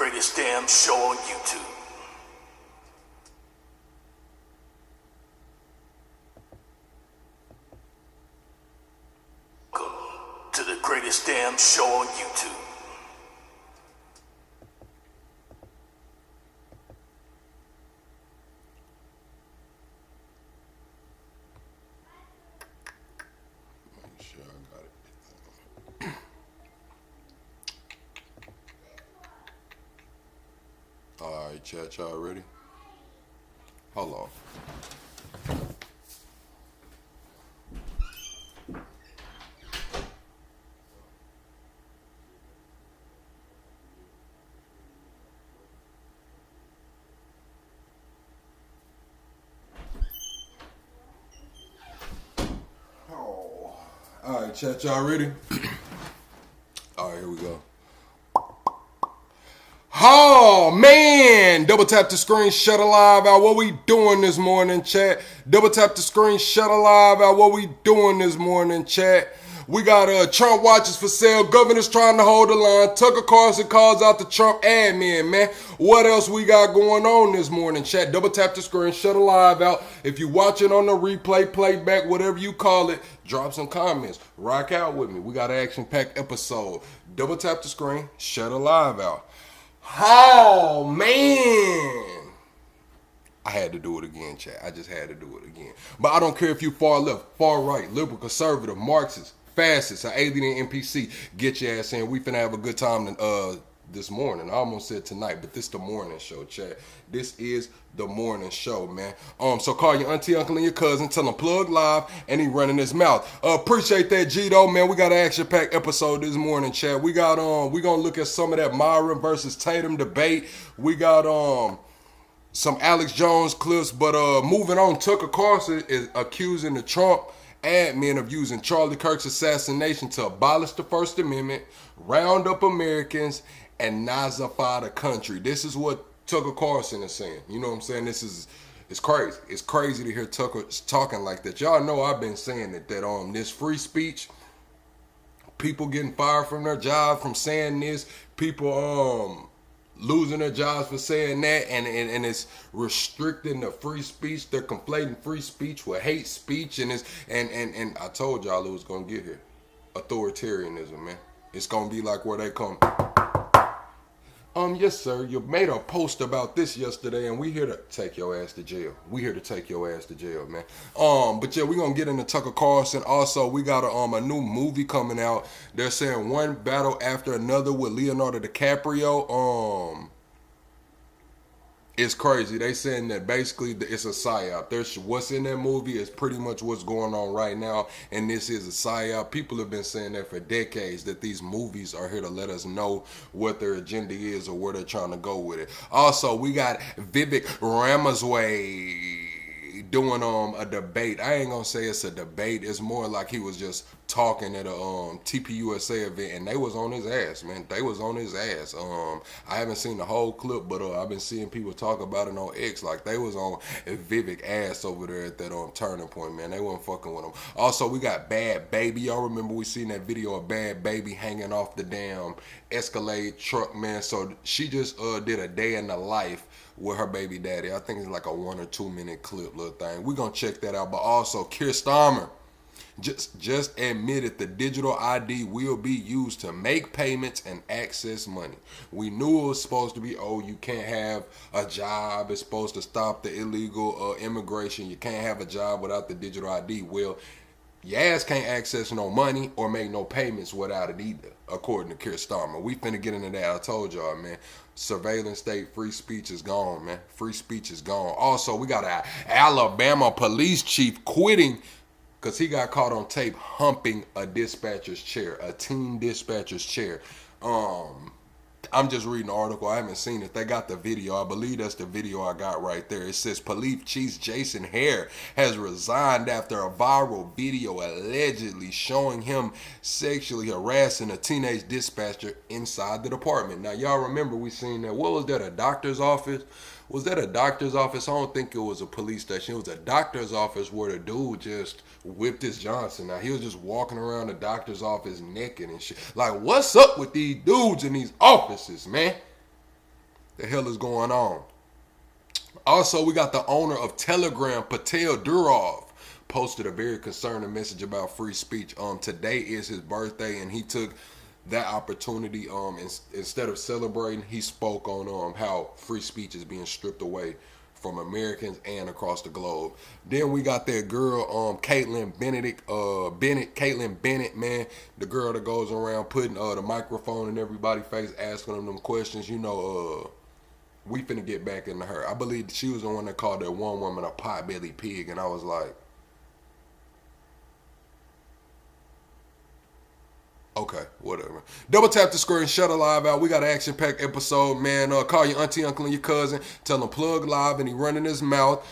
greatest damn show on YouTube. Welcome to the greatest damn show on YouTube. Make sure I got it. Alright, chat, y'all ready? Hold on. Oh. Alright, chat, y'all ready? Alright, here we go. Oh man, double tap the screen, shut a live out. What we doing this morning, chat? Double tap the screen, shut a live out. What we doing this morning, chat? We got Trump watches for sale. Governors trying to hold the line. Tucker Carlson calls out the Trump admin, man. What else we got going on this morning, chat? Double tap the screen, shut a live out. If you watching on the replay, playback, whatever you call it, drop some comments. Rock out with me. We got an action-packed episode. Double tap the screen, shut a live out. Oh, man. I had to do it again, chat. I just had to do it again. But I don't care if you far left, far right, liberal, conservative, Marxist, fascist, or alien NPC. Get your ass in. We finna have a good time this morning. I almost said tonight, but this the morning show, chat. This is the morning show, man. So call your auntie, uncle, and your cousin. Tell them plug live, and he running his mouth. Appreciate that, G-Though, man. We got an action-packed episode this morning, chat. We got we gonna look at some of that Myron versus Tatum debate. We got some Alex Jones clips, but moving on. Tucker Carlson is accusing the Trump admin of using Charlie Kirk's assassination to abolish the First Amendment, round up Americans, and Nazify the country. This is what Tucker Carlson is saying. You know what I'm saying? It's crazy. It's crazy to hear Tucker talking like that. Y'all know I've been saying that this free speech, people getting fired from their job from saying this, people losing their jobs for saying that, and it's restricting the free speech. They're conflating free speech with hate speech, and I told y'all it was gonna get here. Authoritarianism, man. It's gonna be like where they come. Yes, sir. You made a post about this yesterday, and we here to take your ass to jail. We here to take your ass to jail, man. But yeah, we gonna get into Tucker Carlson. Also, we got a new movie coming out. They're saying one battle after another with Leonardo DiCaprio. It's crazy. They saying that basically it's a psyop. What's in that movie is pretty much what's going on right now, and this is a psyop. People have been saying that for decades, that these movies are here to let us know what their agenda is or where they're trying to go with it. Also, we got Vivek Ramaswamy doing a debate. I ain't gonna say it's a debate. It's more like he was just talking at a TPUSA event, and they was on his ass, man. They was on his ass. I haven't seen the whole clip, but I've been seeing people talk about it on X, like they was on Vivek ass over there at that Turning Point, man. They wasn't fucking with him. Also, we got Bad Baby. Y'all remember we seen that video of Bad Baby hanging off the damn Escalade truck, man. So she just did a day in the life with her baby daddy. I think it's like a 1 or 2 minute clip, little thing. We're gonna check that out. But also, Keir Starmer just admitted the digital ID will be used to make payments and access money. We knew it was supposed to be, you can't have a job. It's supposed to stop the illegal immigration. You can't have a job without the digital ID. Well, your ass can't access no money or make no payments without it either, according to Keir Starmer. We finna get into that. I told y'all, man. Surveillance state, free speech is gone, man. Free speech is gone. Also, we got an Alabama police chief quitting because he got caught on tape humping a dispatcher's chair, a teen dispatcher's chair. I'm just reading the article. I haven't seen it. They got the video. I believe that's the video I got right there. It says police chief Jason Hare has resigned after a viral video allegedly showing him sexually harassing a teenage dispatcher inside the department. Now, y'all remember we seen that. What was that, a doctor's office? Was that a doctor's office? I don't think it was a police station. It was a doctor's office where the dude just whipped his Johnson. Now, he was just walking around the doctor's office naked and shit. Like, what's up with these dudes in these offices, man? The hell is going on? Also, we got the owner of Telegram, Patel Durov, posted a very concerning message about free speech. Today is his birthday, and he took that opportunity. Instead of celebrating, he spoke on how free speech is being stripped away from Americans and across the globe. Then we got that girl, Caitlin Bennett, man, the girl that goes around putting the microphone in everybody's face, asking them questions. We finna get back into her. I believe she was the one that called that one woman a pot-bellied pig, and I was like, okay, whatever. Double tap the screen, shut a live out. We got an action-packed episode, man. Call your auntie, uncle, and your cousin. Tell them plug live, and he running his mouth.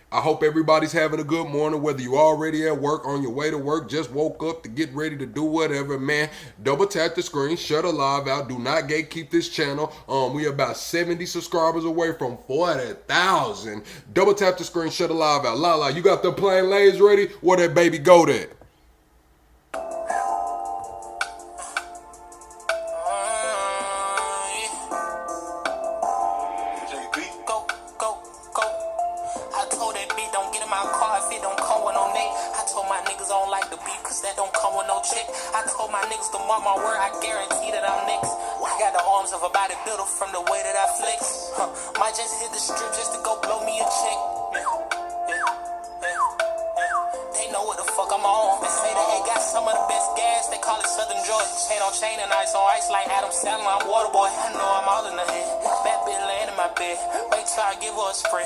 I hope everybody's having a good morning, whether you already at work, on your way to work, just woke up to get ready to do whatever, man. Double tap the screen, shut a live out. Do not gatekeep this channel. We about 70 subscribers away from 40,000. Double tap the screen, shut a live out. Lala, you got the plain lays ready? Where that baby go there? I told my niggas to mark my word, I guarantee that I'm next. I got the arms of a bodybuilder from the way that I flex. Might just hit the strip just to go blow me a check. They know what the fuck I'm on. They say they ain't got some of the best gas, they call it Southern Georgia. Chain on chain and ice on ice like Adam Sandler, I'm water boy. I know I'm all in the head. Bad bitch laying in my bed. Wait till I give her a spread.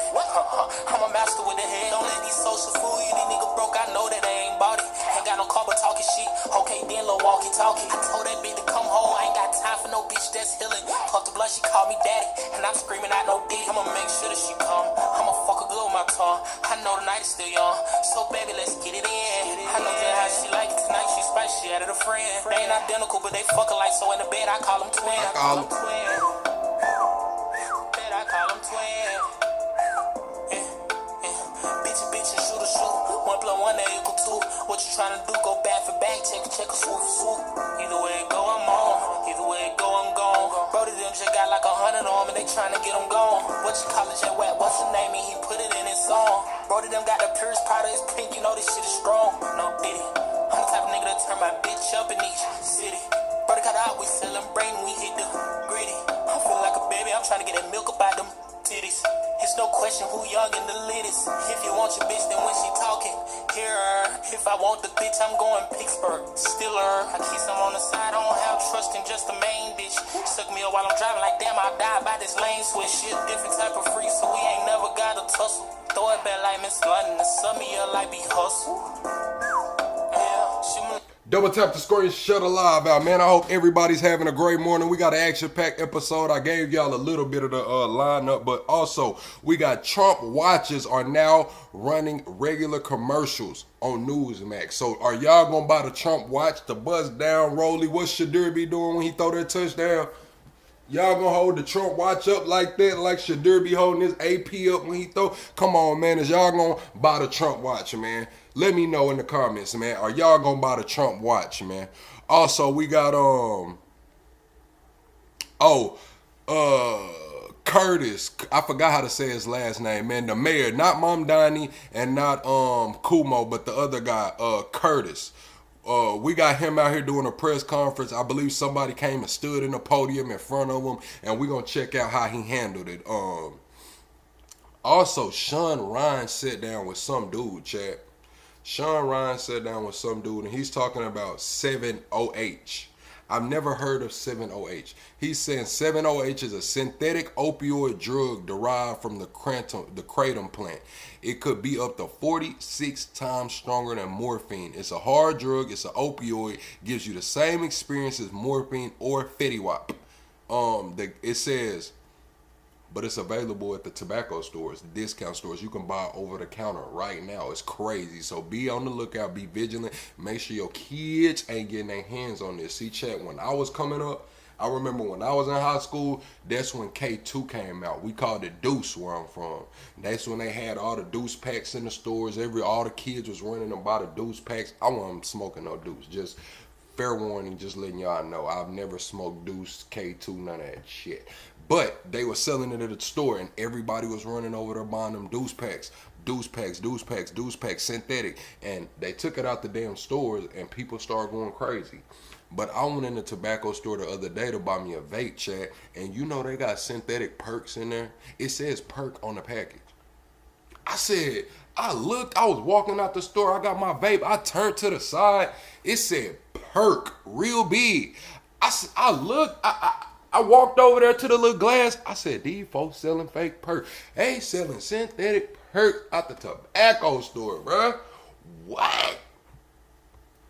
I'm a master with the head. Don't let these social fool you, these niggas broke. I know that they ain't bought it. Ain't got no car but talking shit. Okay, then little walkie talkie. I told that bitch to come home. I ain't got time for no bitch that's healing. Talk to blood, she called me daddy. And I'm screaming out no dick. I'ma make sure that she come. I'ma fuck her good with my tongue. I know the night is still young. So baby, let's get it in. I know just how she like it tonight. She spicy, she added a friend. They ain't identical, but they fuck alike. So in the bed, I call them twin. I call them twin. Bed, I call them twin. Bitch, and shoot a shoot. 1 + 1 = 2. What you tryna do? Go back for back, check a swoop for swoop. Either way it go, I'm on. Either way it go, I'm gone. Brody them just got like 100 on me, they tryna get them gone. What you call it, Jet Wet? What's the name? And he put it in his song. Brody them got the purest powder, it's pink, you know this shit is strong. No diddy. I'm the type of nigga that turn my bitch up in each city. Brody cut out, we celebrating, we hit the gritty. I'm feeling like a baby, I'm tryna get that milk up out them titties. It's no question who young and the latest. If you want your bitch, then when she talking, hear her. If I want the bitch, I'm going Pittsburgh. Still her. I keep some on the side, I don't have trust in just the main bitch. Suck me up while I'm driving like damn, I'll die by this lane switch. She a different type of free, so we ain't never got a tussle. Throw it back like Miss London, and sum me up like be hustle. Yeah, she Double tap the screen, shut a live out, man. I hope everybody's having a great morning. We got an action-packed episode. I gave y'all a little bit of the lineup, but also we got Trump watches are now running regular commercials on Newsmax. So are y'all gonna buy the Trump watch, the bust down rolly? What Shadur be doing when he throw that touchdown? Y'all gonna hold the Trump watch up like that, like Shadur be holding his AP up when he throw? Come on, man. Is y'all gonna buy the Trump watch, man? Let me know in the comments, man. Are y'all gonna buy the Trump watch, man? Also, we got Curtis. I forgot how to say his last name, man. The mayor, not Mamdani and not Kumo, but the other guy, Curtis. We got him out here doing a press conference. I believe somebody came and stood in the podium in front of him, and we're gonna check out how he handled it. Also, Sean Ryan sat down with some dude, chat. Sean Ryan sat down with some dude, and he's talking about 7-OH. I've never heard of 7-OH. He's saying 7-OH is a synthetic opioid drug derived from the kratom plant. It could be up to 46 times stronger than morphine. It's a hard drug. It's an opioid. Gives you the same experience as morphine or Fetty Wap. It says, but it's available at the tobacco stores, the discount stores. You can buy it over the counter right now. It's crazy. So be on the lookout. Be vigilant. Make sure your kids ain't getting their hands on this. See, chat, when I was coming up, I remember when I was in high school, that's when K2 came out. We called it Deuce where I'm from. That's when they had all the Deuce packs in the stores. All the kids was running them by the Deuce packs. I wasn't smoking no Deuce. Just fair warning, just letting y'all know. I've never smoked Deuce, K2, none of that shit. But they were selling it at a store, and everybody was running over there buying them deuce packs, synthetic. And they took it out the damn stores, and people started going crazy. But I went in the tobacco store the other day to buy me a vape, chat, and you know they got synthetic perks in there. It says perk on the package. I looked, I was walking out the store, I got my vape, I turned to the side, it said perk, real big. I looked, I walked over there to the little glass, I said, these folks selling fake perk. They selling synthetic perk at the tobacco store, bruh. What?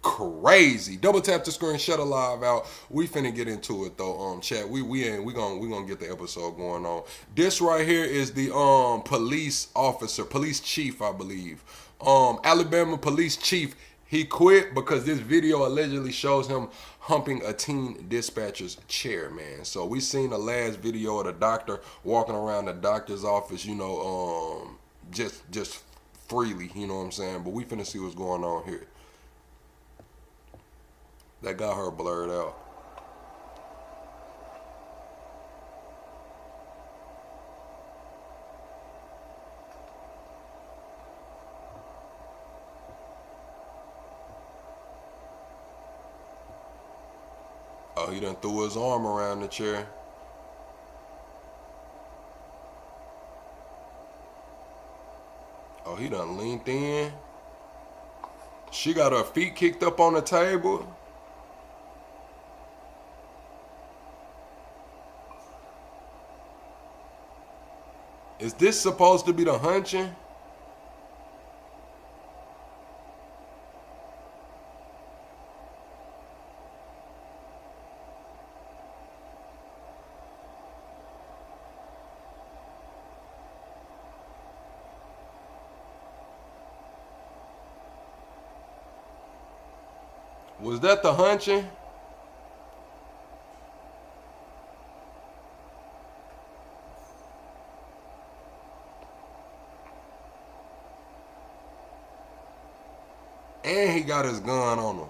Crazy. Double tap the screen, shut a live out. We finna get into it though. Chat. We gonna get the episode going on. This right here is the police officer, police chief, I believe. Alabama police chief. He quit because this video allegedly shows him humping a teen dispatcher's chair, man. So we seen the last video of the doctor walking around the doctor's office, you know, just freely, you know what I'm saying? But we finna see what's going on here. That got her blurred out. Oh, he done threw his arm around the chair. Oh, he done leaned in. She got her feet kicked up on the table. Is this supposed to be the hunching? Was that the hunching? And he got his gun on him.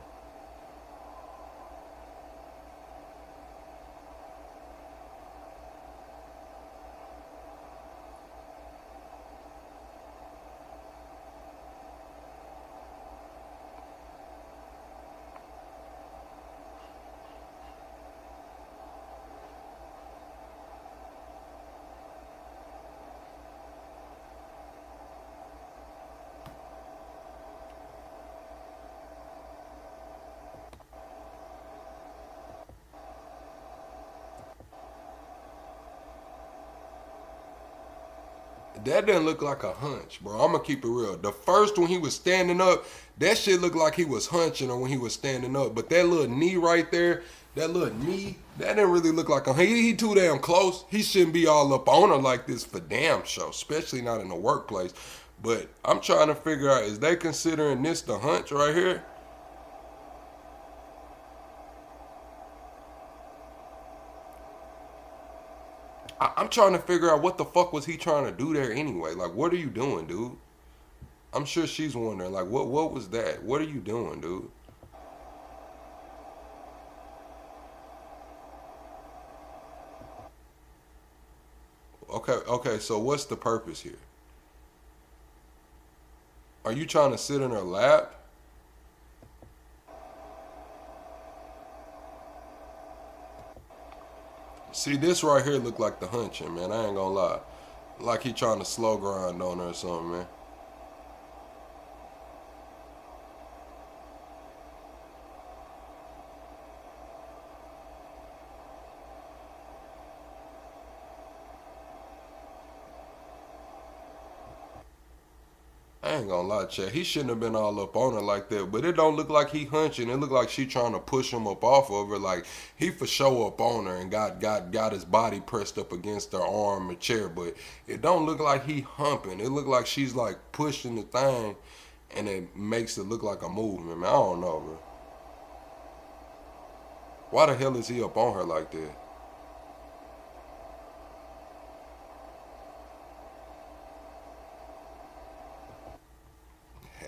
That didn't look like a hunch, bro. I'm gonna keep it real. The first when he was standing up, that shit looked like he was hunching or when he was standing up. But that little knee right there, that didn't really look like a hunch. He too damn close. He shouldn't be all up on her like this for damn show, especially not in the workplace. But I'm trying to figure out, is they considering this the hunch right here? I'm trying to figure out what the fuck was he trying to do there anyway. Like, what are you doing, dude? I'm sure she's wondering, like, what was that? What are you doing, dude? Okay, so what's the purpose here? Are you trying to sit in her lap? See, this right here look like the hunching, man. I ain't gonna lie. Like he trying to slow grind on her or something, man. I ain't gonna lie, Chad. He shouldn't have been all up on her like that. But it don't look like he hunching. It look like she trying to push him up off of her. Like he for sure up on her and got his body pressed up against her arm or chair. But it don't look like he humping. It look like she's like pushing the thing, and it makes it look like a movement. Man, I don't know, bro. Why the hell is he up on her like that?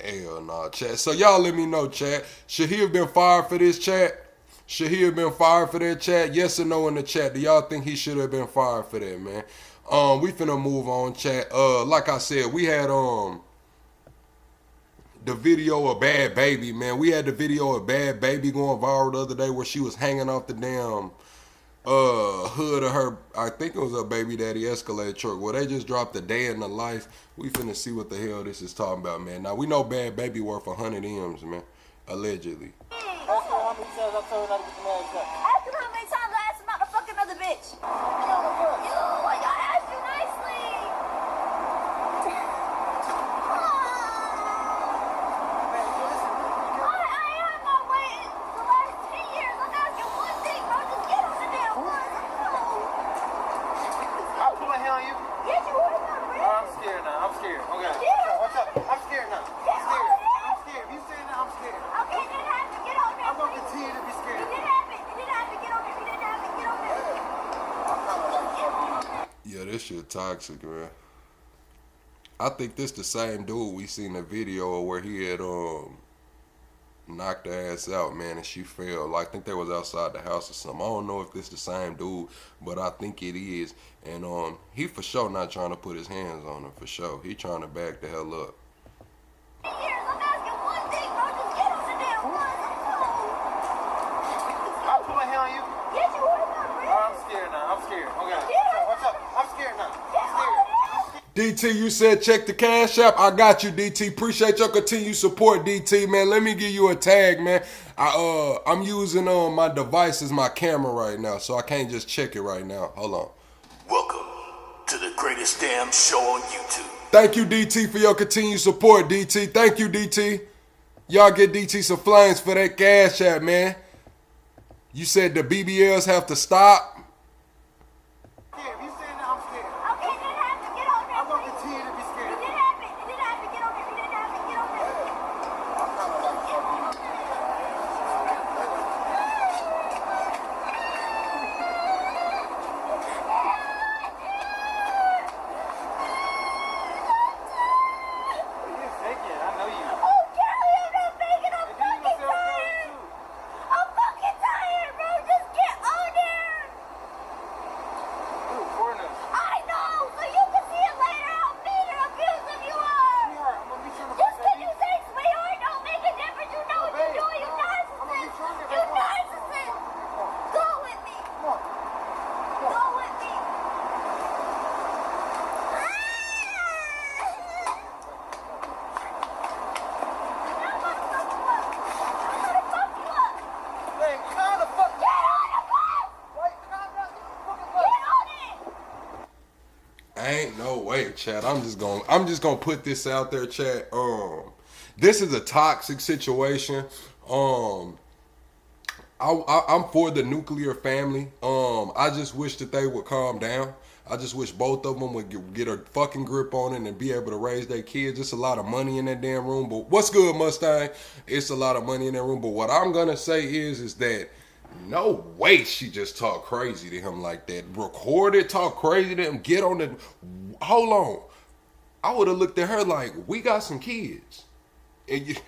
Hell nah, chat. So y'all let me know, chat. Should he have been fired for this, chat? Should he have been fired for that, chat? Yes or no in the chat. Do y'all think he should have been fired for that, man? We finna move on, chat. Like I said, we had the video of Bad Baby, man. We had the video of Bad Baby going viral the other day where she was hanging off the damn hood of her, I think it was her baby daddy Escalade truck. Well, they just dropped a day in the life. We finna see what the hell this is talking about, man. Now we know Bad Baby worth 100 M's, man, allegedly. Ask him how many times I told her not to get the man shot. Ask him how many times I asked him not to fuck another bitch. I asked you nicely. I am not waiting the last 10 years. I'm asking one thing, bro. Just get on the damn bus. I'll put my hand on you. Get you on the bridge. I'm scared now. I'm scared. Okay. What's up? I'm scared now. Get I'm scared. on it. I'm scared. If you say that, I'm scared. Okay, it didn't happen. Get on there. I'm gonna continue to be It scared. didn't happen. It didn't happen. Get on there. It didn't happen. Get on there. Yeah, this shit toxic, man. I think this the same dude we seen a video of where he had knocked her ass out, man, and she fell. Like, I think they was outside the house or something. I don't know if this the same dude, but I think it is. And he for sure not trying to put his hands on her, for sure. He trying to back the hell up. Years. I'm asking one thing, bro. Just get on the damn bus. I'll put my hand on you. Get you on the bridge. I'm scared now. I'm scared. Okay. What's up? I'm scared now. I'm scared. DT, you said check the cash app. I got you, DT. Appreciate your continued support, DT, man. Let me give you a tag, man. I'm using my device as my camera right now, so I can't just check it right now. Hold on. Welcome to the greatest damn show on YouTube. Thank you, DT, for your continued support, DT. Thank you, DT. Y'all get DT some flames for that cash app, man. You said the BBLs have to stop. If you say that, I'm scared. Okay, it didn't happen. Get on there. I'm gonna continue to be It scared. didn't happen. It didn't happen. Get on there. It didn't happen. Get on there. You're faking. I know you. Oh, Kelly, I'm not faking. I'm And then you fucking gonna say I'm tired. scared too. I'm fucking tired, bro. Just get on there. Ooh, Govorners. I know. So you can see it later how mean and abusive you are. Sweetheart, I'm gonna meet you in the Just bus, because baby. you say sweetheart don't make a difference. You know what you're doing. You I'm gonna narcissist. meet you in You there, baby. narcissist. Go with me. Come on. Go with me. Man, calm the fuck Get on the bus! Wait, calm down. Fucking Get bus. on it! Ain't no way, Chad. I'm just gonna put this out there, Chad. This is a toxic situation. I'm for the nuclear family. I just wish that they would calm down. I just wish both of them would get a fucking grip on it and be able to raise their kids. It's a lot of money in that damn room. But what's good, Mustang? It's a lot of money in that room. But what I'm gonna say is that no way she just talk crazy to him like that. Record it, talk crazy to him. Get on the. Hold on. I would have looked at her like, we got some kids. And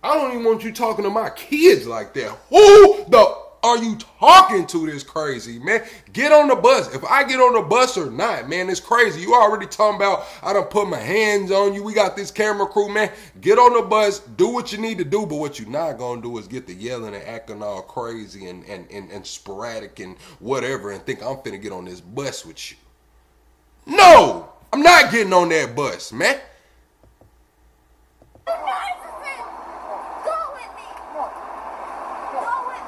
I don't even want you talking to my kids like that. Who the are you talking to this crazy, man? Get on the bus. If I get on the bus or not, man, it's crazy. You already talking about I done put my hands on you. We got this camera crew, man. Get on the bus. Do what you need to do. But what you're not going to do is get the yelling and acting all crazy and sporadic and whatever and think I'm finna get on this bus with you. No! I'm not getting on that bus, man. You narcissist! Go with me! Go with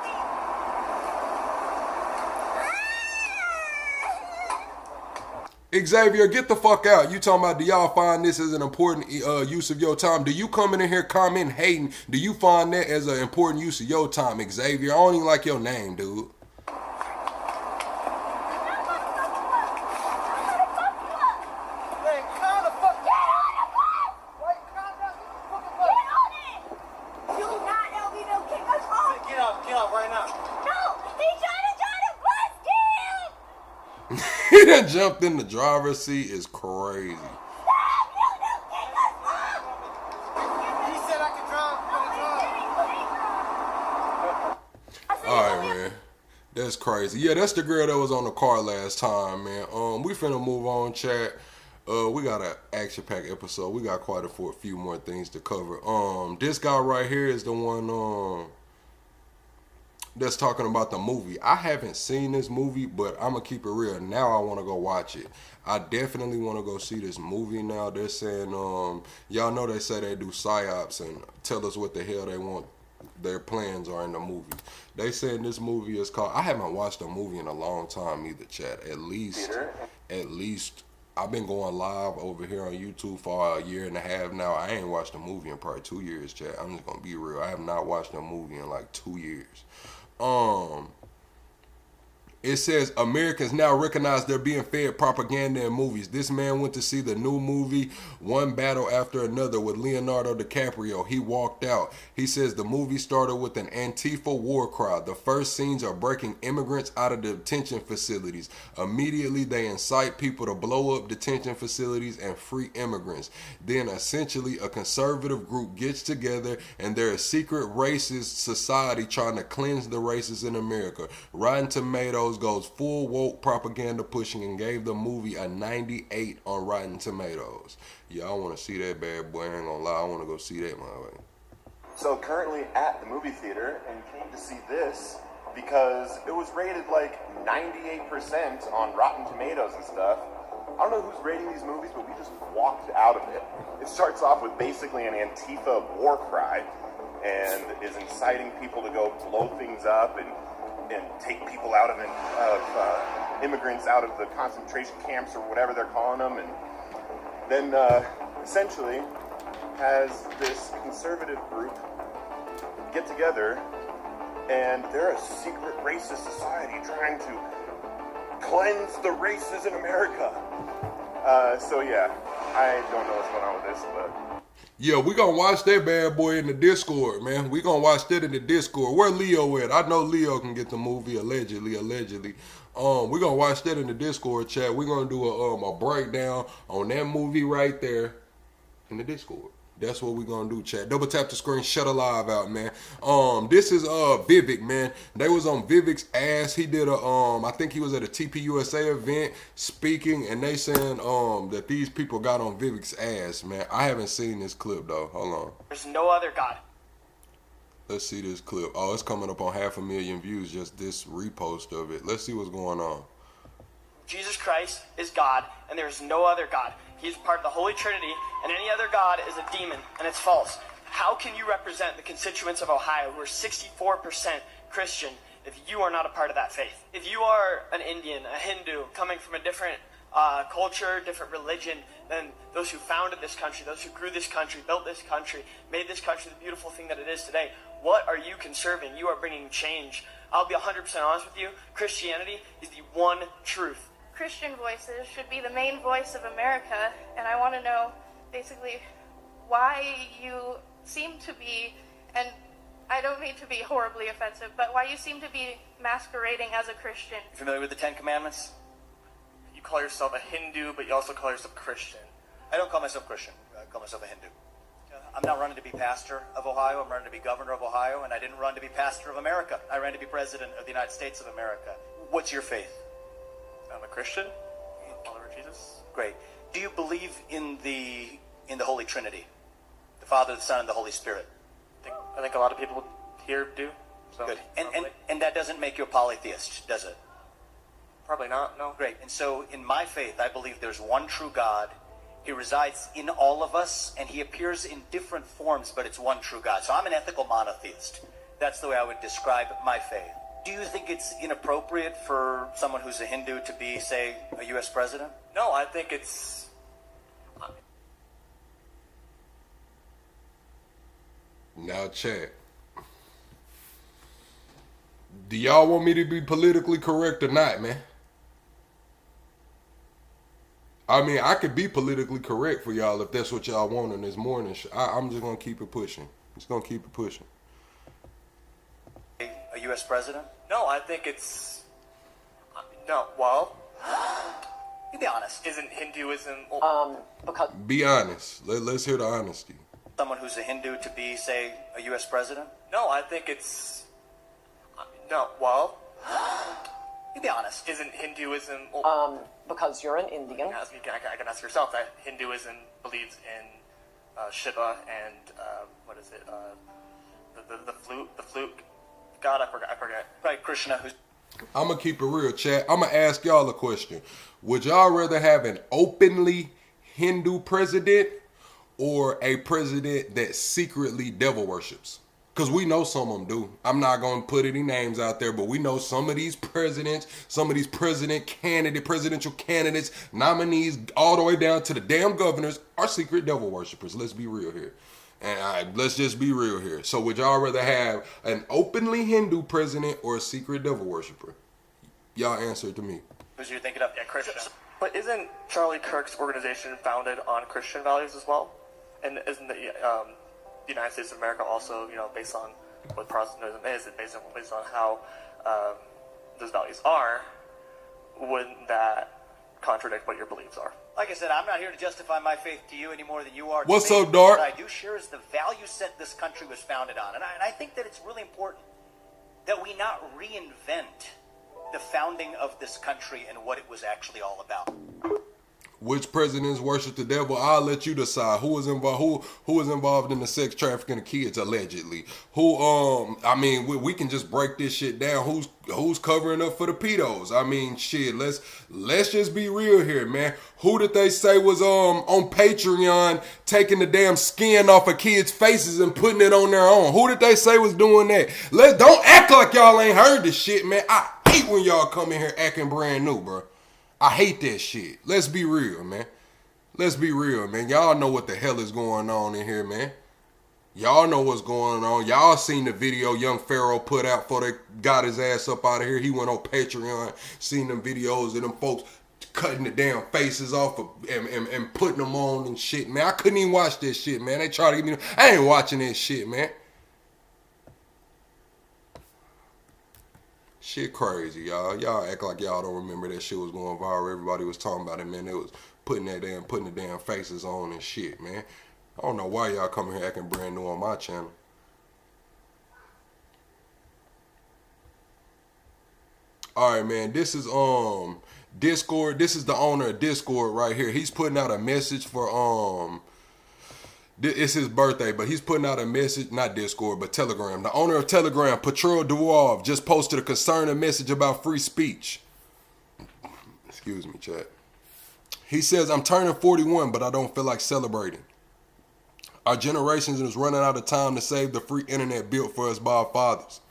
me! Xavier, get the fuck out. You talking about, do y'all find this as an important use of your time? Do you coming in here commenting, hating? Do you find that as an important use of your time, Xavier? I don't even like your name, dude. Man, calm the fuck Get on the bus! Wait, calm down. Fucking Get bus. on it! Do not help me, no kick us off! Get up right now. No! He's trying to drive the bus! Get him! He done jumped in the driver's seat is crazy. Stop! You no kick us off! He said I could drive. No, he's getting All right, Red. That's crazy. Yeah, that's the girl that was on the car last time, man. We finna move on, chat. We got an action-packed episode. We got quite a few more things to cover. This guy right here is the one that's talking about the movie. I haven't seen this movie, but I'm gonna keep it real. Now I want to go watch it. I definitely want to go see this movie now. They're saying, y'all know they say they do psyops and tell us what the hell they want their plans are in the movie. They saying this movie is called, I haven't watched a movie in a long time either, chat. At least I've been going live over here on YouTube for a year and a half now. I ain't watched a movie in probably 2 years, chat. I'm just gonna be real. I have not watched a movie in like 2 years. It says Americans now recognize they're being fed propaganda in movies. This man went to see the new movie One Battle After Another with Leonardo DiCaprio. He walked out. He says the movie started with an Antifa war cry. The first scenes are breaking immigrants out of detention facilities. Immediately they incite people to blow up detention facilities and free immigrants. Then essentially a conservative group gets together and they're a secret racist society trying to cleanse the races in America. Rotten Tomatoes goes full woke propaganda pushing and gave the movie a 98 on Rotten Tomatoes. Yeah, I want to see that bad boy. I ain't gonna lie, I want to go see that, my way. So currently at the movie theater and came to see this because it was rated like 98% on Rotten Tomatoes and stuff. I don't know who's rating these movies, but we just walked out of it. It starts off with basically an Antifa war cry and is inciting people to go blow things up and take people out of immigrants out of the concentration camps or whatever they're calling them, and then essentially has this conservative group get together, and they're a secret racist society trying to cleanse the races in America. So yeah, I don't know what's going on with this, but yeah, we gonna watch that bad boy in the Discord, man. We gonna watch that in the Discord. Where Leo at? I know Leo can get the movie, allegedly. We gonna watch that in the Discord, chat. We gonna do a breakdown on that movie right there in the Discord. That's what we gonna do, chat. Double tap the screen, shut a live out, man. This is Vivek, man. They was on Vivek's ass. He did I think he was at a TPUSA event speaking, and they saying that these people got on Vivek's ass, man. I haven't seen this clip though. Hold on. There's no other God. Let's see this clip. Oh, it's coming up on 500,000 views, just this repost of it. Let's see what's going on. Jesus Christ is God, and there is no other God. He is part of the Holy Trinity, and any other God is a demon, and it's false. How can you represent the constituents of Ohio who are 64% Christian if you are not a part of that faith? If you are an Indian, a Hindu, coming from a different culture, different religion than those who founded this country, those who grew this country, built this country, made this country the beautiful thing that it is today, what are you conserving? You are bringing change. I'll be 100% honest with you. Christianity is the one truth. Christian voices should be the main voice of America, and I want to know basically why you seem to be, and I don't mean to be horribly offensive, but why you seem to be masquerading as a Christian. Familiar with the Ten Commandments? You call yourself a Hindu, but you also call yourself Christian. I don't call myself Christian. I call myself a Hindu. I'm not running to be pastor of Ohio. I'm running to be governor of Ohio, and I didn't run to be pastor of America. I ran to be president of the United States of America. What's your faith? I'm a Christian. Follower of Jesus. Great. Do you believe in the Holy Trinity? The Father, the Son, and the Holy Spirit? I think a lot of people here do. So good. And that doesn't make you a polytheist, does it? Probably not, no. Great. And so in my faith, I believe there's one true God. He resides in all of us, and he appears in different forms, but it's one true God. So I'm an ethical monotheist. That's the way I would describe my faith. Do you think it's inappropriate for someone who's a Hindu to be, say, a U.S. president? No, I think it's... Now, chat. Do y'all want me to be politically correct or not, man? I mean, I could be politically correct for y'all if that's what y'all want in this morning. I'm just going to keep it pushing. Just going to keep it pushing. A U.S. president? No, I think it's... No, well... You be honest. Isn't Hinduism... Because... Be honest. Let's hear the honesty. Someone who's a Hindu to be, say, a U.S. president? No, I think it's... No, well... You be honest. Isn't Hinduism? Because you're an Indian. I can ask yourself that Hinduism believes in Shiva and what is it? The flute god. I forget. Right, Krishna. Who's I'm gonna keep it real, chat. I'm gonna ask y'all a question. Would y'all rather have an openly Hindu president or a president that secretly devil worships? Because we know some of them do. I'm not going to put any names out there, but we know some of these presidents, some of these presidential candidates, nominees, all the way down to the damn governors are secret devil worshipers. Let's be real here. And let's just be real here. So would y'all rather have an openly Hindu president or a secret devil worshiper? Y'all answer it to me. you're thinking of? Yeah, Krishna. But isn't Charlie Kirk's organization founded on Christian values as well? And isn't the United States of America also, based on what Protestantism is, based on how those values are? Wouldn't that contradict what your beliefs are? Like I said, I'm not here to justify my faith to you any more than you are to What's me. up, Dart? What I do share is the value set this country was founded on. And I think that it's really important that we not reinvent the founding of this country and what it was actually all about. Which presidents worship the devil? I'll let you decide. Who was involved? Who was involved in the sex trafficking of kids allegedly? Who? I mean, we can just break this shit down. Who's covering up for the pedos? I mean, shit. Let's just be real here, man. Who did they say was on Patreon taking the damn skin off of kids' faces and putting it on their own? Who did they say was doing that? Don't act like y'all ain't heard this shit, man. I hate when y'all come in here acting brand new, bro. I hate that shit. Let's be real, man. Let's be real, man. Y'all know what the hell is going on in here, man. Y'all know what's going on. Y'all seen the video young Pharaoh put out before they got his ass up out of here. He went on Patreon, seen them videos of them folks cutting the damn faces off and putting them on and shit, man. I couldn't even watch this shit, man. They try to get me. I ain't watching this shit, man. Shit crazy, y'all. Y'all act like y'all don't remember that shit was going viral. Everybody was talking about it, man. It was putting the damn faces on and shit, man. I don't know why y'all coming here acting brand new on my channel. Alright, man. This is Discord. This is the owner of Discord right here. He's putting out a message for it's his birthday, but he's putting out a message, not Discord, but Telegram. The owner of Telegram, Patrol Duov, just posted a concerning message about free speech. Excuse me, chat. He says, I'm turning 41, but I don't feel like celebrating. Our generation is running out of time to save the free internet built for us by our fathers.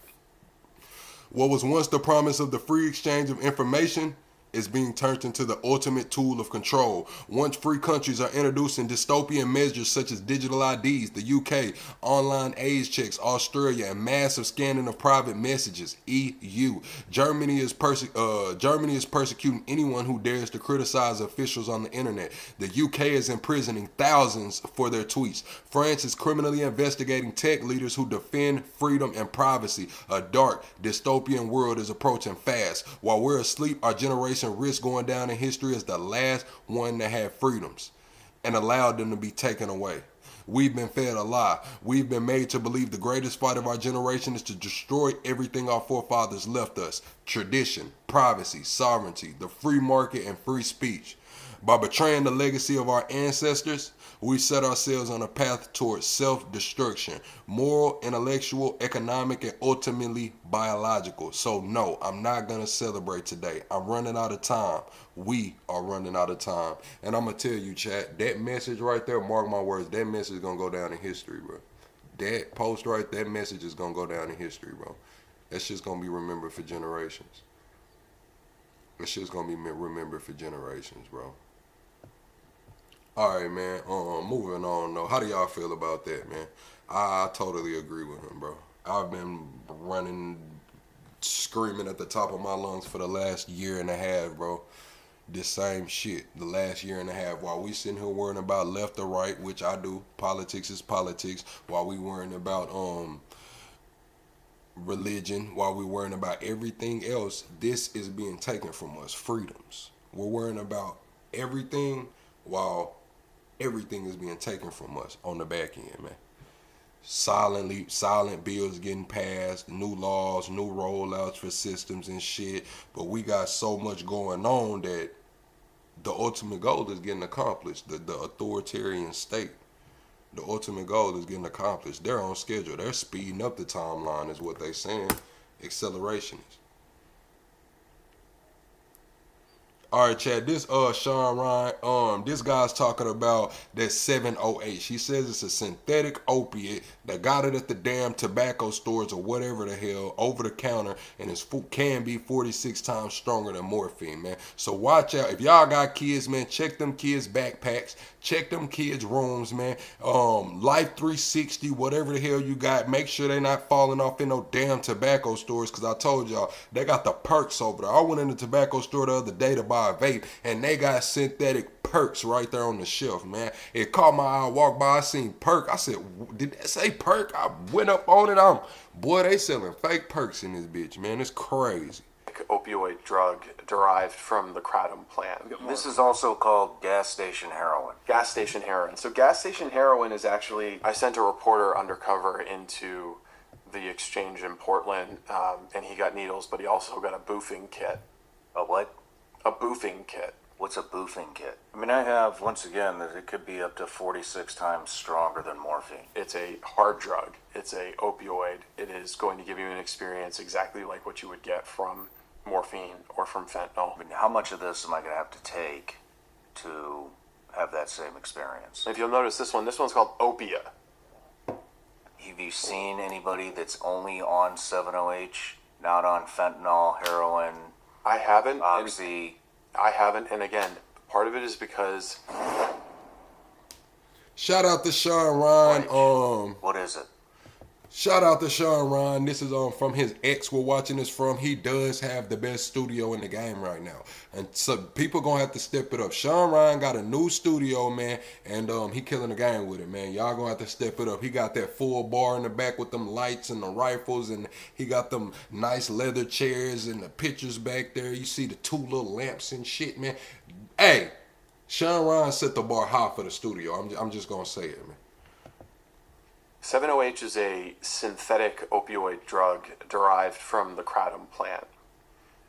What was once the promise of the free exchange of information is being turned into the ultimate tool of control. Once free countries are introducing dystopian measures such as digital IDs, the UK, online age checks, Australia, and massive scanning of private messages, EU. Germany is persecuting anyone who dares to criticize officials on the internet. The UK is imprisoning thousands for their tweets. France is criminally investigating tech leaders who defend freedom and privacy. A dark, dystopian world is approaching fast. While we're asleep, our generation risks going down in history as the last one to have freedoms and allowed them to be taken away. We've been fed a lie. We've been made to believe the greatest fight of our generation is to destroy everything our forefathers left us. Tradition, privacy, sovereignty, the free market, and free speech. By betraying the legacy of our ancestors, we set ourselves on a path towards self-destruction, moral, intellectual, economic, and ultimately biological. So no, I'm not going to celebrate today. I'm running out of time. We are running out of time. And I'm going to tell you, chat, that message right there, mark my words, that message is going to go down in history, bro. That post right, that message is going to go down in history, bro. That shit's going to be remembered for generations. That shit's going to be remembered for generations, bro. Alright, man, moving on, though. How do y'all feel about that, man? I totally agree with him, bro. I've been running, screaming at the top of my lungs for the last year and a half, bro. This same shit, the last year and a half. While we sitting here worrying about left or right, which I do, politics is politics. While we worrying about religion, while we worrying about everything else, this is being taken from us, freedoms. We're worrying about everything while everything is being taken from us on the back end, man. silent bills getting passed, new laws, new rollouts for systems and shit. But we got so much going on that the ultimate goal is getting accomplished. The authoritarian state, the ultimate goal is getting accomplished. They're on schedule. They're speeding up the timeline is what they're saying. Acceleration is. All right, Chad, this Sean Ryan, this guy's talking about that 708. He says it's a synthetic opiate that got it at the damn tobacco stores or whatever the hell, over the counter, and it can be 46 times stronger than morphine, man. So watch out. If y'all got kids, man, check them kids' backpacks, check them kids' rooms, man. Life 360, whatever the hell you got, make sure they not falling off in no damn tobacco stores, because I told y'all, they got the perks over there. I went in the tobacco store the other day to buy a vape, and they got synthetic perks right there on the shelf, man. It caught my eye. I walked by, I seen perk. I said, did that say perk? I went up on it. Boy, they selling fake perks in this bitch, man. It's crazy. Opioid drug derived from the kratom plant. This is also called gas station heroin. Gas station heroin. So gas station heroin is actually, I sent a reporter undercover into the exchange in Portland, and he got needles, but he also got a boofing kit. A what? A boofing kit. What's a boofing kit? I mean, I have, once again, that it could be up to 46 times stronger than morphine. It's a hard drug. It's a opioid. It is going to give you an experience exactly like what you would get from morphine or from fentanyl. I mean, how much of this am I going to have to take to have that same experience? If you'll notice this one's called Opia. Have you seen anybody that's only on 7-OH, not on fentanyl, heroin, I haven't. oxy? I haven't, and again, part of it is because... Shout out to Sean Ryan. What is it? Shout out to Sean Ryan. This is from his ex we're watching this from. He does have the best studio in the game right now. And so people gonna have to step it up. Sean Ryan got a new studio, man, and he killing the game with it, man. Y'all gonna have to step it up. He got that full bar in the back with them lights and the rifles, and he got them nice leather chairs and the pictures back there. You see the 2 little lamps and shit, man. Hey, Sean Ryan set the bar high for the studio. I'm just gonna say it, man. 7-OH is a synthetic opioid drug derived from the kratom plant.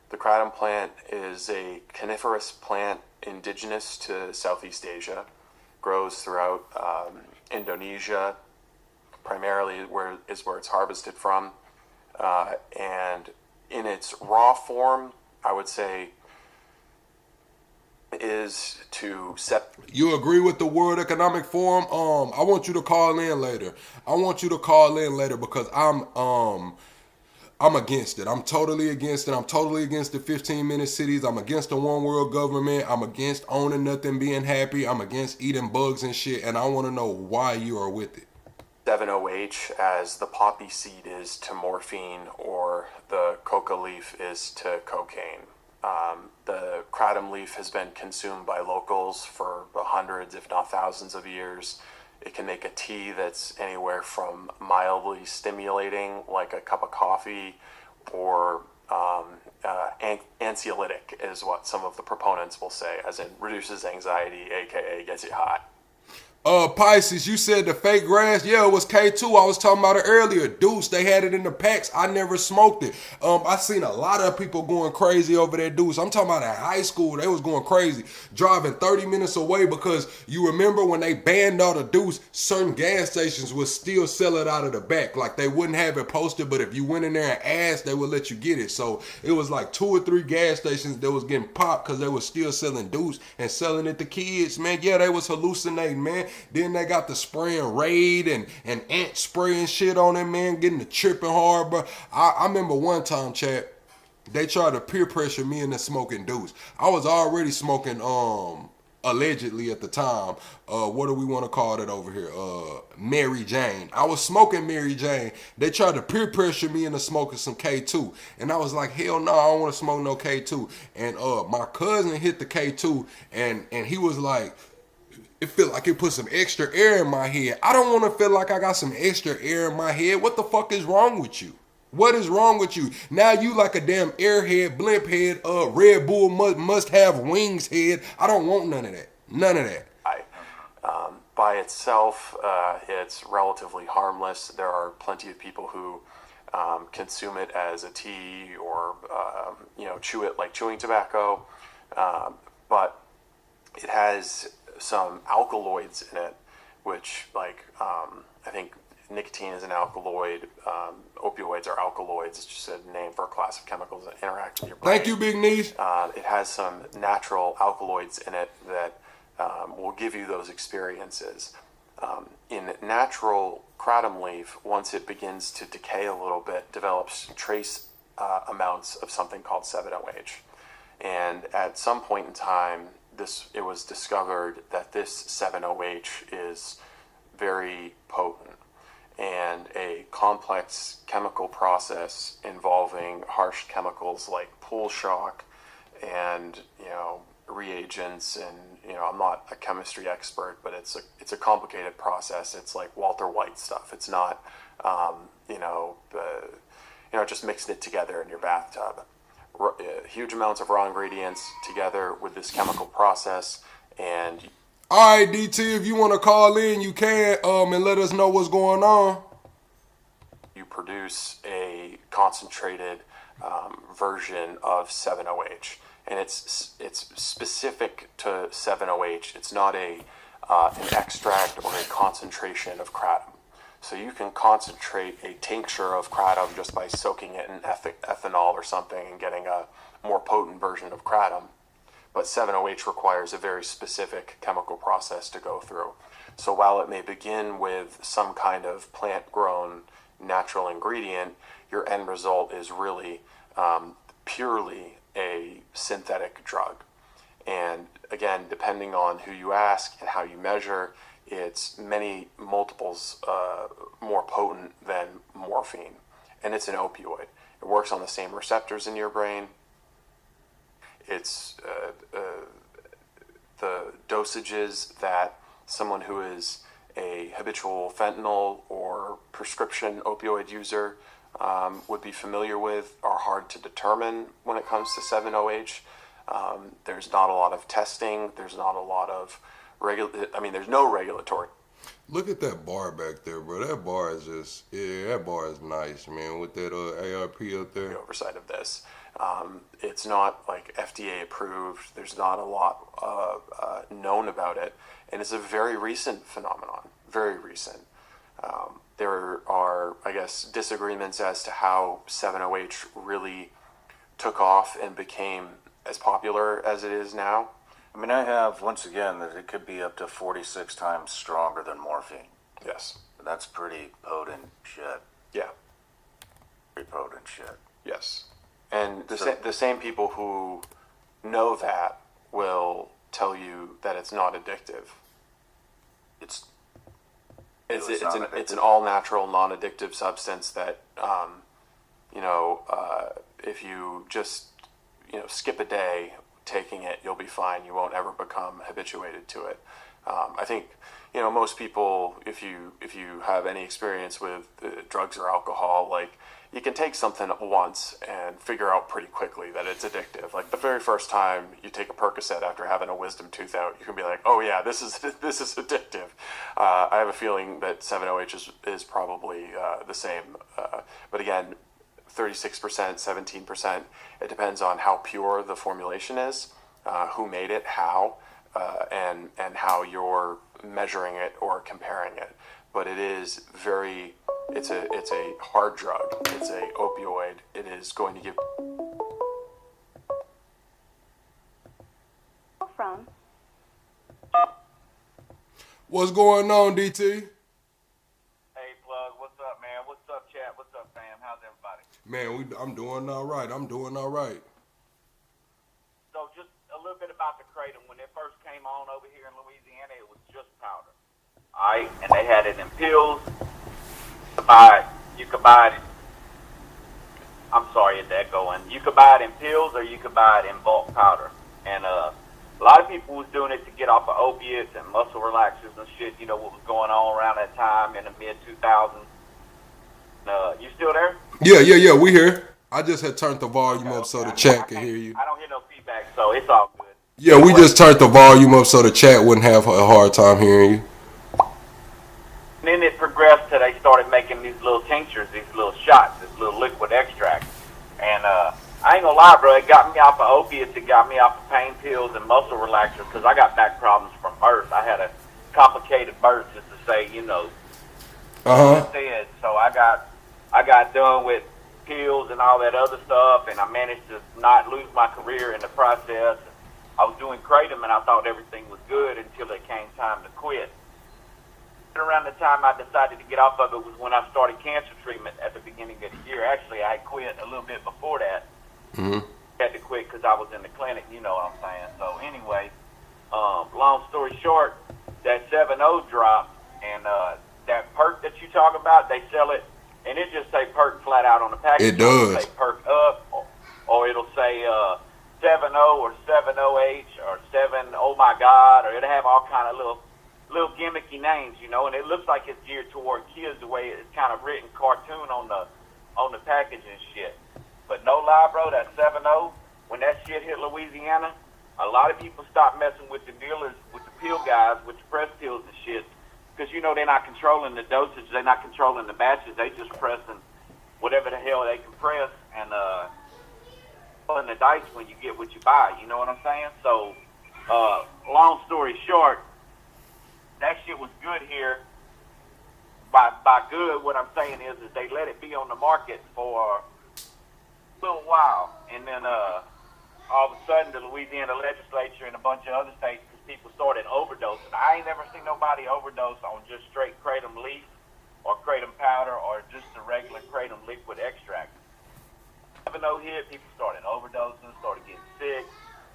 The kratom plant is a coniferous plant indigenous to Southeast Asia, grows throughout Indonesia, primarily where it's harvested from, and in its raw form, I would say, is to set. You agree with the World Economic Forum? I want you to call in later. Because I'm against it. I'm totally against it. I'm totally against the 15-minute cities. I'm against the one world government. I'm against owning nothing, being happy. I'm against eating bugs and shit. And I want to know why you are with it. 7-OH as the poppy seed is to morphine or the coca leaf is to cocaine. The kratom leaf has been consumed by locals for hundreds, if not thousands of years. It can make a tea that's anywhere from mildly stimulating, like a cup of coffee, or anxiolytic is what some of the proponents will say, as in reduces anxiety, aka gets you hot. Pisces, you said the fake grass. Yeah, it was K2. I was talking about it earlier. Deuce, they had it in the packs. I never smoked it. I seen a lot of people going crazy over that Deuce. I'm talking about at high school. They was going crazy, driving 30 minutes away, because you remember when they banned all the Deuce, certain gas stations would still sell it out of the back. Like, they wouldn't have it posted, but if you went in there and asked, they would let you get it. So it was like 2 or 3 gas stations that was getting popped because they was still selling Deuce and selling it to kids, man. Yeah, they was hallucinating, man. Then they got the spraying Raid and ant spray and shit on it, man, getting the tripping hard, bro. I remember one time, Chad, they tried to peer pressure me into smoking Deuce. I was already smoking, allegedly at the time, what do we want to call that over here? Mary Jane. I was smoking Mary Jane. They tried to peer pressure me into smoking some K2. And I was like, hell no, I don't want to smoke no K2. And my cousin hit the K2, and he was like, it feel like it put some extra air in my head. I don't want to feel like I got some extra air in my head. What the fuck is wrong with you? What is wrong with you? Now you like a damn airhead, blimp head, Red Bull must have wings head. I don't want none of that. None of that. by itself, it's relatively harmless. There are plenty of people who consume it as a tea or chew it like chewing tobacco, but it has some alkaloids in it, which I think nicotine is an alkaloid. Opioids are alkaloids. It's just a name for a class of chemicals that interact with your brain. Thank you, Big Niche. It has some natural alkaloids in it that will give you those experiences. In natural kratom leaf, once it begins to decay a little bit, develops trace amounts of something called 7-OH. And at some point in time, it was discovered that this 7-OH is very potent, and a complex chemical process involving harsh chemicals like pool shock and reagents, and I'm not a chemistry expert, but it's a complicated process. It's like Walter White stuff. It's not just mixing it together in your bathtub. Huge amounts of raw ingredients together with this chemical process. And all right, DT, if you want to call in, you can, and let us know what's going on. You produce a concentrated version of 7-OH, and it's specific to 7-OH. It's not an extract or a concentration of kratom. So you can concentrate a tincture of kratom just by soaking it in ethanol or something and getting a more potent version of kratom. But 7-OH requires a very specific chemical process to go through. So while it may begin with some kind of plant-grown natural ingredient, your end result is really purely a synthetic drug. And again, depending on who you ask and how you measure, it's many multiples more potent than morphine. And it's an opioid. It works on the same receptors in your brain. It's the dosages that someone who is a habitual fentanyl or prescription opioid user would be familiar with are hard to determine when it comes to 7-OH. There's not a lot of testing. There's not a lot of there's no regulatory. Look at that bar back there, bro. That bar is that bar is nice, man, with that ARP up there. The oversight of this. It's not like FDA approved. There's not a lot known about it. And it's a very recent phenomenon, very recent. There are, I guess, disagreements as to how 7-OH really took off and became as popular as it is now. I mean, I have, once again, that it could be up to 46 times stronger than morphine. Yes. That's pretty potent shit. Yeah. Pretty potent shit. Yes. And the same people who know that will tell you that it's not addictive. It's an all-natural, non-addictive substance that, if you just, skip a day taking it, you'll be fine. You won't ever become habituated to it. I think, most people, if you have any experience with drugs or alcohol, like, you can take something once and figure out pretty quickly that it's addictive. Like the very first time you take a Percocet after having a wisdom tooth out, you can be like, oh yeah, this is addictive. I have a feeling that 7-OH is probably the same. But again, 36%, 17%, it depends on how pure the formulation is, who made it, how, and how you're measuring it or comparing it. But it is it's a hard drug. It's a opioid. It is going to give. From. What's going on, DT? Hey, Plug. What's up, man? What's up, chat? What's up, fam? How's everybody? Man, I'm doing all right. So just a little bit about the kratom. When it first came on over here in Louisiana, it was just powder. All right, and they had it in pills. You could buy it. I'm sorry, it's echoing. You could buy it in pills, or you could buy it in bulk powder. And a lot of people was doing it to get off of opiates and muscle relaxers and shit. You know what was going on around that time in the mid 2000s. You still there? Yeah. We here. I just had turned the volume up so the chat could hear you. I don't hear no feedback, so it's all good. Yeah, we just turned the volume up so the chat wouldn't have a hard time hearing you. And then it progressed to they started making these little tinctures, these little shots, this little liquid extract. And I ain't gonna lie, bro, it got me off of opiates, it got me off of pain pills and muscle relaxers because I got back problems from birth. I had a complicated birth, just to say, you know. Instead, so I got done with pills and all that other stuff, and I managed to not lose my career in the process. I was doing kratom, and I thought everything was good until it came time to quit. Around the time I decided to get off of it was when I started cancer treatment at the beginning of the year. Actually, I had quit a little bit before that. Had to quit because I was in the clinic, you know what I'm saying. So anyway, long story short, that 7-0 dropped, and that perk that you talk about, they sell it, and it just say perk flat out on the package. It does. It'll say perk up, or it'll say 7-0 or 7-0H or 7 oh my god, or it'll have all kind of little gimmicky names, you know, and it looks like it's geared toward kids the way it's kind of written cartoon on the package and shit. But no lie, bro, that 7-0, when that shit hit Louisiana, a lot of people stopped messing with the dealers, with the pill guys, with the press pills and shit, because, you know, they're not controlling the dosage, they're not controlling the batches, they just pressing whatever the hell they can press and pulling the dice when you get what you buy, you know what I'm saying? So, long story short, that shit was good here. By good, what I'm saying is they let it be on the market for a little while, and then all of a sudden the Louisiana legislature and a bunch of other states, people started overdosing. I ain't never seen nobody overdose on just straight kratom leaf or kratom powder or just the regular kratom liquid extract. 7-0 hit, people started overdosing, started getting sick,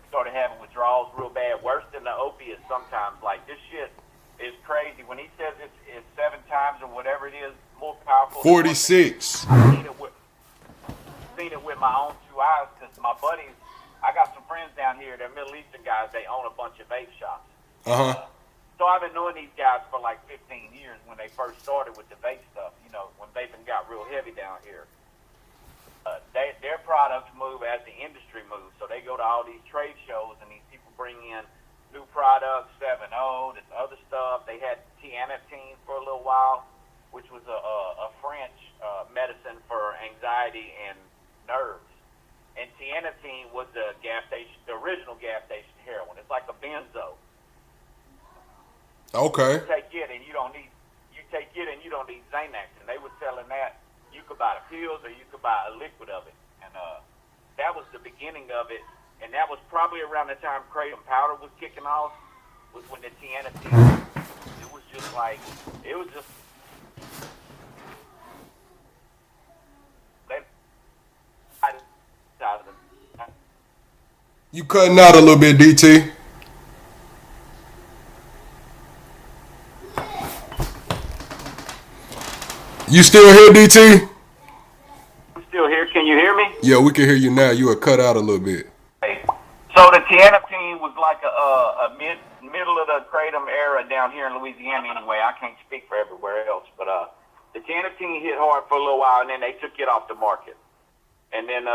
started having withdrawals real bad, worse than the opiates sometimes. Like, this shit is crazy. When he says it's 7 times or whatever it is more powerful. 46. I've seen it with my own 2 eyes because my buddies, I got some friends down here, they're Middle Eastern guys, they own a bunch of vape shops. So I've been knowing these guys for like 15 years when they first started with the vape stuff, you know, when vaping got real heavy down here. Their products move as the industry moves. So they go to all these trade shows and these people bring in new products, 7-0, this other stuff. They had tianeptine for a little while, which was a French medicine for anxiety and nerves. And tianeptine was the original gas station heroin. It's like a benzo. Okay. You take it and you don't need Xanax. And they were selling that. You could buy the pills or you could buy a liquid of it. And that was the beginning of it. And that was probably around the time kratom powder was kicking off, was when the tianeptine, it was just like, it was just, You cutting out a little bit, DT. You still here, DT? I'm still here. Can you hear me? Yeah, we can hear you now. You were cut out a little bit. So the tianeptine was like a middle of the kratom era down here in Louisiana anyway. I can't speak for everywhere else, but the tianeptine hit hard for a little while, and then they took it off the market. And then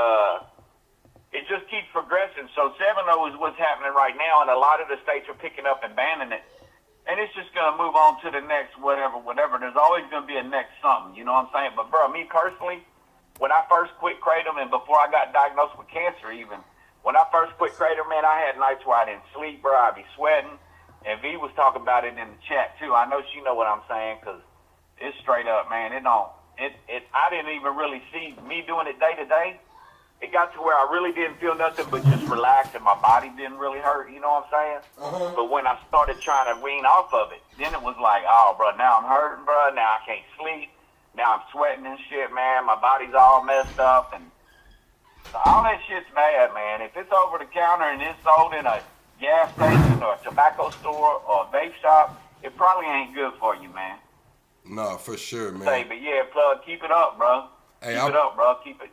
it just keeps progressing. So 7-0 is what's happening right now, and a lot of the states are picking up and banning it. And it's just going to move on to the next whatever. There's always going to be a next something, you know what I'm saying? But, bro, me personally, when I first quit kratom and before I got diagnosed with cancer even, when I first quit kratom, man, I had nights where I didn't sleep, bro. I'd be sweating. And V was talking about it in the chat, too. I know she know what I'm saying because it's straight up, man. I didn't even really see me doing it day to day. It got to where I really didn't feel nothing but just relaxed and my body didn't really hurt, you know what I'm saying? But when I started trying to wean off of it, then it was like, oh, bro, now I'm hurting, bro. Now I can't sleep. Now I'm sweating and shit, man. My body's all messed up. And so all that shit's bad, man. If it's over the counter and it's sold in a gas station or a tobacco store or a vape shop, it probably ain't good for you, man. Nah, for sure, man. But yeah, plug, keep it up, bro. Hey, keep it up, bro. Keep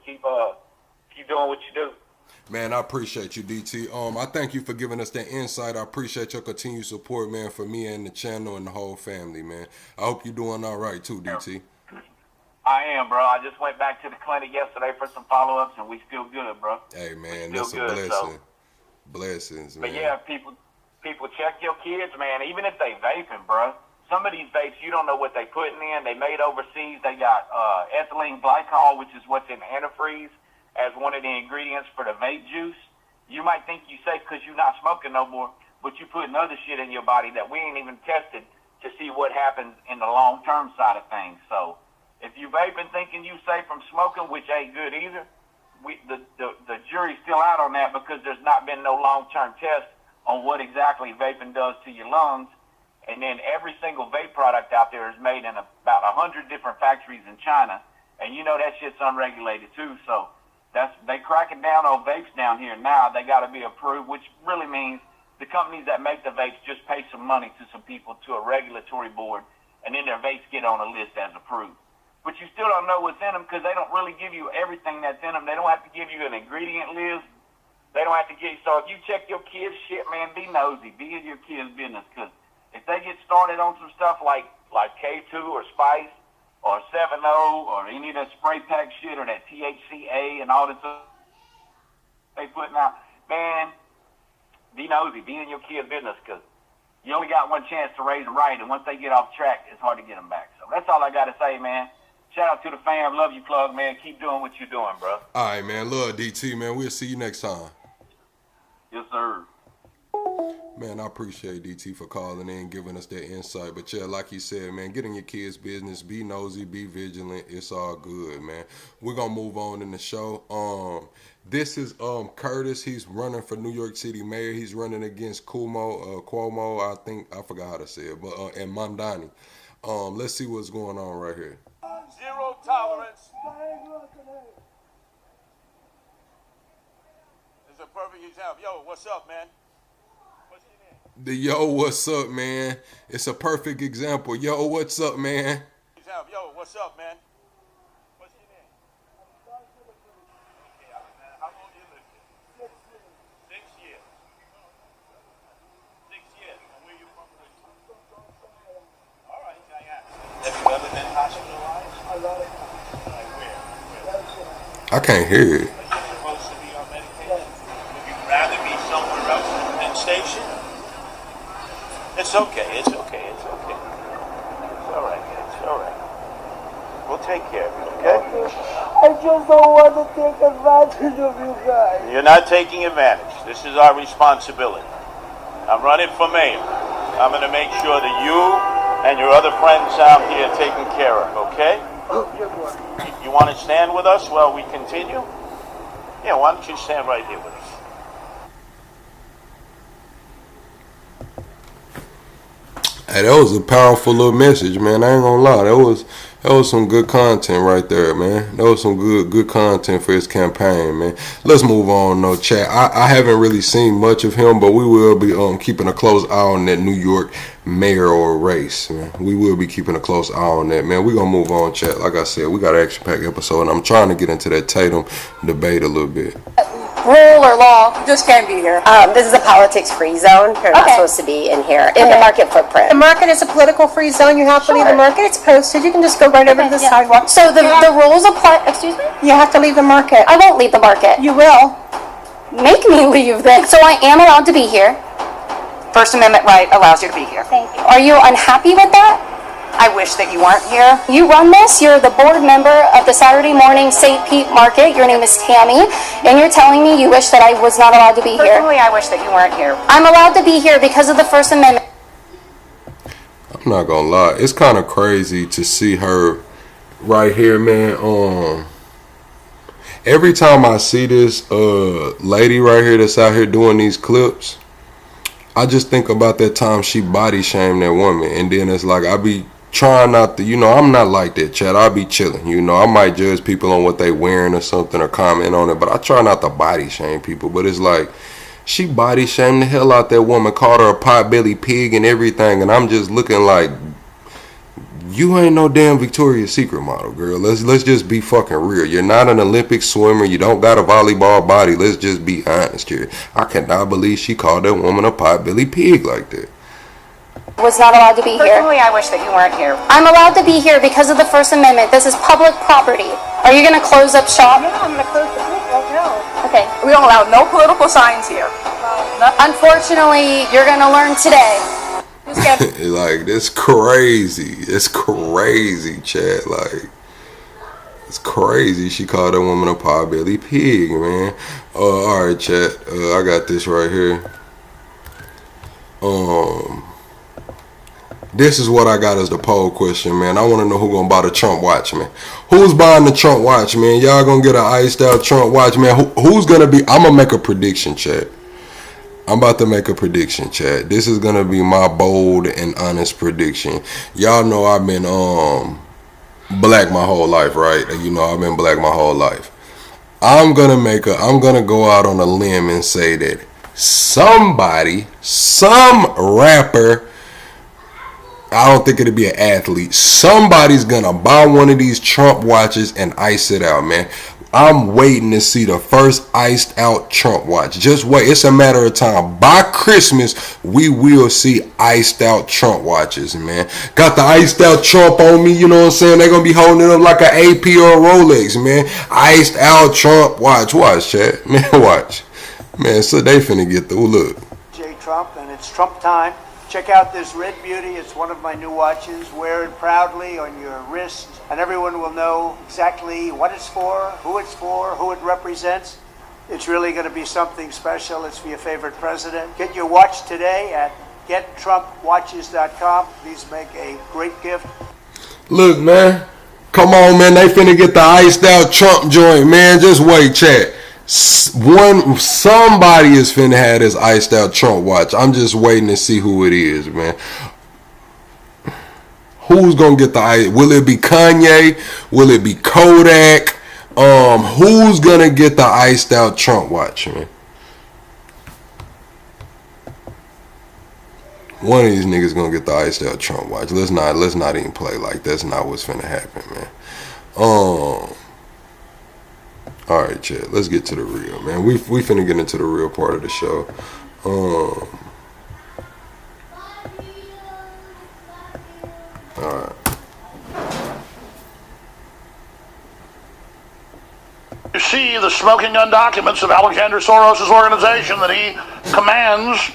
doing what you do. Man, I appreciate you, DT. I thank you for giving us that insight. I appreciate your continued support, man, for me and the channel and the whole family, man. I hope you're doing all right, too, DT. I am, bro. I just went back to the clinic yesterday for some follow-ups, and we still good, bro. Hey, man, that's a blessing. So. Blessings, man. But, yeah, people check your kids, man, even if they vaping, bro. some of these vapes, you don't know what they're putting in. They made overseas. They got ethylene glycol, which is what's in antifreeze, as one of the ingredients for the vape juice. You might think you safe because you're not smoking no more, but you putting other shit in your body that we ain't even tested to see what happens in the long-term side of things. So if you vaping thinking you safe from smoking, which ain't good either, the jury's still out on that because there's not been no long-term test on what exactly vaping does to your lungs. And then every single vape product out there is made in about 100 different factories in China. And you know that shit's unregulated too. So they cracking down on vapes down here now. They got to be approved, which really means the companies that make the vapes just pay some money to some people, to a regulatory board, and then their vapes get on a list as approved. But you still don't know what's in them because they don't really give you everything that's in them. They don't have to give you an ingredient list. They don't have to give you. So if you check your kids' shit, man, be nosy. Be in your kids' business, because if they get started on some stuff like K2 or Spice or 7-0 or any of that spray pack shit or that THCA and all this stuff they putting out, man, be nosy. Be in your kids' business, because you only got one chance to raise them right, and once they get off track, it's hard to get them back. So that's all I got to say, man. Shout out to the fam. Love you, Plug, man. Keep doing what you're doing, bro. All right, man. Love DT, man. We'll see you next time. Yes, sir. Man, I appreciate DT for calling in, giving us that insight. But yeah, like he said, man, get in your kids' business, be nosy, be vigilant. It's all good, man. We're gonna move on in the show. This is Curtis. He's running for New York City mayor. He's running against Cuomo. I forgot how to say it, but and Mondani. Let's see what's going on right here. Zero tolerance. It's a perfect example. Yo, what's up, man? What's your name? The yo, what's up, man? It's a perfect example. Yo, what's up, man? Yo, what's up, man? What's your name? Okay, how long you lived here? 6 years. 6 years. And where you from? All right, Diane. Have you ever been hospitalized? A lot of times. Like where? I can't hear it. Are you supposed to be on medication? Would you rather be somewhere else than station? It's okay. It's okay. It's okay. It's all right. It's all right. We'll take care of you, okay? I just don't want to take advantage of you guys. You're not taking advantage. This is our responsibility. I'm running for mayor. I'm going to make sure that you and your other friends out here are taken care of, okay? You want to stand with us while we continue? Yeah, why don't you stand right here with us? Hey, that was a powerful little message, man. I ain't gonna lie. That was some good content right there, man. That was some good content for his campaign, man. Let's move on, though, chat. I haven't really seen much of him, but we will be keeping a close eye on that New York mayoral race, man. We will be keeping a close eye on that, man. We're gonna move on, chat. Like I said, we got an action-packed episode, and I'm trying to get into that Tatum debate a little bit. Rule or law? Just can't be here. This is a politics-free zone. You're not supposed to be in here. In the market footprint. The market is a political-free zone. You have to leave the market. It's posted. You can just go right over to the sidewalk. So the rules apply. Excuse me? You have to leave the market. I won't leave the market. You will. Make me leave then. So I am allowed to be here. First Amendment right allows you to be here. Thank you. Are you unhappy with that? I wish that you weren't here. You run this. You're the board member of the Saturday morning St. Pete Market. Your name is Tammy, and you're telling me you wish that I was not allowed to be here. Personally, I wish that you weren't here. I'm allowed to be here because of the First Amendment. I'm not gonna lie. It's kind of crazy to see her right here, man. Every time I see this lady right here that's out here doing these clips, I just think about that time she body shamed that woman, and then it's like I be trying not to, I'm not like that, Chad. I'll be chilling, I might judge people on what they wearing or something or comment on it, but I try not to body shame people. But it's like she body shamed the hell out that woman, called her a potbelly pig and everything, and I'm just looking like, you ain't no damn Victoria's Secret model, girl. Let's just be fucking real. You're not an Olympic swimmer. You don't got a volleyball body. Let's just be honest here. I cannot believe she called that woman a potbelly pig like that. Was not allowed to be here. Personally, I wish that you weren't here. I'm allowed to be here because of the First Amendment. This is public property. Are you going to close up shop? Yeah, I'm going to close the group right now. Okay. We don't allow no political signs here. Unfortunately, you're going to learn today. Like, this crazy. It's crazy, chat. Like, it's crazy. She called that woman a potbelly pig, man. Alright, chat. I got this right here. This is what I got as the poll question, man. I want to know who gonna buy the Trump watch, man. Who's buying the Trump watch, man? Y'all gonna get an iced out Trump watch, man? Who's gonna be? I'm gonna make a prediction, chat. I'm about to make a prediction, chat. This is gonna be my bold and honest prediction. Y'all know I've been black my whole life, right? You know I've been black my whole life. I'm gonna go out on a limb and say that some rapper, I don't think it'll be an athlete, somebody's gonna buy one of these Trump watches and ice it out, man. I'm waiting to see the first iced out Trump watch. Just wait. It's a matter of time. By Christmas, we will see iced out Trump watches, man. Got the iced out Trump on me, you know what I'm saying? They're going to be holding it up like an AP or a Rolex, man. Iced out Trump watch. Watch, chat. Man, watch. Man, so they finna get through. Look. J. Trump, and it's Trump time. Check out this red beauty. It's one of my new watches. Wear it proudly on your wrist, and everyone will know exactly what it's for, who it represents. It's really going to be something special. It's for your favorite president. Get your watch today at gettrumpwatches.com. Please make a great gift. Look, man. Come on, man. They finna get the iced out Trump joint, man. Just wait, chat. Somebody is finna have this iced out Trump watch. I'm just waiting to see who it is, man. Who's gonna get the ice? Will it be Kanye? Will it be Kodak? Who's gonna get the iced out Trump watch, man? One of these niggas gonna get the iced out Trump watch. Let's not even play like that's not what's finna happen, man. Alright, chat. Let's get to the real, man. We finna get into the real part of the show. Alright. You see the smoking gun documents of Alexander Soros' organization that he commands.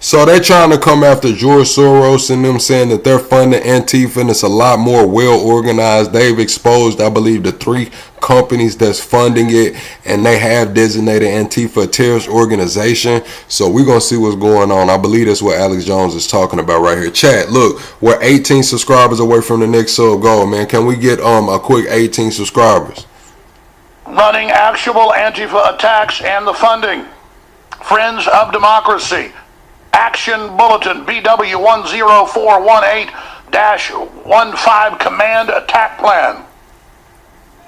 So they're trying to come after George Soros and them, saying that they're funding Antifa, and it's a lot more well organized. They've exposed, I believe, the 3 companies that's funding it, and they have designated Antifa a terrorist organization. So we're going to see what's going on. I believe that's what Alex Jones is talking about right here. Chat, look, we're 18 subscribers away from the next sub goal, man. Can we get a quick 18 subscribers? Running actual Antifa attacks and the funding. Friends of Democracy. Action Bulletin BW10418-15 Command Attack Plan.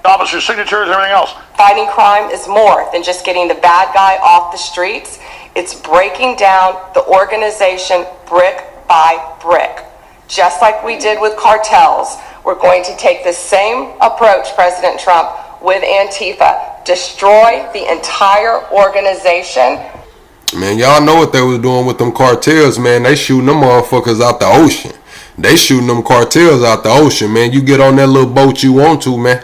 Officer signatures, everything else. Fighting crime is more than just getting the bad guy off the streets. It's breaking down the organization brick by brick. Just like we did with cartels, we're going to take the same approach, President Trump, with Antifa. Destroy the entire organization. Man, y'all know what they was doing with them cartels, man. They shooting them motherfuckers out the ocean. They shooting them cartels out the ocean, man. You get on that little boat you want to, man.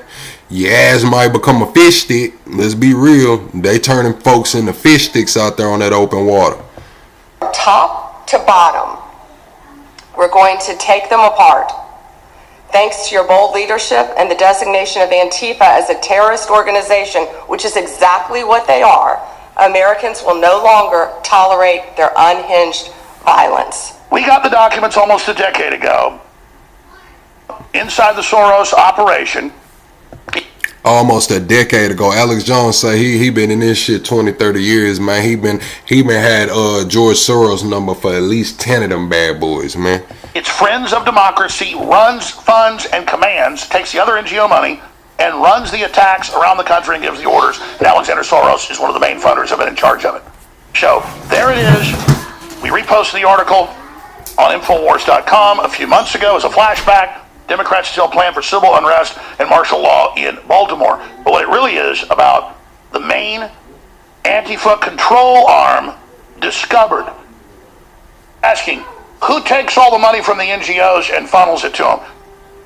Your ass might become a fish stick. Let's be real. They turning folks into fish sticks out there on that open water. Top to bottom, we're going to take them apart. Thanks to your bold leadership and the designation of Antifa as a terrorist organization, which is exactly what they are, Americans will no longer tolerate their unhinged violence. We got the documents almost a decade ago. Inside the Soros operation. Almost a decade ago. Alex Jones say he been in this shit 20, 30 years, man. He been had George Soros number for at least 10 of them bad boys, man. It's Friends of Democracy, runs, funds, and commands, takes the other NGO money, and runs the attacks around the country and gives the orders. And Alexander Soros is one of the main funders of it, in charge of it. So there it is. We reposted the article on Infowars.com a few months ago as a flashback. Democrats still plan for civil unrest and martial law in Baltimore. But what it really is about, the main Antifa control arm discovered. Asking, who takes all the money from the NGOs and funnels it to them?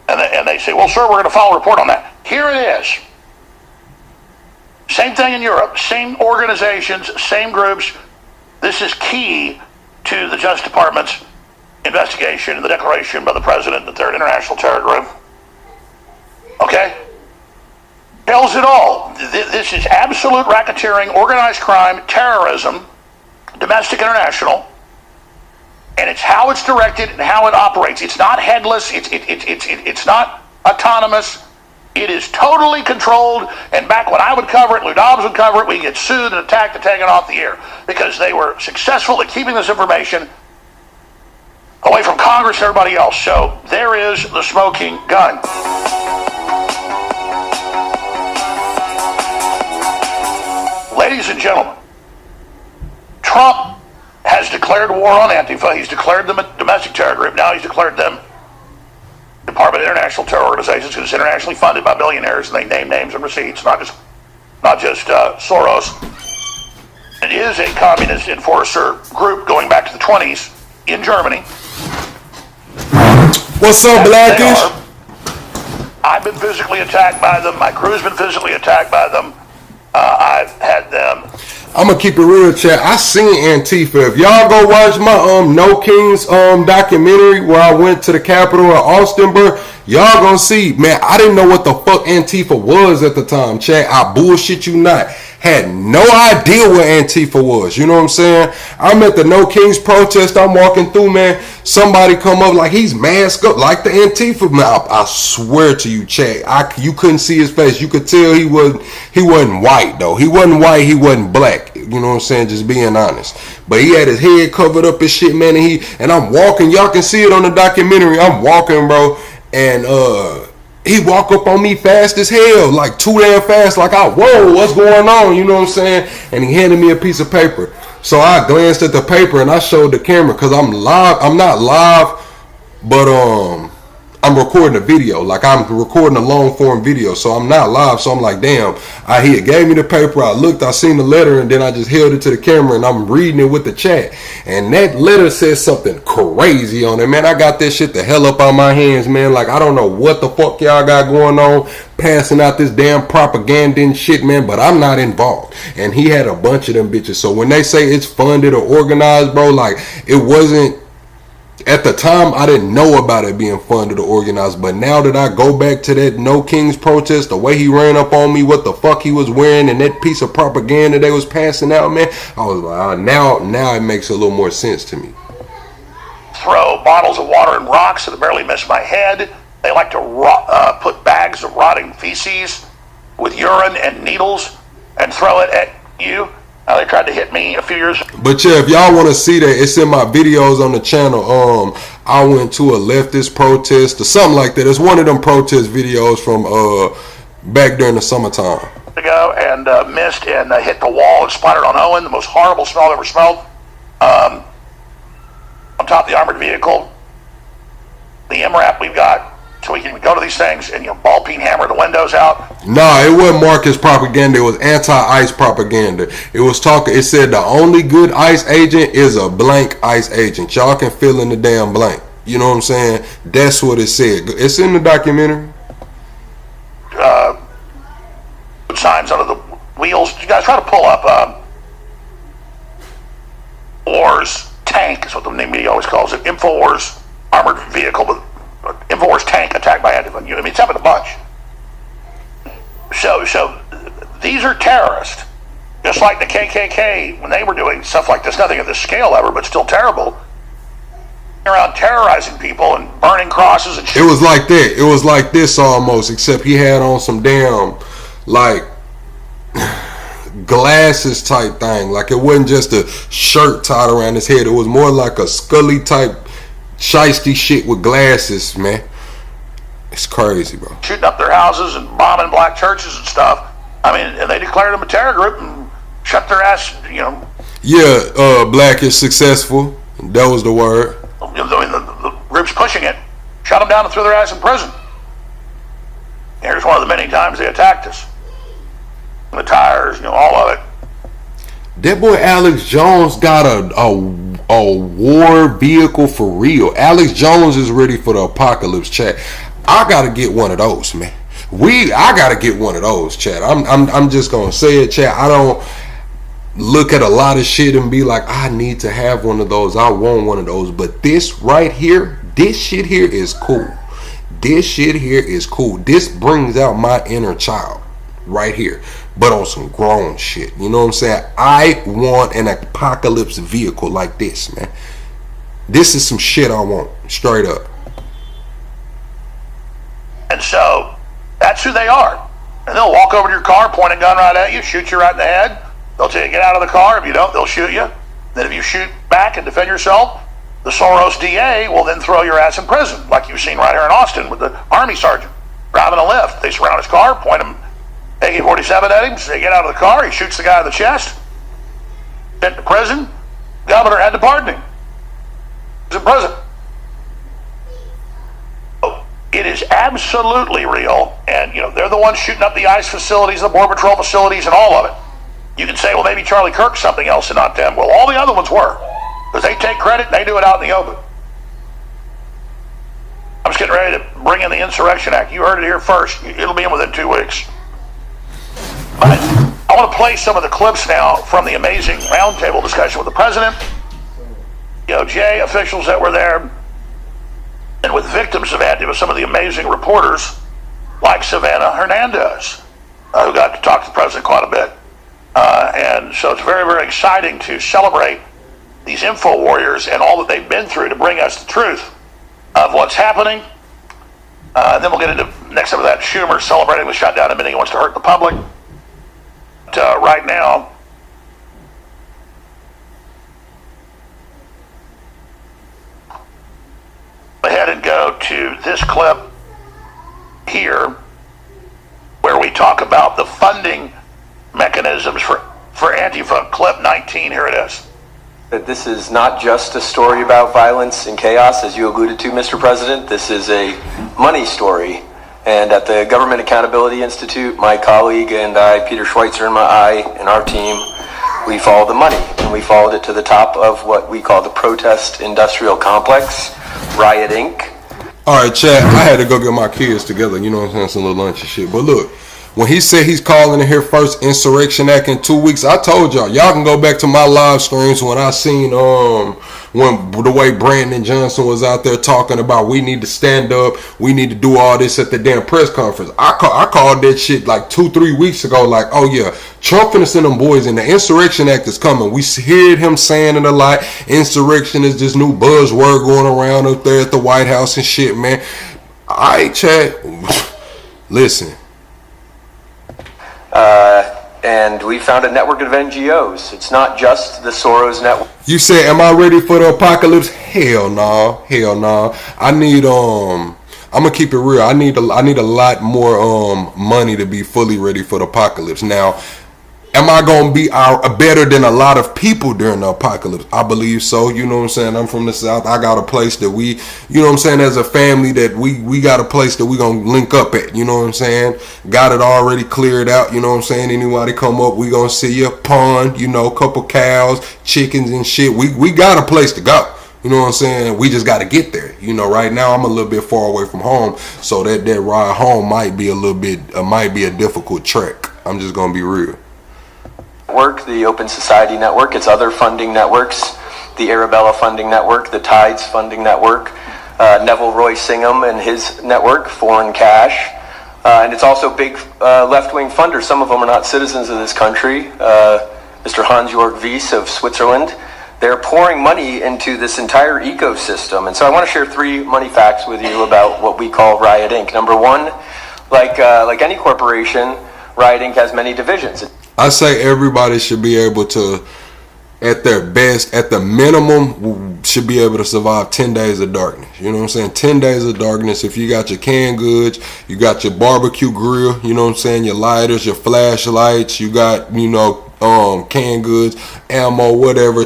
And they say, well, sir, we're going to file a report on that. Here it is. Same thing in Europe. Same organizations, same groups. This is key to the Justice Department's investigation and the declaration by the president that they're an international terror group. Okay? Tells it all. This is absolute racketeering, organized crime, terrorism, domestic, international, and it's how it's directed and how it operates. It's not headless. It's not autonomous. It is totally controlled. And back when I would cover it, Lou Dobbs would cover it, we get sued and attacked and taken off the air because they were successful at keeping this information away from Congress and everybody else. So there is the smoking gun. Ladies and gentlemen, Trump has declared war on Antifa. He's declared them a domestic terror group. Now he's declared them Department of International Terror Organizations because it's internationally funded by billionaires, and they name names and receipts, not just Soros. It is a communist enforcer group going back to the 20s in Germany. What's up, Blackish? I've been physically attacked by them. My crew's been physically attacked by them. I've had them. I'm gonna keep it real, chat. I seen Antifa. If y'all go watch my No Kings documentary where I went to the Capitol of Austin, bro, y'all gonna see, man, I didn't know what the fuck Antifa was at the time, chat. I bullshit you not. Had no idea what Antifa was. You know what I'm saying? I'm at the No Kings protest. I'm walking through, man. Somebody come up like he's masked up like the Antifa. Man, I swear to you, chat. You couldn't see his face. You could tell he wasn't white though. He wasn't white. He wasn't black. You know what I'm saying? Just being honest. But he had his head covered up and shit, man. And I'm walking. Y'all can see it on the documentary. I'm walking, bro, and he walk up on me fast as hell, like too damn fast, like whoa, what's going on? You know what I'm saying? And he handed me a piece of paper. So I glanced at the paper and I showed the camera because I'm live. I'm not live, but I'm recording a video. Like I'm recording a long form video, so I'm not live. So I'm like, damn. He gave me the paper. I looked, I seen the letter, and then I just held it to the camera and I'm reading it with the chat. And that letter says something crazy on it, man. I got this shit the hell up on my hands, man. Like I don't know what the fuck y'all got going on, passing out this damn propaganda and shit, man. But I'm not involved. And he had a bunch of them bitches. So when they say it's funded or organized, bro, like it wasn't. At the time, I didn't know about it being funded or organized, but now that I go back to that No Kings protest, the way he ran up on me, what the fuck he was wearing, and that piece of propaganda they was passing out, man, I was like, now it makes a little more sense to me. Throw bottles of water and rocks that barely miss my head. They like to put bags of rotting feces with urine and needles and throw it at you. They tried to hit me a few years ago. But yeah, if y'all want to see that, it's in my videos on the channel. I went to a leftist protest or something like that. It's one of them protest videos from back during the summertime. Ago and missed and hit the wall and splattered on Owen. The most horrible smell I've ever smelled. On top of the armored vehicle. The MRAP we've got. So we can go to these things and ball peen hammer the windows out. Nah, it wasn't Marcus propaganda. It was anti-ICE propaganda. It said the only good ICE agent is a blank ICE agent. Y'all can fill in the damn blank. You know what I'm saying? That's what it said. It's in the documentary. Signs under the wheels. You guys try to pull up Wars tank is what the media always calls it. InfoWars armored vehicle with InfoWars tank attacked by Antifa. I mean, it's happened a bunch. So these are terrorists, just like the KKK when they were doing stuff like this. Nothing at this scale ever, but still terrible. Around terrorizing people and burning crosses and shit. It was like that. It was like this almost, except he had on some damn like glasses type thing. Like it wasn't just a shirt tied around his head. It was more like a Scully type shiesty shit with glasses, man. It's crazy, bro. Shooting up their houses and bombing black churches and stuff. I mean, and they declared them a terror group and shut their ass, Yeah, black is successful. That was the word. The group's pushing it. Shut them down and threw their ass in prison. Here's one of the many times they attacked us. The tires, all of it. That boy Alex Jones got a war vehicle for real. Alex Jones is ready for the apocalypse, chat. I gotta get one of those, man. I gotta get one of those, chat. I'm just gonna say it, chat. look at a lot of shit and be like, I need to have one of those, I want one of those. But this right here, this shit here is cool. This shit here is cool. This brings out my inner child right here, but on some grown shit. You know what I'm saying? I want an apocalypse vehicle like this, man. This is some shit I want, straight up. And so that's who they are. And they'll walk over to your car, point a gun right at you, shoot you right in the head. They'll tell you get out of the car. If you don't, they'll shoot you. Then if you shoot back and defend yourself, the Soros DA will then throw your ass in prison, like you've seen right here in Austin with the Army sergeant driving a lift. They surround his car, point him AK-47 at him, say get out of the car. He shoots the guy in the chest. Sent to prison. Governor had to pardon him. He's in prison. It is absolutely real, and they're the ones shooting up the ICE facilities, the Border Patrol facilities, and all of it. You can say, well, maybe Charlie Kirk's something else and not them. Well, all the other ones were, because they take credit and they do it out in the open. I'm just getting ready to bring in the Insurrection Act. You heard it here first. It'll be in within 2 weeks. But I want to play some of the clips now from the amazing roundtable discussion with the president, DOJ officials that were there, and with victims of Antifa, some of the amazing reporters like Savannah Hernandez, who got to talk to the president quite a bit. And so it's very, very exciting to celebrate these info warriors and all that they've been through to bring us the truth of what's happening. And then we'll get into next up with that Schumer celebrating the shutdown, admitting he wants to hurt the public. But right now, go ahead and go to this clip here where we talk about the funding mechanisms for Antifa. Clip 19, here it is. That this is not just a story about violence and chaos, as you alluded to, Mr. President. This is a money story. And at the Government Accountability Institute, my colleague and I, Peter Schweitzer and our team, we followed the money. And we followed it to the top of what we call the protest industrial complex, Riot Inc. All right, Chad, I had to go get my kids together, you know what I'm saying, some little lunch and shit. But look, when he said he's calling in here first Insurrection Act in 2 weeks, I told y'all can go back to my live streams when I seen when the way Brandon Johnson was out there talking about we need to stand up, we need to do all this at the damn press conference. I called that shit like 2-3 weeks ago, like, oh yeah, Trump finna send them boys in. The Insurrection Act is coming. We heard him saying it a lot. Insurrection is this new buzzword going around up there at the White House and shit, man. Alright, Chad, listen. And we found a network of NGOs. It's not just the Soros network. You said, am I ready for the apocalypse? Hell no. Hell no. I need, I'm gonna keep it real. I need a lot more, money to be fully ready for the apocalypse. Now, am I gonna be better than a lot of people during the apocalypse? I believe so. You know what I'm saying? I'm from the South. I got a place that we, you know what I'm saying, as a family that we got a place that we gonna link up at. You know what I'm saying? Got it already cleared out. You know what I'm saying? Anybody come up, we gonna see you. Pond, couple cows, chickens and shit. We got a place to go. You know what I'm saying? We just got to get there. Right now I'm a little bit far away from home, so that ride home might be a difficult trek. I'm just gonna be real. Network, the Open Society Network, its other funding networks, the Arabella Funding Network, the Tides Funding Network, Neville Roy Singham and his network, Foreign Cash, and it's also big left-wing funders. Some of them are not citizens of this country. Mr. Hans-Jörg Wyss of Switzerland. They're pouring money into this entire ecosystem. And so I want to share 3 money facts with you about what we call Riot Inc. Number 1, like any corporation, Riot Inc. has many divisions. I say everybody should be able to, at their best, at the minimum, should be able to survive 10 days of darkness. You know what I'm saying? 10 days of darkness. If you got your canned goods, you got your barbecue grill, you know what I'm saying, your lighters, your flashlights, you got, canned goods, ammo, whatever,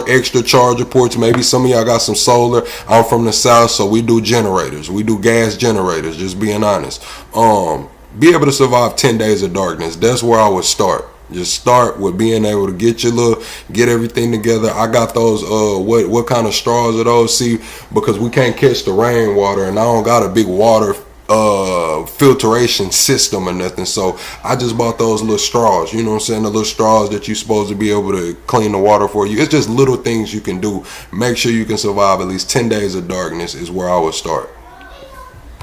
extra charger ports. Maybe some of y'all got some solar. I'm from the South, so we do generators. We do gas generators, just being honest. Be able to survive 10 days of darkness. That's where I would start. Just start with being able to get everything together. I got those, what kind of straws are those? See, because we can't catch the rainwater, and I don't got a big water filtration system or nothing. So I just bought those little straws, you know what I'm saying, the little straws that you're supposed to be able to clean the water for you. It's just little things you can do. Make sure you can survive at least 10 days of darkness is where I would start.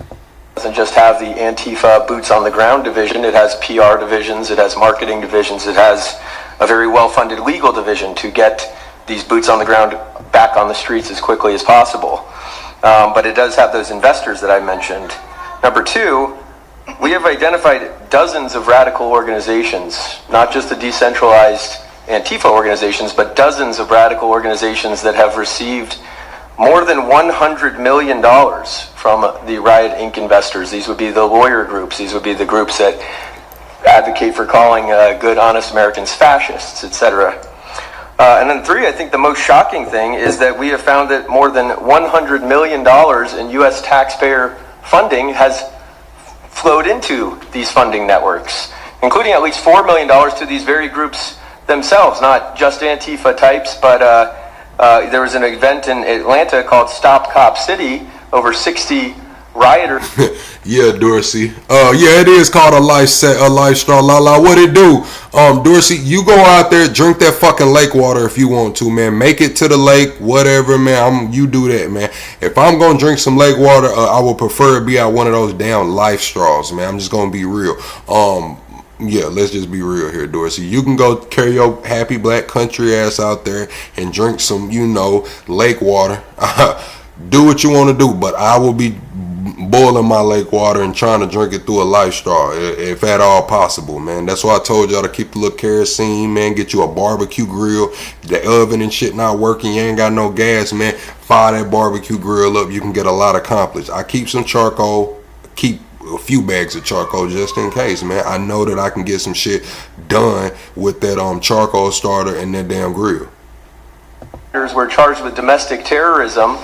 It doesn't just have the Antifa boots on the ground division, it has PR divisions, it has marketing divisions, it has a very well-funded legal division to get these boots on the ground back on the streets as quickly as possible. But it does have those investors that I mentioned. Number two, we have identified dozens of radical organizations, not just the decentralized Antifa organizations, but dozens of radical organizations that have received more than $100 million from the Riot Inc. investors. These would be the lawyer groups. These would be the groups that advocate for calling good, honest Americans fascists, etc. And then three, I think the most shocking thing is that we have found that more than $100 million in U.S. taxpayer funding has flowed into these funding networks, including at least $4 million to these very groups themselves, not just Antifa types, but there was an event in Atlanta called Stop Cop City, over 60 rioters. Yeah, Dorsey. Yeah, it is called a life straw. La what it do? Dorsey, you go out there, drink that fucking lake water if you want to, man. Make it to the lake, whatever, man. You do that, man. If I'm gonna drink some lake water, I would prefer it be out one of those damn life straws, man. I'm just gonna be real. Yeah, let's just be real here, Dorsey. You can go carry your happy black country ass out there and drink some, lake water. Do what you want to do, but I will be boiling my lake water and trying to drink it through a life straw, if at all possible, man. That's why I told y'all to keep the little kerosene, man. Get you a barbecue grill. The oven and shit not working, you ain't got no gas, man. Fire that barbecue grill up. You can get a lot accomplished. I keep some charcoal, keep a few bags of charcoal just in case, man. I know that I can get some shit done with that charcoal starter and that damn grill. Were charged with domestic terrorism.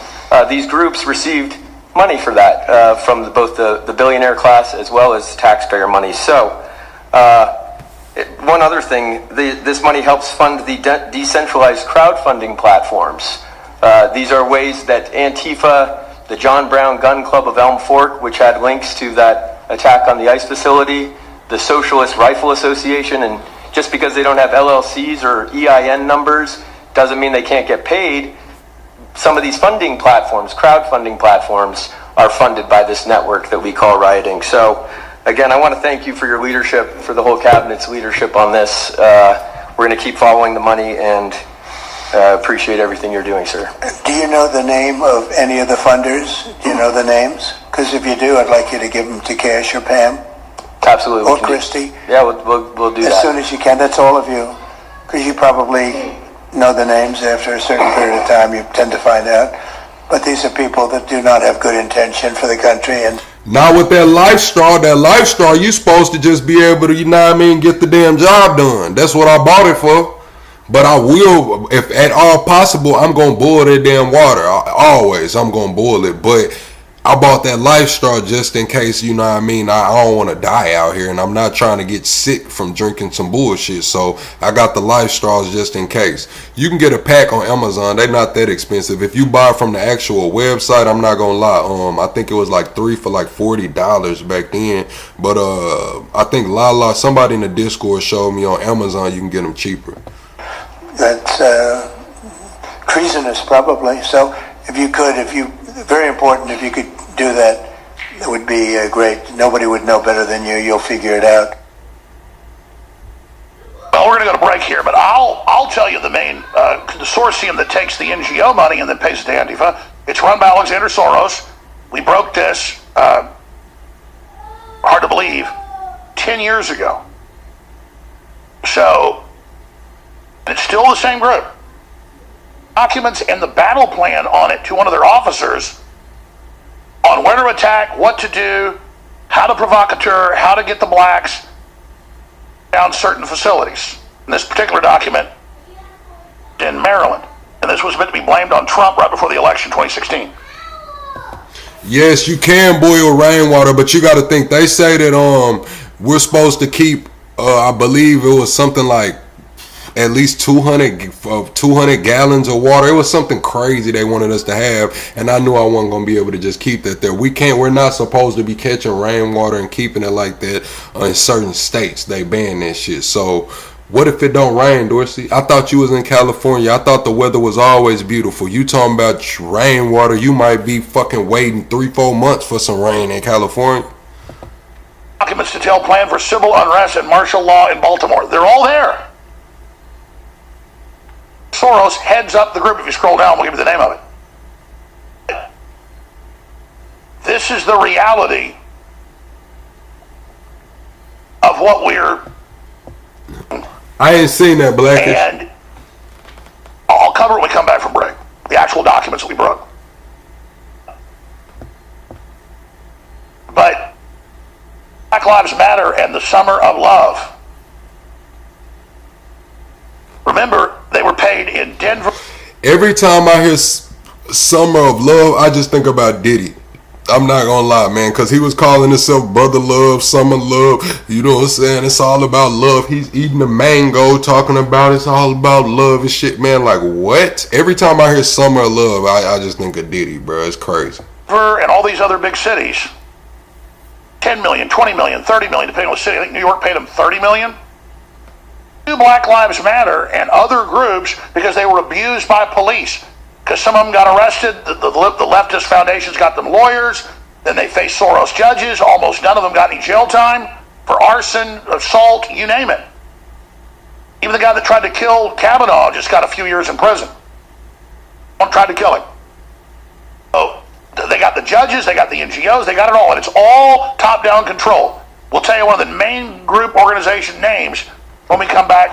These groups received money for that from both the billionaire class as well as taxpayer money. So, one other thing, this money helps fund the decentralized crowdfunding platforms. These are ways that Antifa, the John Brown Gun Club of Elm Fork, which had links to that attack on the ICE facility, the Socialist Rifle Association, and just because they don't have LLCs or EIN numbers doesn't mean they can't get paid. Some of these funding platforms, crowdfunding platforms, are funded by this network that we call Riot Inc. So, again, I want to thank you for your leadership, for the whole cabinet's leadership on this. We're going to keep following the money and appreciate everything you're doing, sir. Do you know the name of any of the funders? Do you know the names? Because if you do, I'd like you to give them to Cash or Pam. Absolutely. Or Christy. Yeah, we'll do that. As soon as you can. That's all of you. Because you probably know the names after a certain period of time. You tend to find out. But these are people that do not have good intention for the country. And now with that life straw, you supposed to just be able to, get the damn job done. That's what I bought it for. But I will, if at all possible, I'm going to boil that damn water. I'm going to boil it. But I bought that life straw just in case, I don't want to die out here. And I'm not trying to get sick from drinking some bullshit. So I got the life straws just in case. You can get a pack on Amazon. They're not that expensive. If you buy from the actual website, I'm not going to lie. I think it was like 3 for like $40 back then. But I think somebody in the Discord showed me on Amazon you can get them cheaper. that's treasonous, probably. So very important, if you could do that, it would be great. Nobody would know better than you. You'll figure it out. Well, we're going to go to break here, but I'll tell you the main consortium that takes the NGO money and then pays it to Antifa. It's run by Alexander Soros. We broke this, hard to believe, 10 years ago. So, it's still the same group. Documents and the battle plan on it to one of their officers on where to attack, what to do, how to provocateur, how to get the blacks down certain facilities. In this particular document in Maryland. And this was meant to be blamed on Trump right before the election 2016. Yes, you can boil rainwater, but you got to think, they say that we're supposed to keep, I believe it was something like at least 200 gallons of water. It was something crazy they wanted us to have, and I knew I wasn't gonna be able to just keep that there. We're not supposed to be catching rainwater and keeping it like that in certain states. They ban that shit. So what if it don't rain, Dorsey? I thought you was in California. I thought the weather was always beautiful. You talking about rainwater? You might be fucking waiting 3-4 months for some rain in California. Documents detail plan for civil unrest and martial law in Baltimore. They're all there. Soros heads up the group. If you scroll down, we'll give you the name of it. This is the reality of what we're... I ain't seen that, Blackish. And I'll cover it when we come back from break. The actual documents that we brought. But Black Lives Matter and the Summer of Love. Remember, they were paid in Denver. Every time I hear Summer of Love, I just think about Diddy. I'm not gonna lie, man, because he was calling himself Brother Love, Summer Love. You know what I'm saying? It's all about love. He's eating a mango, talking about it's all about love and shit, man. Like, what? Every time I hear Summer of Love, I just think of Diddy, bro. It's crazy. And all these other big cities. 10 million, 20 million, 30 million, depending on the city. I think New York paid them 30 million. Black Lives Matter and other groups because they were abused by police. Because some of them got arrested, the leftist foundations got them lawyers, then they faced Soros judges, almost none of them got any jail time for arson, assault, you name it. Even the guy that tried to kill Kavanaugh just got a few years in prison. One tried to kill him. So they got the judges, they got the NGOs, they got it all, and it's all top-down control. We'll tell you one of the main group organization names when we come back.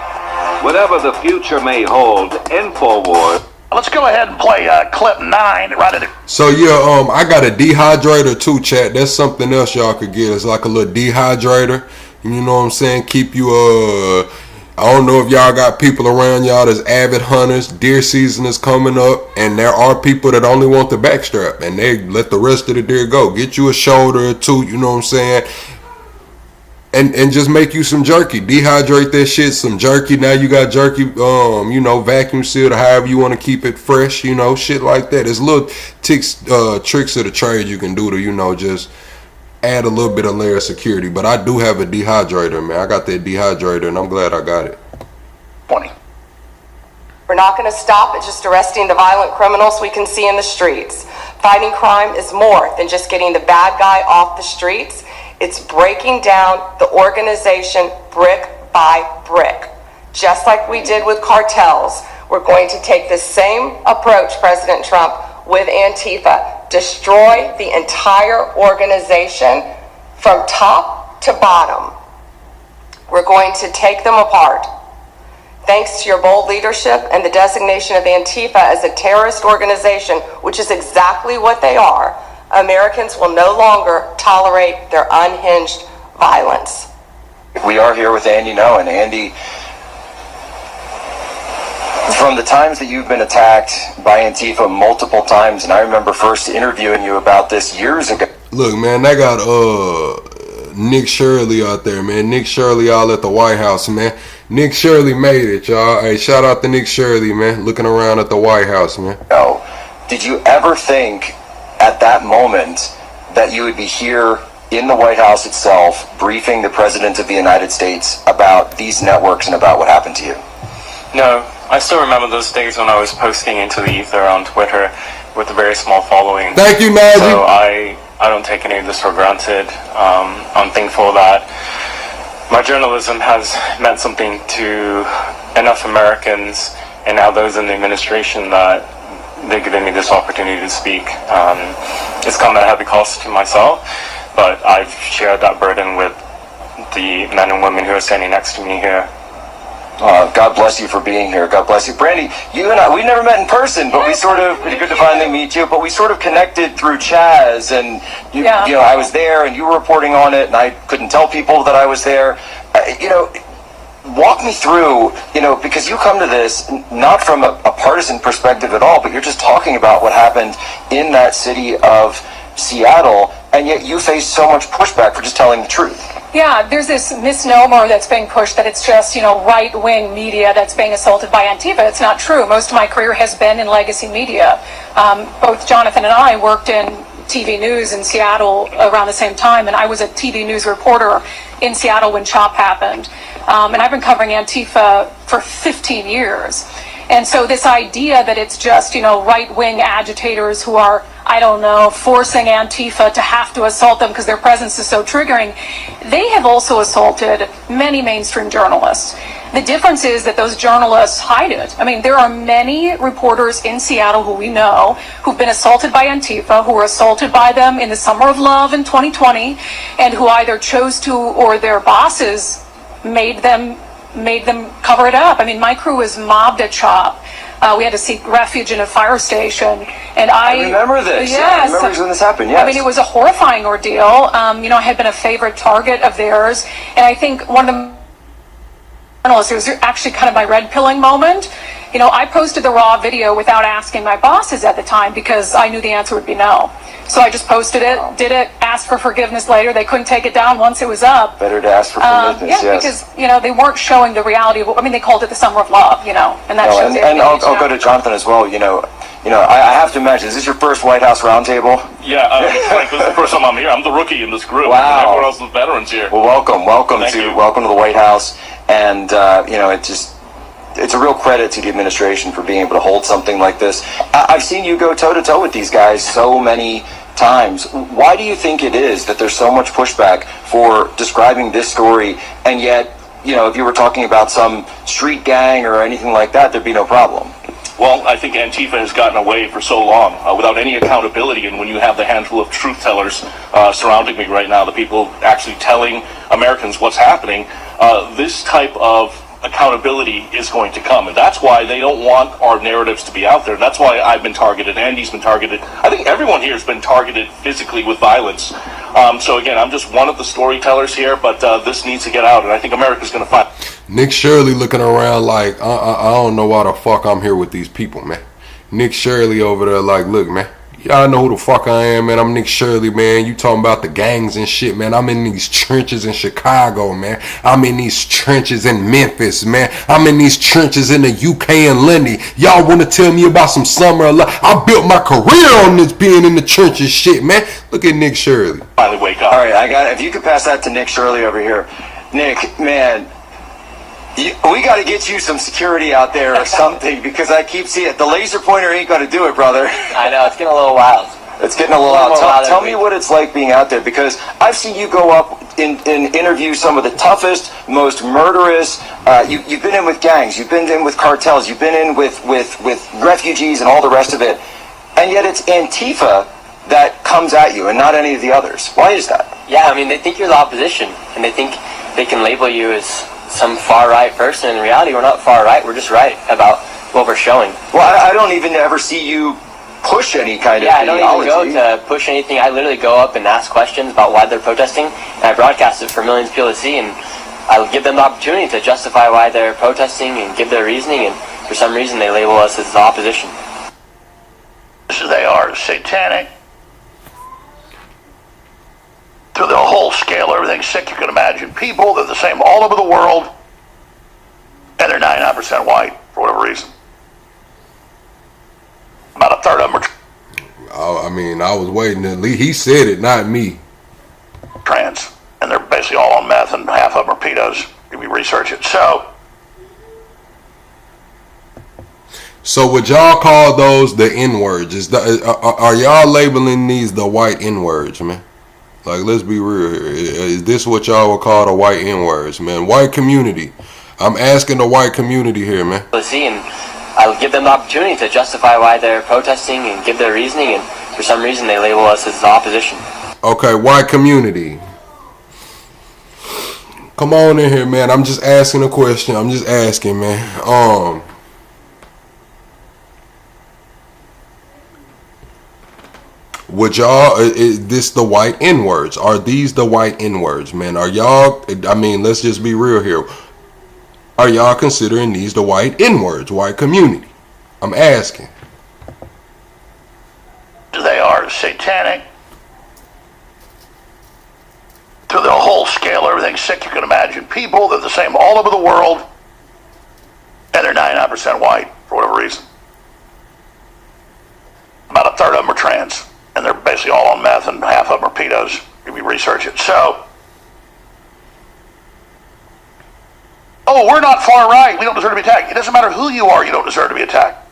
Whatever the future may hold, InfoWars. Let's go ahead and play clip 9 right at it. So yeah, I got a dehydrator too, chat. That's something else y'all could get. It's like a little dehydrator. You know what I'm saying? Keep you I don't know if y'all got people around y'all that's avid hunters. Deer season is coming up, and there are people that only want the backstrap, and they let the rest of the deer go. Get you a shoulder or two, you know what I'm saying? And just make you some jerky. Dehydrate that shit, some jerky. Now you got jerky, vacuum sealed or however you want to keep it fresh, shit like that. There's little tricks of the trade you can do to, just add a little bit of layer of security. But I do have a dehydrator, man. I got that dehydrator, and I'm glad I got it. 20. We're not going to stop at just arresting the violent criminals we can see in the streets. Fighting crime is more than just getting the bad guy off the streets. It's breaking down the organization brick by brick. Just like we did with cartels, we're going to take the same approach, President Trump, with Antifa. Destroy the entire organization from top to bottom. We're going to take them apart. Thanks to your bold leadership and the designation of Antifa as a terrorist organization, which is exactly what they are, Americans will no longer tolerate their unhinged violence. We are here with Andy now, and Andy, from the times that you've been attacked by Antifa multiple times, and I remember first interviewing you about this years ago. Look, man, they got Nick Shirley out there, man. Nick Shirley all at the White House, man. Nick Shirley made it, y'all. Hey, shout out to Nick Shirley, man. Looking around at the White House, man. Did you ever think at that moment that you would be here in the White House itself briefing the President of the United States about these networks and about what happened to you? No, I still remember those days when I was posting into the ether on Twitter with a very small following. Thank you, Najee. So I don't take any of this for granted. I'm thankful that my journalism has meant something to enough Americans and now those in the administration that they're giving me this opportunity to speak. It's come at a heavy cost to myself, but I've shared that burden with the men and women who are standing next to me here. God bless you for being here. God bless you. Brandy, you and I, we never met in person, but it's good to finally meet you, but we sort of connected through Chaz, and I was there and you were reporting on it, and I couldn't tell people that I was there. Walk me through, because you come to this not from a partisan perspective at all, but you're just talking about what happened in that city of Seattle, and yet you face so much pushback for just telling the truth. Yeah, there's this misnomer that's being pushed that it's just, right-wing media that's being assaulted by Antifa. It's not true. Most of my career has been in legacy media. Both Jonathan and I worked in TV news in Seattle around the same time, and I was a TV news reporter in Seattle when CHOP happened. And I've been covering Antifa for 15 years. And so this idea that it's just, right-wing agitators who are, forcing Antifa to have to assault them because their presence is so triggering, they have also assaulted many mainstream journalists. The difference is that those journalists hide it. I mean, there are many reporters in Seattle who we know who've been assaulted by Antifa, who were assaulted by them in the Summer of Love in 2020, and who either chose to or their bosses made them cover it up. I mean, my crew was mobbed at CHOP. We had to seek refuge in a fire station, and I remember this. Yes, I remember when this happened. Yes. I mean, it was a horrifying ordeal. I had been a favorite target of theirs, and I think one of the journalists, it was actually kind of my red pilling moment. I posted the raw video without asking my bosses at the time because I knew the answer would be no. So I just posted it, did it, asked for forgiveness later. They couldn't take it down once it was up. Better to ask for forgiveness, yes. Because, they weren't showing the reality of, they called it the Summer of Love, and that shows it. And I'll go to Jonathan as well. I have to imagine, is this your first White House roundtable? Yeah, Frank, this is the first time I'm here. I'm the rookie in this group. Wow. Everyone else is veterans here. Well, welcome to the White House. And, it's a real credit to the administration for being able to hold something like this. I've seen you go toe-to-toe with these guys so many times. Why do you think it is that there's so much pushback for describing this story, and yet, if you were talking about some street gang or anything like that, there'd be no problem? Well, I think Antifa has gotten away for so long without any accountability, and when you have the handful of truth tellers surrounding me right now, the people actually telling Americans what's happening, this type of accountability is going to come, and that's why they don't want our narratives to be out there. That's why I've been targeted, Andy's been targeted. I think everyone here has been targeted physically with violence. So again, I'm just one of the storytellers here, but this needs to get out, and I think America's going to find. Nick Shirley looking around like, I don't know why the fuck I'm here with these people, man. Nick Shirley over there like, look, man, y'all know who the fuck I am, man. I'm Nick Shirley, man. You talking about the gangs and shit, man. I'm in these trenches in Chicago, man. I'm in these trenches in Memphis, man. I'm in these trenches in the UK and London. Y'all want to tell me about some Summer of Love? I built my career on this being in the trenches shit, man. Look at Nick Shirley. Finally wake up. All right, I got it. If you could pass that to Nick Shirley over here. Nick, man, we got to get you some security out there or something, because I keep seeing it. The laser pointer ain't going to do it, brother. I know, it's getting a little wild. It's getting a little wild. Tell me what it's like being out there, because I've seen you go up and interview some of the toughest, most murderous. You've been in with gangs, you've been in with cartels, you've been in with refugees and all the rest of it, and yet it's Antifa that comes at you and not any of the others. Why is that? Yeah, I mean, they think you're the opposition, and they think they can label you as some far-right person. In reality, we're not far-right, we're just right about what we're showing. Well, I don't even ever see you push any kind of ideology. Yeah, I don't even go to push anything. I literally go up and ask questions about why they're protesting, and I broadcast it for millions of people to see, and I give them the opportunity to justify why they're protesting and give their reasoning, and for some reason they label us as the opposition. They are satanic. Through the whole scale, everything sick you can imagine. People, they're the same all over the world, and they're 99% white for whatever reason. About a third of them are I mean, I was waiting. He said it, not me. Trans, and they're basically all on meth, and half of them are pedos if you research it. So would y'all call those the N-words? Are y'all labeling these the white N-words, man? Like, let's be real here. Is this what y'all would call the white N-words, man? White community. I'm asking the white community here, man. See, and I'll give them the opportunity to justify why they're protesting and give their reasoning, and for some reason they label us as the opposition. Okay, white community. Come on in here, man. I'm just asking a question. I'm just asking, man. Would y'all, is this the white N-words? Are these the white N-words, man? Are y'all, I mean, let's just be real here. Are y'all considering these the white N-words, white community? I'm asking. They are satanic. to the whole scale, everything sick you can imagine. People, they're the same all over the world, and they're 99% white for whatever reason. About a third of them are trans, and they're basically all on meth, and half of them are pedos if we research it. So, oh, we're not far right. We don't deserve to be attacked. It doesn't matter who you are, you don't deserve to be attacked.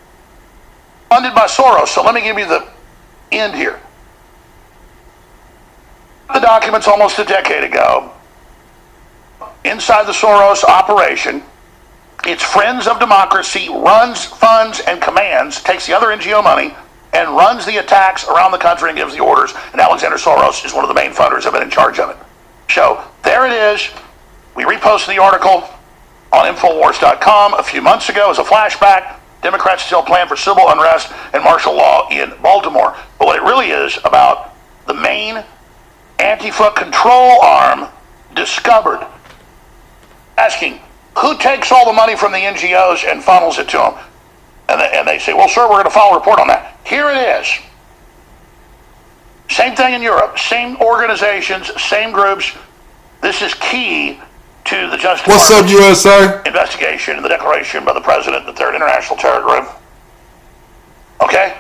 Funded by Soros. So let me give you the end here. The documents almost a decade ago. Inside the Soros operation, its Friends of Democracy runs, funds, and commands, takes the other NGO money, and runs the attacks around the country and gives the orders. And Alexander Soros is one of the main funders, have been in charge of it. So there it is. We reposted the article on Infowars.com a few months ago as a flashback. Democrats still plan for civil unrest and martial law in Baltimore. But what it really is about the main Antifa control arm discovered. Asking, who takes all the money from the NGOs and funnels it to them? And they say, well, sir, we're going to file a report on that. Here it is. Same thing in Europe. Same organizations, same groups. This is key to the Justice What's up, USA? Investigation and the declaration by the president that they're an international terror group. Okay?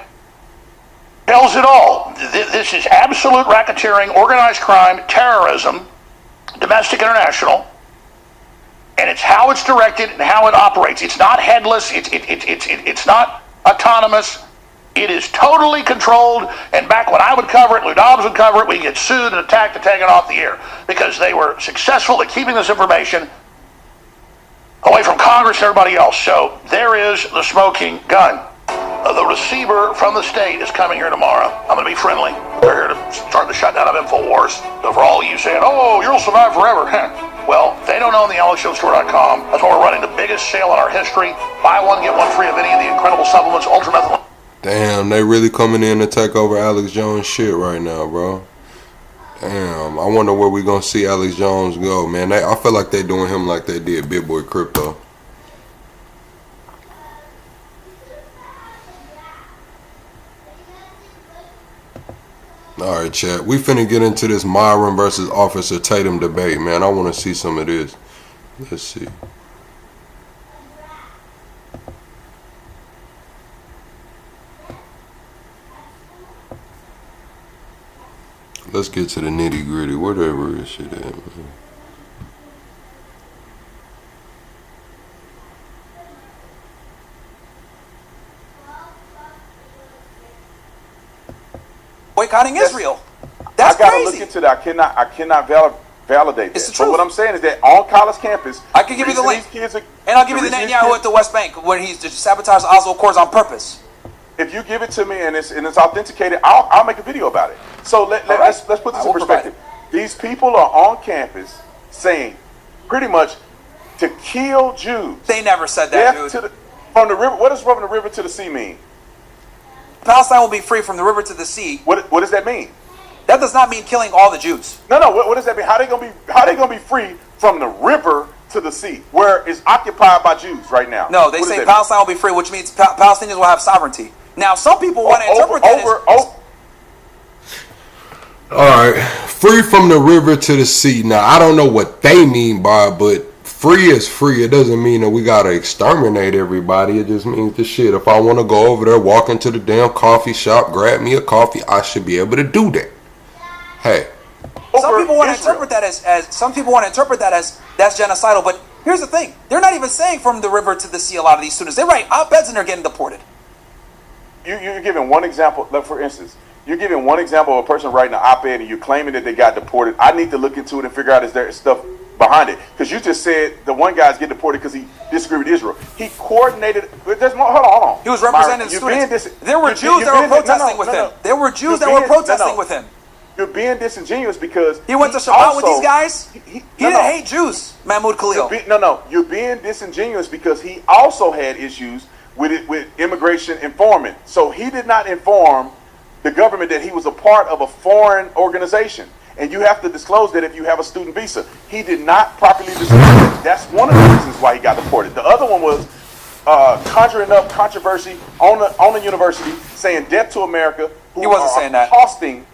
Tells it all. This is absolute racketeering, organized crime, terrorism, domestic, international. And it's how it's directed and how it operates. It's not headless. It's not autonomous. It is totally controlled. And back when I would cover it, Lou Dobbs would cover it, we'd get sued and attacked and taken off the air because they were successful at keeping this information away from Congress and everybody else. So there is the smoking gun. The receiver from the state is coming here tomorrow. I'm going to be friendly. They're here to start the shutdown of InfoWars. So for all of you saying, oh, you'll survive forever. Well, they don't own the AlexJonesStore.com. That's why we're running the biggest sale in our history. Buy one, get one free of any of the incredible supplements, ultramethylene. Damn, they really coming in to take over Alex Jones shit right now, bro. Damn, I wonder where we gonna see Alex Jones go, man. I feel like they doing him like they did Big Boy Crypto. Alright, chat. We finna get into this Myron versus Officer Tatum debate, man. I want to see some of this. Let's see. Let's get to the nitty gritty. Whatever this shit at, man. Boycotting Israel. That's I gotta crazy. look into that. I cannot validate that. It's the truth. But what I'm saying is that on college campus, I can give you the link. And I'll give you the Netanyahu at the West Bank when he's just sabotaged Oslo Accords on purpose. If you give it to me and it's authenticated, I'll make a video about it. So let's put this in perspective. These people are on campus saying pretty much to kill Jews. They never said that, dude. From the river. What does from the river to the sea mean? Palestine will be free from the river to the sea. What does that mean? That does not mean killing all the Jews. No. What does that mean? How they gonna be free from the river to the sea, where it's occupied by Jews right now? No, they say Palestine will be free, which means Palestinians will have sovereignty. Now, some people want to interpret that Alright, free from the river to the sea. Now, I don't know what they mean by it, but free is free. It doesn't mean that we gotta exterminate everybody. It just means the shit. If I want to go over there, walk into the damn coffee shop, grab me a coffee, I should be able to do that. Hey. Some people want to interpret that as that's genocidal, but here's the thing. They're not even saying from the river to the sea, a lot of these students. They write op-eds and they're getting deported. You're giving one example, like for instance, you're giving one example of a person writing an op-ed and you're claiming that they got deported. I need to look into it and figure out is there stuff behind it. Because you just said the one guy's getting deported because he disagreed with Israel. He coordinated, hold on. He was representing the students. There were Jews that were protesting with him. There were Jews that were protesting with him. You're being disingenuous because he went to Shabbat with these guys. He didn't hate Jews, Mahmoud Khalil. You're being disingenuous because he also had issues with immigration informant. So he did not inform the government that he was a part of a foreign organization. And you have to disclose that if you have a student visa. He did not properly disclose that. That's one of the reasons why he got deported. The other one was conjuring up controversy on the university, saying death to America. He wasn't saying that. Costing,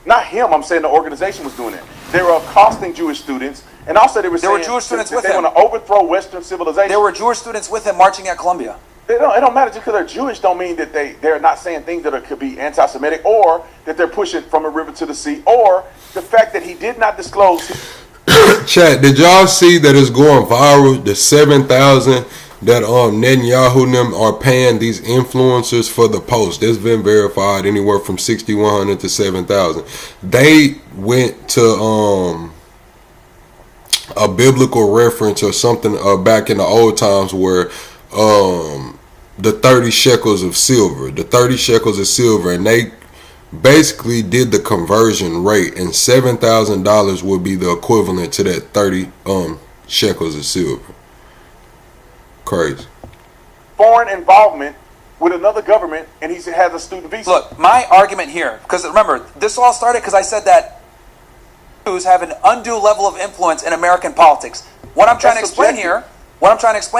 not him, I'm saying the organization was doing that. they were accosting Jewish students, and also they were saying Jewish students with they him. want to overthrow Western civilization. There were Jewish students with him marching at Columbia. It don't matter just because they're Jewish don't mean that they're not saying things that could be anti-Semitic, or that they're pushing from a river to the sea, or the fact that he did not disclose. Chat, did y'all see that it's going viral? The 7,000 that Netanyahu and them are paying these influencers for the post. That's been verified anywhere from 6,100 to 7,000. They went to a biblical reference or something back in the old times where the 30 shekels of silver, and they basically did the conversion rate, and $7,000 would be the equivalent to that 30 shekels of silver. Crazy. Foreign involvement with another government, and he has a student visa. Look, my argument here, because remember, this all started because I said that Jews have an undue level of influence in American politics. What I'm trying to explain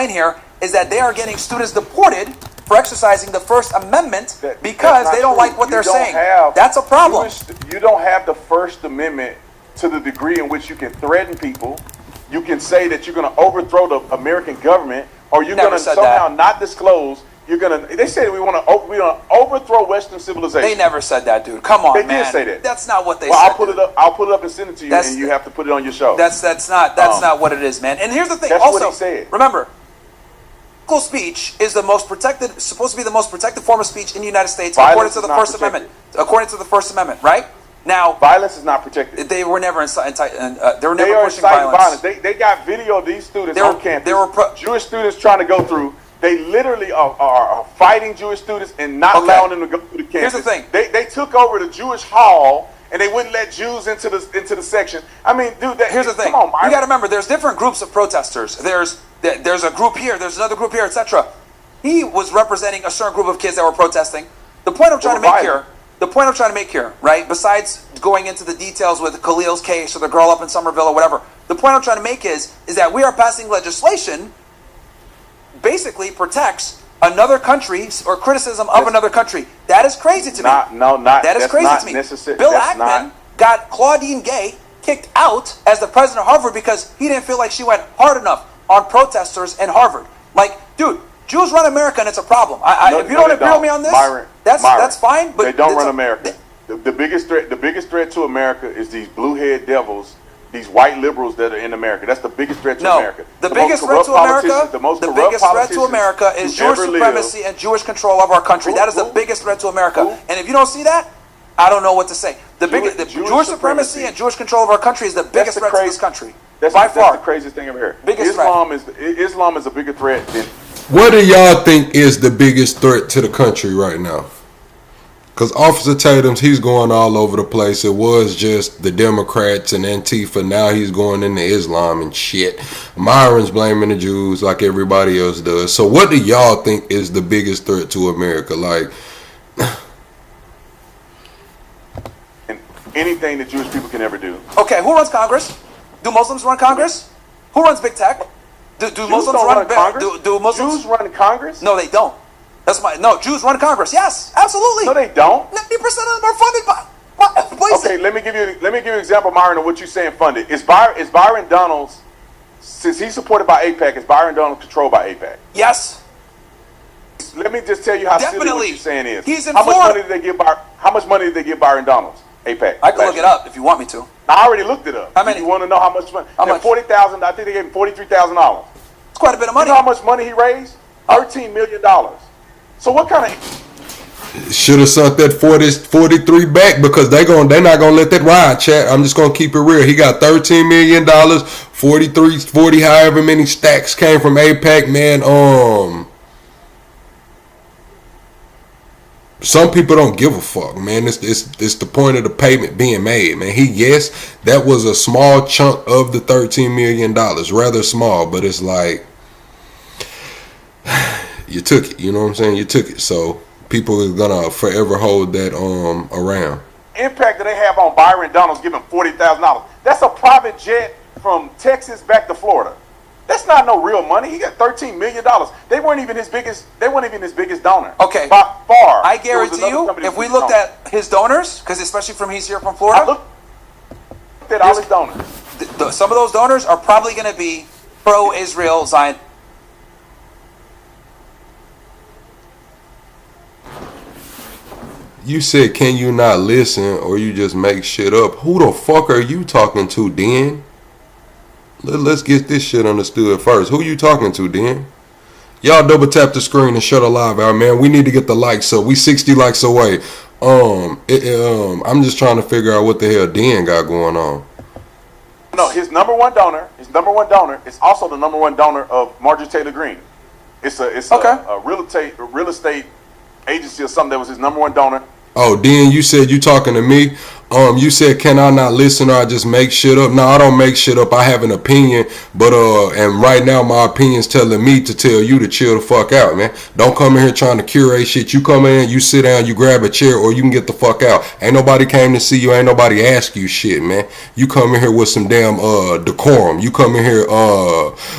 here is that they are getting students deported for exercising the First Amendment because they don't like what they're saying. That's a problem. You don't have the First Amendment to the degree in which you can threaten people. You can say that you're going to overthrow the American government, or you're going to somehow not disclose. You're going to. They say we want to overthrow Western civilization. They never said that, dude. Come on, man. They did say that. That's not what they said. I'll put it up. I'll put it up and send it to you, and you have to put it on your show. That's not what it is, man. And here's the thing. That's also, what he said. Remember, political speech is the most protected, supposed to be the most protected form of speech in the United States, according to the First Amendment. According to the First Amendment, right? Now, violence is not protected. They were never they were never pushing violence. They got video of these students on campus. Jewish students trying to go through. They literally are fighting Jewish students and not allowing them to go through the campus. Here's the thing. They took over the Jewish hall, and they wouldn't let Jews into the section. I mean, dude. Here's the thing. Come on, Myron. You got to remember, there's different groups of protesters. There's a group here. There's another group here, etc. He was representing a certain group of kids that were protesting. The point I'm trying to make here, right? Besides going into the details with Khalil's case or the girl up in Somerville or whatever, the point I'm trying to make is that we are passing legislation basically protects another country or criticism of another country. That is crazy to me. That is crazy to me. Bill Ackman got Claudine Gay kicked out as the president of Harvard because he didn't feel like she went hard enough on protesters in Harvard. Like, dude, Jews run America and it's a problem. If you don't agree with me on this, that's fine. But they don't run America. The biggest threat to America is these blue-head devils, these white liberals that are in America. That's the biggest threat to America. The biggest threat to America is Jewish supremacy and Jewish control of our country. That is the biggest threat to America. And if you don't see that, I don't know what to say. The Jewish supremacy and Jewish control of our country is the biggest threat to this country. By far. That's the craziest thing ever here. Islam is a bigger threat than. What do y'all think is the biggest threat to the country right now? Because Officer Tatum's, he's going all over the place. It was just the Democrats and Antifa. Now he's going into Islam and shit. Myron's blaming the Jews like everybody else does. So what do y'all think is the biggest threat to America? Like, anything that Jewish people can ever do. Okay, who runs Congress? Do Muslims run Congress? Who runs big tech? Do Muslims run Congress? Do Muslims? Jews run Congress? No, they don't. Jews run Congress. Yes, absolutely. No, they don't. 90% of them are funded by places. Okay, let me give you an example, Myron, of what you're saying funded. Is Byron Donalds, since he's supported by AIPAC, is Byron Donalds controlled by AIPAC? Yes. Let me just tell you how silly what you're saying is. He's in Florida. How much money did they give Byron Donalds? AIPAC. I can look it up if you want me to. I already looked it up. How many? You want to know how much money? How much? $40,000. I think they gave him $43,000. It's quite a bit of money. You know how much money he raised? $13 million. So what kind of... Should have sent that 43 back because they're not gonna let that ride, chat. I'm just gonna keep it real. He got $13 million, 40 however many stacks came from AIPAC, man. Some people don't give a fuck, man. It's the point of the payment being made, man. That was a small chunk of the $13 million, rather small, but it's like you took it. You know what I'm saying? You took it, so people are gonna forever hold that around. Impact that they have on Byron Donalds giving $40,000. That's a private jet from Texas back to Florida. That's not no real money. He got $13 million. They weren't even his biggest donor. Okay. By far. I guarantee you, if we looked at his donors, because especially he's here from Florida. That all his donors. Some of those donors are probably going to be pro-Israel Zion. You said, can you not listen or you just make shit up? Who the fuck are you talking to, Den? Let's get this shit understood first. Who you talking to, Den? Y'all double tap the screen and shut the live out, man. We need to get the likes up. We 60 likes away. I'm just trying to figure out what the hell Den got going on. No, his number one donor is also the number one donor of Marjorie Taylor Greene. It's a real estate agency or something that was his number one donor. Oh, Den, you said you talking to me. You said, can I not listen or I just make shit up? No, I don't make shit up. I have an opinion, but and right now my opinion's telling me to tell you to chill the fuck out, man. Don't come in here trying to curate shit. You come in, you sit down, you grab a chair, or you can get the fuck out. Ain't nobody came to see you. Ain't nobody ask you shit, man. You come in here with some damn decorum. You come in here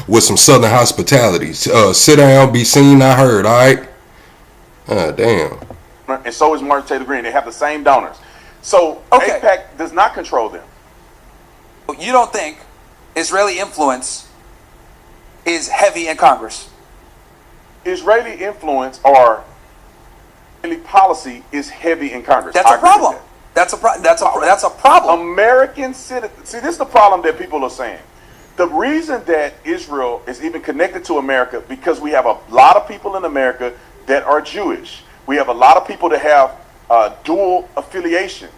with some southern hospitality. Sit down, be seen, not heard. All right. Damn. And so is Marjorie Taylor Greene. They have the same donors. So AIPAC does not control them. You don't think Israeli influence is heavy in Congress? Israeli influence or Israeli policy is heavy in Congress. That's a problem. That's a problem. American citizens. See, this is the problem that people are saying. The reason that Israel is even connected to America because we have a lot of people in America that are Jewish. We have a lot of people that have dual affiliation.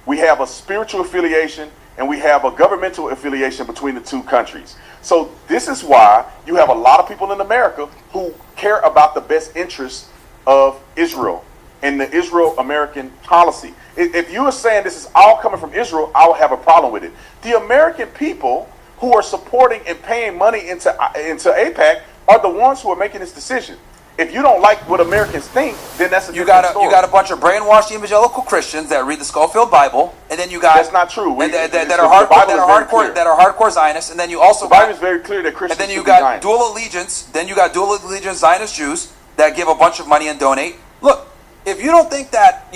We have a spiritual affiliation and we have a governmental affiliation between the two countries. So this is why you have a lot of people in America who care about the best interests of Israel and the Israel-American policy. If you are saying this is all coming from Israel, I would have a problem with it. The American people who are supporting and paying money into AIPAC are the ones who are making this decision. If you don't like what Americans think, then that's a different story. You got a bunch of brainwashed evangelical Christians that read the Schofield Bible, and then you got that's not true. That are hardcore Zionists, and then you also the Bible is very clear that Christians. And then you got dual allegiance. Then you got dual allegiance Zionist Jews that give a bunch of money and donate. Look, if you don't think that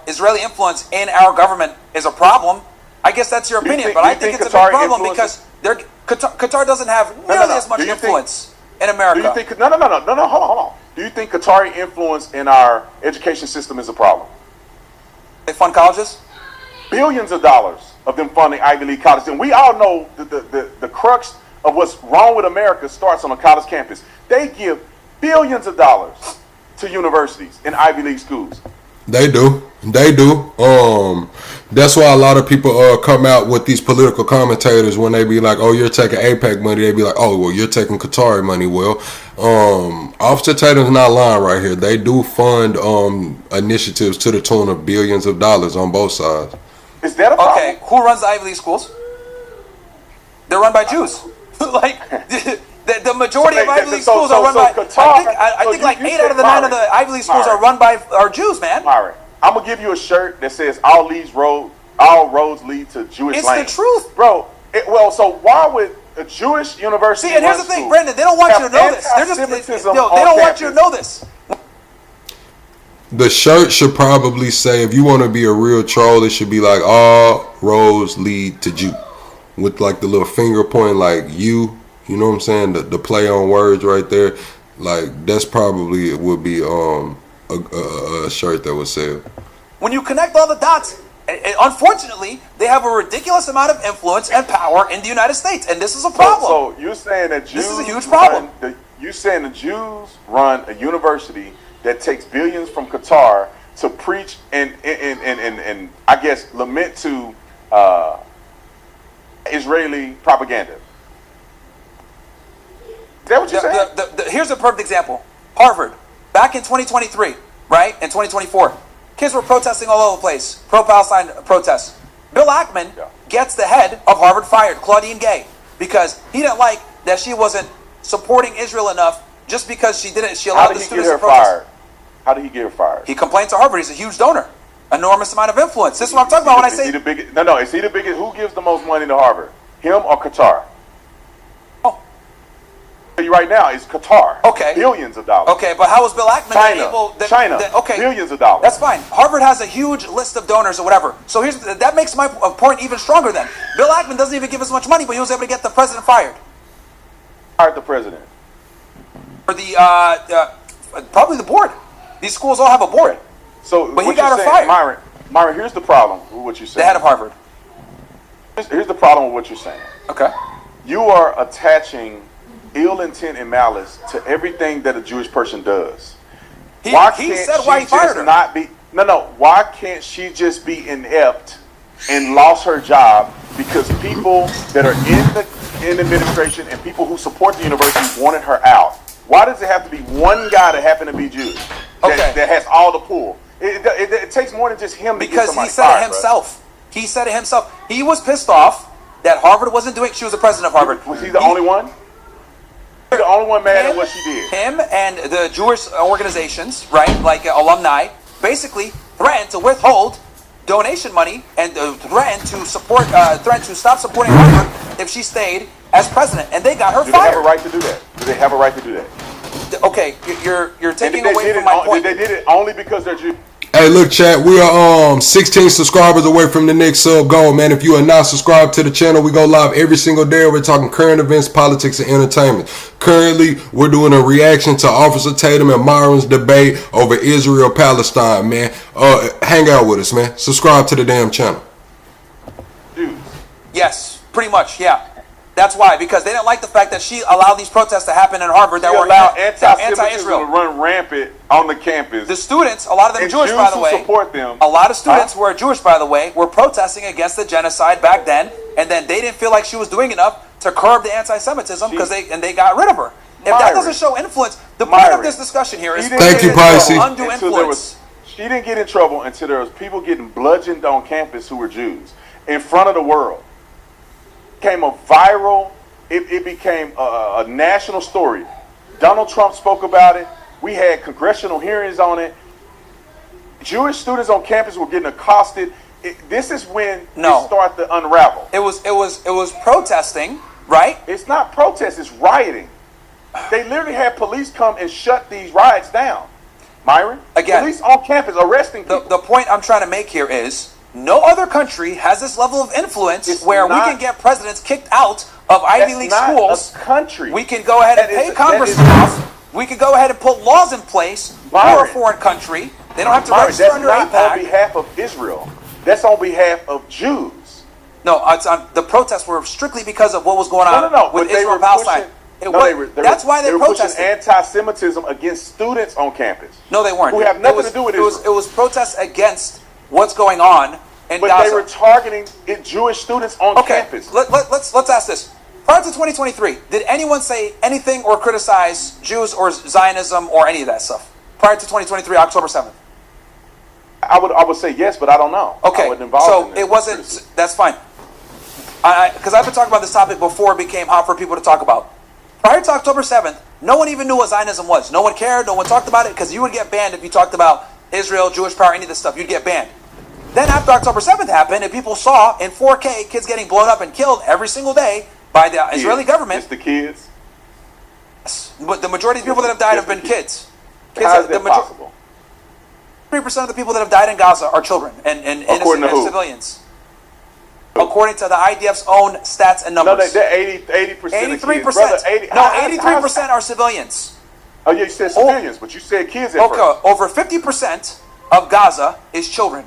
Israeli influence in our government is a problem, I guess that's your opinion. But I think it's a big problem because Qatar doesn't have nearly as much influence in America. Do you think? No. Hold on. Do you think Qatari influence in our education system is a problem? They fund colleges? Billions of dollars of them funding Ivy League colleges. And we all know the crux of what's wrong with America starts on a college campus. They give billions of dollars to universities and Ivy League schools. They do. That's why a lot of people come out with these political commentators when they be like, oh, you're taking AIPAC money. They be like, oh, well, you're taking Qatari money. Well, Officer Tatum's not lying right here. They do fund initiatives to the tune of billions of dollars on both sides. Is that a problem? Okay, who runs the Ivy League schools? They're run by Jews. The majority of Ivy League schools are run by Qatar. I think like 8 out of the 9 of the Ivy League schools are run by our Jews, man. Myra, I'm gonna give you a shirt that says all roads lead to Jewish land. It's the truth, bro. So why would a Jewish university? See, and here's the thing, Brendan. They don't want you to know this. They don't want you to know this. The shirt should probably say, if you want to be a real troll, it should be like all roads lead to Jew, with like the little finger point, like you. You know what I'm saying? The play on words right there. Like, that's probably would be a shirt that would sell. When you connect all the dots, unfortunately, they have a ridiculous amount of influence and power in the United States, and this is a problem. So you're saying that Jews? This is a huge problem. You're saying the Jews run a university that takes billions from Qatar to preach and I guess lament to Israeli propaganda. Is that what you're saying? Here's a perfect example. Harvard, back in 2023, right? In 2024, kids were protesting all over the place. Pro-Palestine protests. Bill Ackman gets the head of Harvard fired, Claudine Gay, because he didn't like that she wasn't supporting Israel enough just because she didn't. She allowed the students to protest. How did he get her fired? He complained to Harvard. He's a huge donor. Enormous amount of influence. This is what I'm talking about when I say... Is he the biggest? No. Is he the biggest? Who gives the most money to Harvard? Him or Qatar? You right now is Qatar. Okay. Billions of dollars. Okay, but how was Bill Ackman able? China. Okay. Billions of dollars. That's fine. Harvard has a huge list of donors or whatever. So that makes my point even stronger. Then Bill Ackman doesn't even give us much money, but he was able to get the president fired. Fired the president. For the probably the board. These schools all have a board. So, but he what got you're her saying, fired. Myron, here's the problem with what you're saying. The head of Harvard. Here's the problem with what you're saying. Okay. You are attaching ill intent and malice to everything that a Jewish person does. He said why he fired her. Why can't she just be inept and lost her job because people that are in administration and people who support the university wanted her out? Why does it have to be one guy that happened to be Jewish that has all the pull? It takes more than just him because to get he said fired, it himself. Bro. He said it himself. He was pissed off that Harvard wasn't doing. She was the president of Harvard. Was he the only one? The only one mad at what she did. Him and the Jewish organizations, right, like alumni, basically threatened to withhold donation money and threatened to stop supporting Harvard if she stayed as president, and they got her fired. Do they have a right to do that? Do they have a right to do that? Okay, you're taking away from my point. They did it only because they're Jews. Hey, look, chat, we are 16 subscribers away from the next sub goal, man. If you are not subscribed to the channel, we go live every single day. We're talking current events, politics, and entertainment. Currently, we're doing a reaction to Officer Tatum and Myron's debate over Israel-Palestine, man. Hang out with us, man. Subscribe to the damn channel. Dude. Yes, pretty much, yeah. That's why, because they didn't like the fact that she allowed these protests to happen in Harvard that were anti-Israel. To run rampant on the campus. The students, a lot of them Jewish, by the way. Support them. A lot of students who are Jewish, by the way, were protesting against the genocide back then, and then they didn't feel like she was doing enough to curb the anti-Semitism because they got rid of her. If that doesn't show influence, the point of this discussion here is thank you, Pisces. Undue influence. She didn't get in trouble until there was people getting bludgeoned on campus who were Jews in front of the world. Became a viral. It became a national story. Donald Trump spoke about it. We had congressional hearings on it. Jewish students on campus were getting accosted. This is when it started to unravel. It was protesting, right? It's not protest. It's rioting. They literally had police come and shut these riots down. Myron, again, police on campus arresting people. The point I'm trying to make here is no other country has this level of influence where we can get presidents kicked out of Ivy League schools. Country. We can go ahead and pay congressmen off. We can go ahead and put laws in place for a foreign country. They don't have to register under AIPAC. That's not on behalf of Israel. That's on behalf of Jews. No, the protests were strictly because of what was going on with Israel and Palestine. That's why they protested. Pushing anti-Semitism against students on campus. No, they weren't. Who have nothing to do with Israel. It was protests against what's going on in Gaza. But they were targeting Jewish students on campus. Let's ask this. Prior to 2023, did anyone say anything or criticize Jews or Zionism or any of that stuff? Prior to 2023, October 7th? I would say yes, but I don't know. Okay, I wasn't involved in it wasn't, that's fine. Because I've been talking about this topic before it became hot for people to talk about. Prior to October 7th, no one even knew what Zionism was. No one cared, no one talked about it, because you would get banned if you talked about Israel, Jewish power, any of this stuff. You'd get banned. Then after October 7th happened, and people saw in 4K kids getting blown up and killed every single day by the Israeli government. Just the kids? But the majority of people that have died have been kids. How is that possible? 3% of the people that have died in Gaza are children and innocent and civilians. According to the IDF's own stats and numbers. No, they're 80%. 83%. Brother, 83% are civilians. Oh, yeah, you said civilians, but you said kids at first. Over 50% of Gaza is children.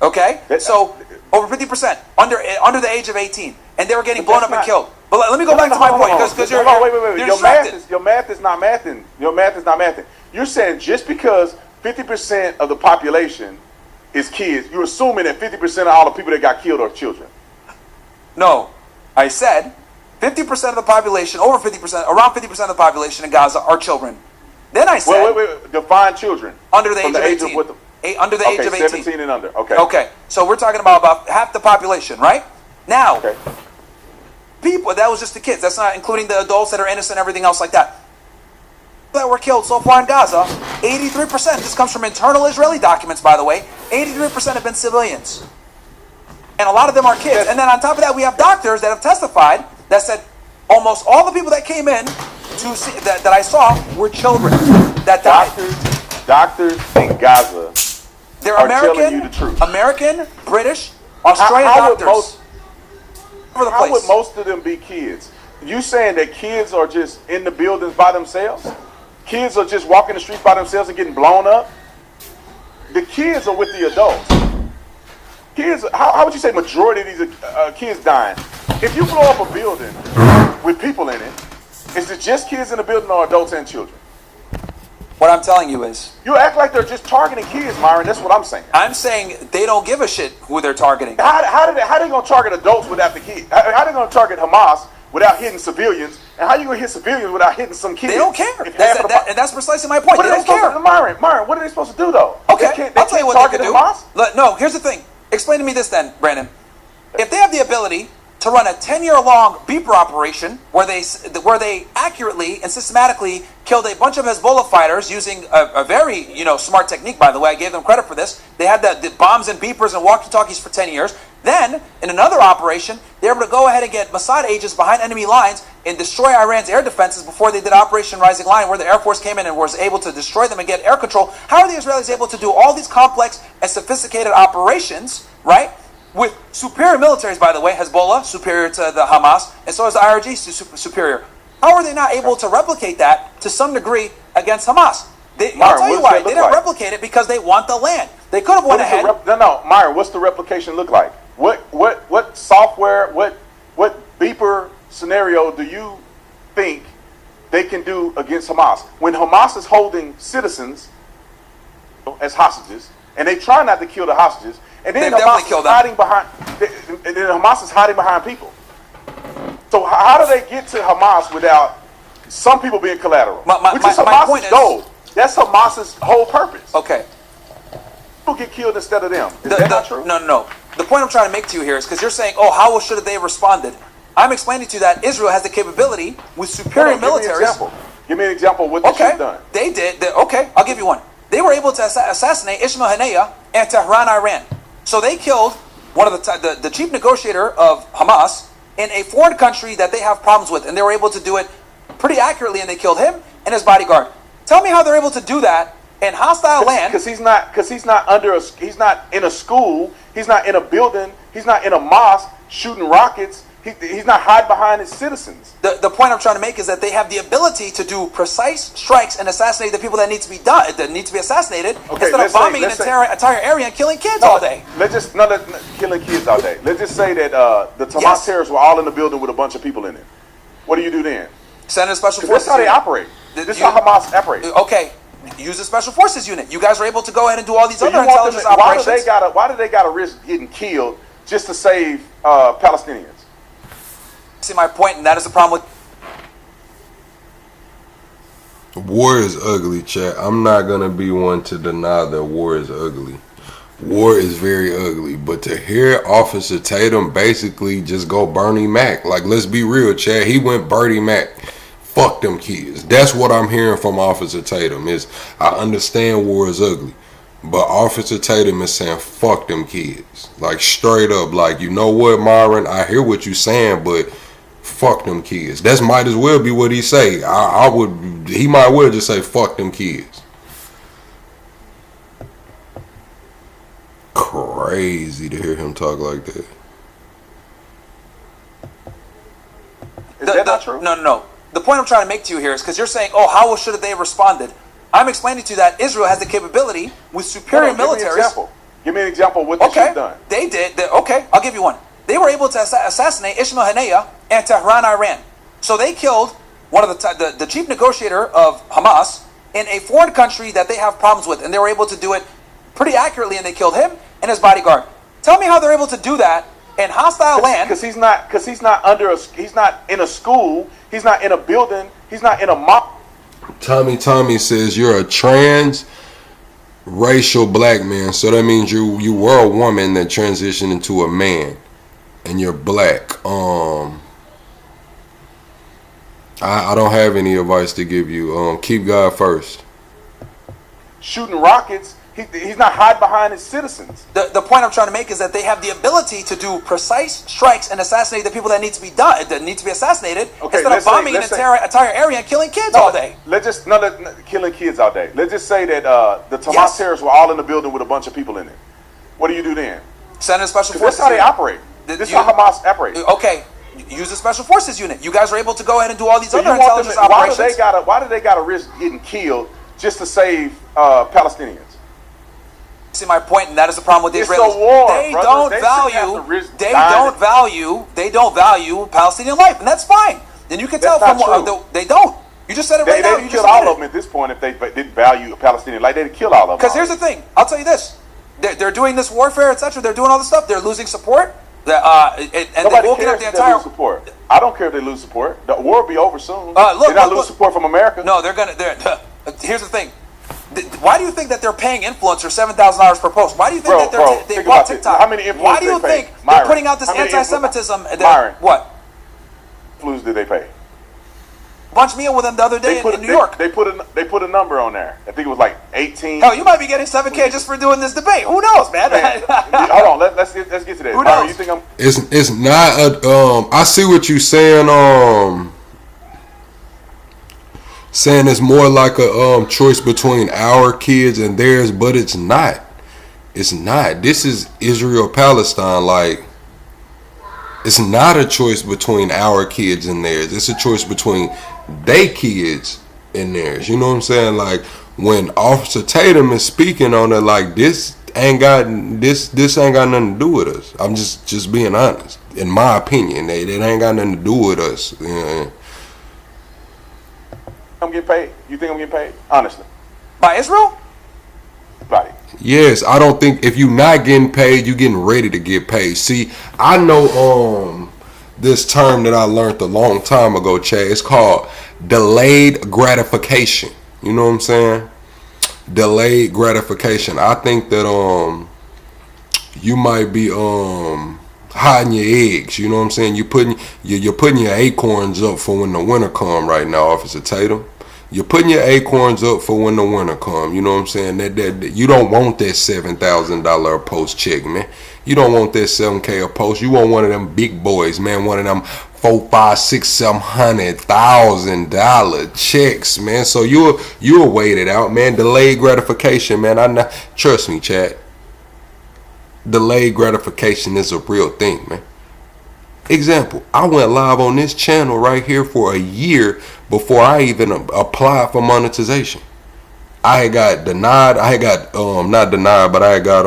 Okay? So, over 50%, under the age of 18. And they were getting blown up and killed. But let me go back to my point, because you're distracted. Your math is not mathing. Your math is not mathing. You're saying just because 50% of the population is kids, you're assuming that 50% of all the people that got killed are children. No, I said 50% of the population, around 50% of the population in Gaza are children. Then I said... Wait. Define children. Under the age of 18. Under the age of 18. 17 and under. Okay. Okay, so we're talking about half the population, right? Now, people, that was just the kids. That's not including the adults that are innocent and everything else like that. That were killed so far in Gaza, 83%, this comes from internal Israeli documents, by the way, 83% have been civilians. And a lot of them are kids. And then on top of that, we have doctors that have testified that said almost all the people that came in to see, that I saw were children that died. Doctors in Gaza They're are American, telling you the truth. American, British, Australian doctors. How would most of them be kids? You saying that kids are just in the buildings by themselves? Kids are just walking the streets by themselves and getting blown up? The kids are with the adults. Kids, how would you say majority of these kids dying? If you blow up a building with people in it, is it just kids in the building or adults and children? What I'm telling you is, you act like they're just targeting kids, Myron. That's what I'm saying. I'm saying they don't give a shit who they're targeting. How they going to target adults without the kids? How they going to target Hamas without hitting civilians? And how you going to hit civilians without hitting some kids? They don't care. And that's precisely my point. What They are don't care. Myron, what are they supposed to do though? Okay, I'll tell you what they can do. No, here's the thing. Explain to me this then, Brandon. If they have the ability to run a 10-year-long beeper operation where they accurately and systematically killed a bunch of Hezbollah fighters using a very smart technique, by the way, I gave them credit for this. They had the bombs and beepers and walkie-talkies for 10 years. Then, in another operation, they were able to go ahead and get Mossad agents behind enemy lines and destroy Iran's air defenses before they did Operation Rising Lion, where the Air Force came in and was able to destroy them and get air control. How are the Israelis able to do all these complex and sophisticated operations, right? With superior militaries, by the way, Hezbollah, superior to the Hamas, and so is the IRG, superior. How are they not able to replicate that to some degree against Hamas? I'll tell you why. They didn't replicate it because they want the land. They could have went ahead. No, Myron, what's the replication look like? What software, what beeper scenario do you think they can do against Hamas? When Hamas is holding citizens as hostages, and they try not to kill the hostages, and then Hamas is hiding behind, and then Hamas is hiding behind people. So how do they get to Hamas without some people being collateral? Which is Hamas's goal. That's Hamas's whole purpose. Okay. People get killed instead of them. Is that not true? No. The point I'm trying to make to you here is because you're saying, oh, how should they have responded? I'm explaining to you that Israel has the capability with superior militaries. Give me an example of what they should have done. They did. Okay, I'll give you one. They were able to assassinate Ismail Haniyeh in Tehran, Iran. So they killed one of the chief negotiator of Hamas in a foreign country that they have problems with, and they were able to do it pretty accurately, and they killed him and his bodyguard. Tell me how they're able to do that in hostile land. Because he's not he's not in a school, he's not in a building, he's not in a mosque shooting rockets. He's not hiding behind his citizens. The point I'm trying to make is that they have the ability to do precise strikes and assassinate the people that need to be done, that need to be assassinated, instead of bombing an entire area and killing kids all day. Killing kids all day. Let's just say that the Hamas terrorists were all in the building with a bunch of people in it. What do you do then? Send in a special forces. That's how they operate. This is how Hamas operates. Okay. Use a special forces unit. You guys are able to go ahead and do all these other intelligence operations. Why do they got to risk getting killed just to save Palestinians? See my point, and that is the problem with war is ugly, chat. I'm not gonna be one to deny that war is ugly. War is very ugly, but to hear Officer Tatum basically just go Bernie Mac, like, let's be real, chat. He went Bernie Mac. Fuck them kids. That's what I'm hearing from Officer Tatum. Is I understand war is ugly, but Officer Tatum is saying fuck them kids, like straight up. Like, you know what, Myron? I hear what you saying, but fuck them kids. That might as well be what he say. He might well just say fuck them kids. Crazy to hear him talk like that. Is that not true? No. The point I'm trying to make to you here is because you're saying, oh, how should they have responded? I'm explaining to you that Israel has the capability with superior militaries. Give me an example of what they should have done. They did. Okay, I'll give you one. They were able to assassinate Ismail Haniyeh in Tehran, Iran. So they killed one of the chief negotiator of Hamas in a foreign country that they have problems with, and they were able to do it pretty accurately, and they killed him and his bodyguard. Tell me how they're able to do that in hostile land. Because he's not in a school, he's not in a building, he's not in a mosque. Tommy says you're a trans racial black man, so that means you were a woman that transitioned into a man. And you're black. I don't have any advice to give you. Keep God first. Shooting rockets, He's not hiding behind his citizens. The point I'm trying to make is that they have the ability to do precise strikes and assassinate the people that need to be done, that need to be assassinated, instead of bombing an entire area and killing kids all day. Killing kids all day. Let's just say that the Hamas terrorists were all in the building with a bunch of people in it. What do you do then? Send a special forces. That's how they operate. This is how Hamas operates. Okay, use a special forces unit. You guys are able to go ahead and do all these other intelligence operations. Why do they gotta risk getting killed just to save Palestinians? See my point, and that is the problem with the Israelis. It's a war, they don't value Palestinian life, and that's fine. Then you can tell from they don't. You just said it right now. They'd kill all of them at this point if they didn't value Palestinian life. They'd kill all of them. Because here's the thing. I'll tell you this. They're doing this warfare, etc. They're doing all this stuff. They're losing support. And they're woken up the entire support. I don't care if they lose support. The war will be over soon. Look, they're not lose support from America. No, they're gonna. Here's the thing. Why do you think that they're paying influencers $7,000 per post? Why do you think that they bought TikTok? How many influencers? Why do you think they're putting out this anti-Semitism? What? Influencers did they pay? Bunched me in with them the other day in New York. They put a number on there. I think it was like 18. Hell, you might be getting $7K just for doing this debate. Who knows, man? Hold on, let's get to that. Who knows? You think I'm? It's not a. I see what you're saying. Saying it's more like a choice between our kids and theirs, but it's not. It's not. This is Israel Palestine. Like, it's not a choice between our kids and theirs. It's a choice between they kids and theirs. You know what I'm saying? Like, when Officer Tatum is speaking on it, like, this ain't got nothing to do with us. I'm just being honest. In my opinion, it ain't got nothing to do with us. Yeah. I'm getting paid. You think I'm getting paid? Honestly. By Israel? Right. Yes, I don't think if you're not getting paid, you're getting ready to get paid. See, I know this term that I learned a long time ago, Chad. It's called delayed gratification. You know what I'm saying? Delayed gratification. I think that you might be hiding your eggs. You know what I'm saying? You're putting your acorns up for when the winter come right now, Officer Tatum. You're putting your acorns up for when the winter come. You know what I'm saying? That you don't want that $7,000 a post check, man. You don't want that $7K a post. You want one of them big boys, man. One of them $400,000, $500,000, $700,000 checks, man. So you'll wait it out, man. Delayed gratification, man. Trust me, Chad. Delayed gratification is a real thing, man. Example, I went live on this channel right here for a year before I even applied for monetization. I had got denied. I had got not denied, but I had got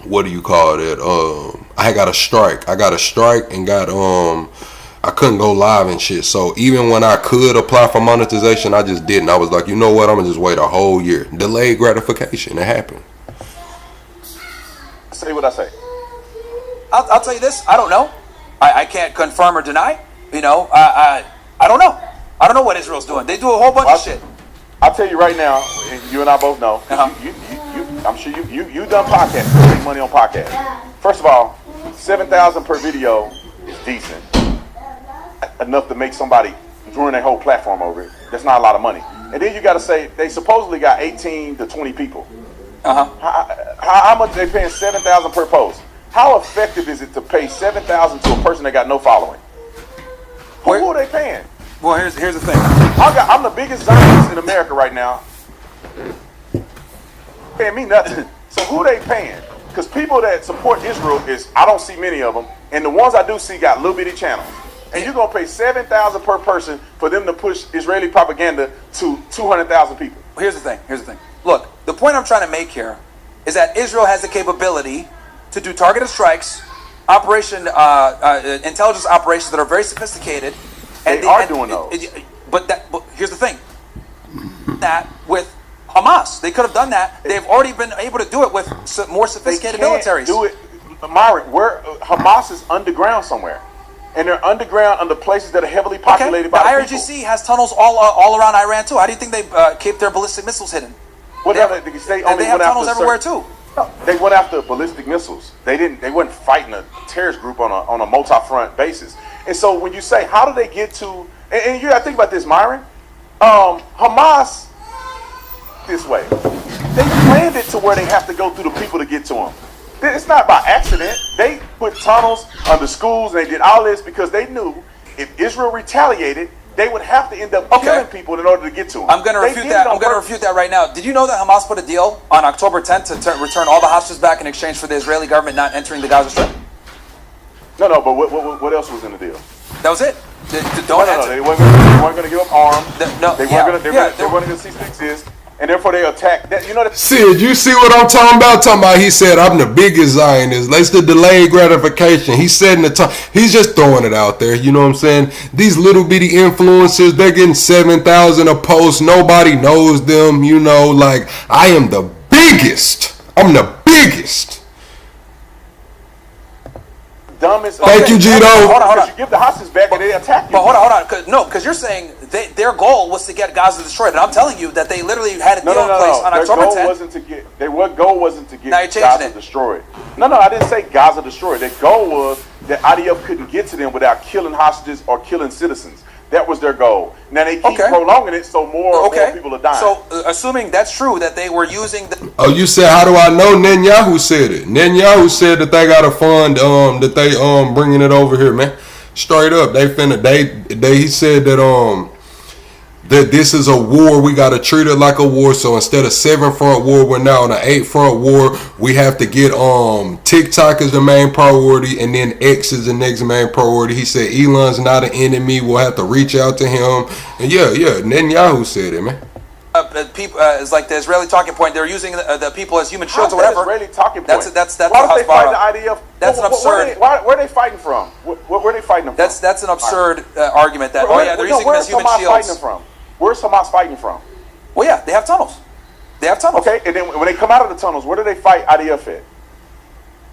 what do you call it? I had got a strike. I got a strike and got I couldn't go live and shit. So even when I could apply for monetization, I just didn't. I was like, you know what? I'm gonna just wait a whole year. Delayed gratification. It happened. Say what I say. I'll tell you this. I don't know. I can't confirm or deny. You know, I don't know. I don't know what Israel's doing. They do a whole bunch of shit. I'll tell you right now, and you and I both know. I'm sure you done podcasts. You make money on podcasts. First of all, $7,000 per video is decent. Enough to make somebody ruin their whole platform over it. That's not a lot of money. And then you got to say they supposedly got 18 to 20 people. How much they paying $7,000 per post? How effective is it to pay $7,000 to a person that got no following? Who are they paying? Well, here's the thing. I'm the biggest Zionist in America right now. Paying me nothing. So who they paying? Because people that support Israel I don't see many of them, and the ones I do see got little bitty channels. And you're gonna pay $7,000 per person for them to push Israeli propaganda to 200,000 people. Here's the thing. Look, the point I'm trying to make here is that Israel has the capability to do targeted strikes, intelligence operations that are very sophisticated. They are doing those. But here's the thing. That with Hamas, they could have done that. They've already been able to do it with more sophisticated militaries. Do it, Myron. Hamas is underground somewhere, and they're underground under places that are heavily populated by the IRGC has tunnels all around Iran too. How do you think they keep their ballistic missiles hidden? They have tunnels everywhere too. No, they went after ballistic missiles. They weren't fighting a terrorist group on a multi-front basis. And so when you say, how do they get to, and you got to think about this, Myron. Hamas, this way. they planned it to where they have to go through the people to get to them. It's not by accident. They put tunnels under schools and they did all this because they knew if Israel retaliated, they would have to end up killing people in order to get to them. I'm going to refute that. I'm going to refute that right now. Did you know that Hamas put a deal on October 10th to return all the hostages back in exchange for the Israeli government not entering the Gaza Strip? No, but what else was in the deal? That was it. No, they weren't going to give up arms. They weren't going to cease to exist, and therefore they attacked. That, you know. Sid, you see what I'm talking about? He said, I'm the biggest Zionist. That's the delayed gratification. He's setting the time. He's just throwing it out there. You know what I'm saying? These little bitty influencers, they're getting 7,000 a post. Nobody knows them. You know, like, I am the biggest. I'm the biggest. Dumbest. Thank you, Gito. Hold on. You give the hostages back and they attack you. But hold on. Because you're saying their goal was to get Gaza destroyed, and I'm telling you that they literally had a deal in place on October 10th. Their goal wasn't to get Gaza destroyed. No, I didn't say Gaza destroyed. Their goal was that IDF couldn't get to them without killing hostages or killing citizens. That was their goal. Now they keep prolonging it, so more people are dying. So, assuming that's true, that they were using the... Oh, you said, how do I know? Netanyahu said it. Netanyahu said that they got a fund, that they bringing it over here, man. Straight up, he said that that this is a war. We got to treat it like a war. So instead of 7-front war, we're now on an 8-front war. We have to get TikTok as the main priority, and then X is the next main priority. He said Elon's not an enemy. We'll have to reach out to him. And yeah, Netanyahu said it, man. People, it's like the Israeli talking point. They're using the people as human shields or whatever. Israeli talking point. That's why would they fight the IDF? That's an absurd. Where are they fighting from? Where are they fighting them from? That's an absurd argument. That they're using them as human shields. Where's Hamas fighting from? Well, yeah, they have tunnels. Okay, and then when they come out of the tunnels, where do they fight IDF at?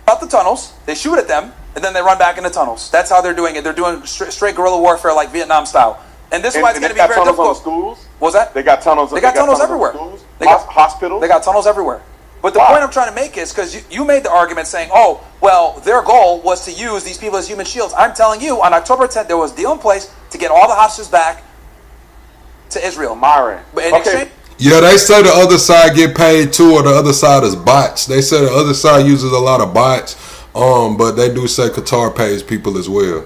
Out the tunnels, they shoot at them, and then they run back in the tunnels. That's how they're doing it. They're doing straight guerrilla warfare like Vietnam style. And this is why it's going to be very difficult. On the schools? What's that? They got tunnels. They got tunnels everywhere. They got hospitals. They got tunnels everywhere. But the point I'm trying to make is because you made the argument saying, oh, well, their goal was to use these people as human shields. I'm telling you, on October 10th, there was a deal in place to get all the hostages back to Israel. Myron. In exchange. Yeah, they say the other side get paid too, or the other side is bots. They say the other side uses a lot of bots, but they do say Qatar pays people as well.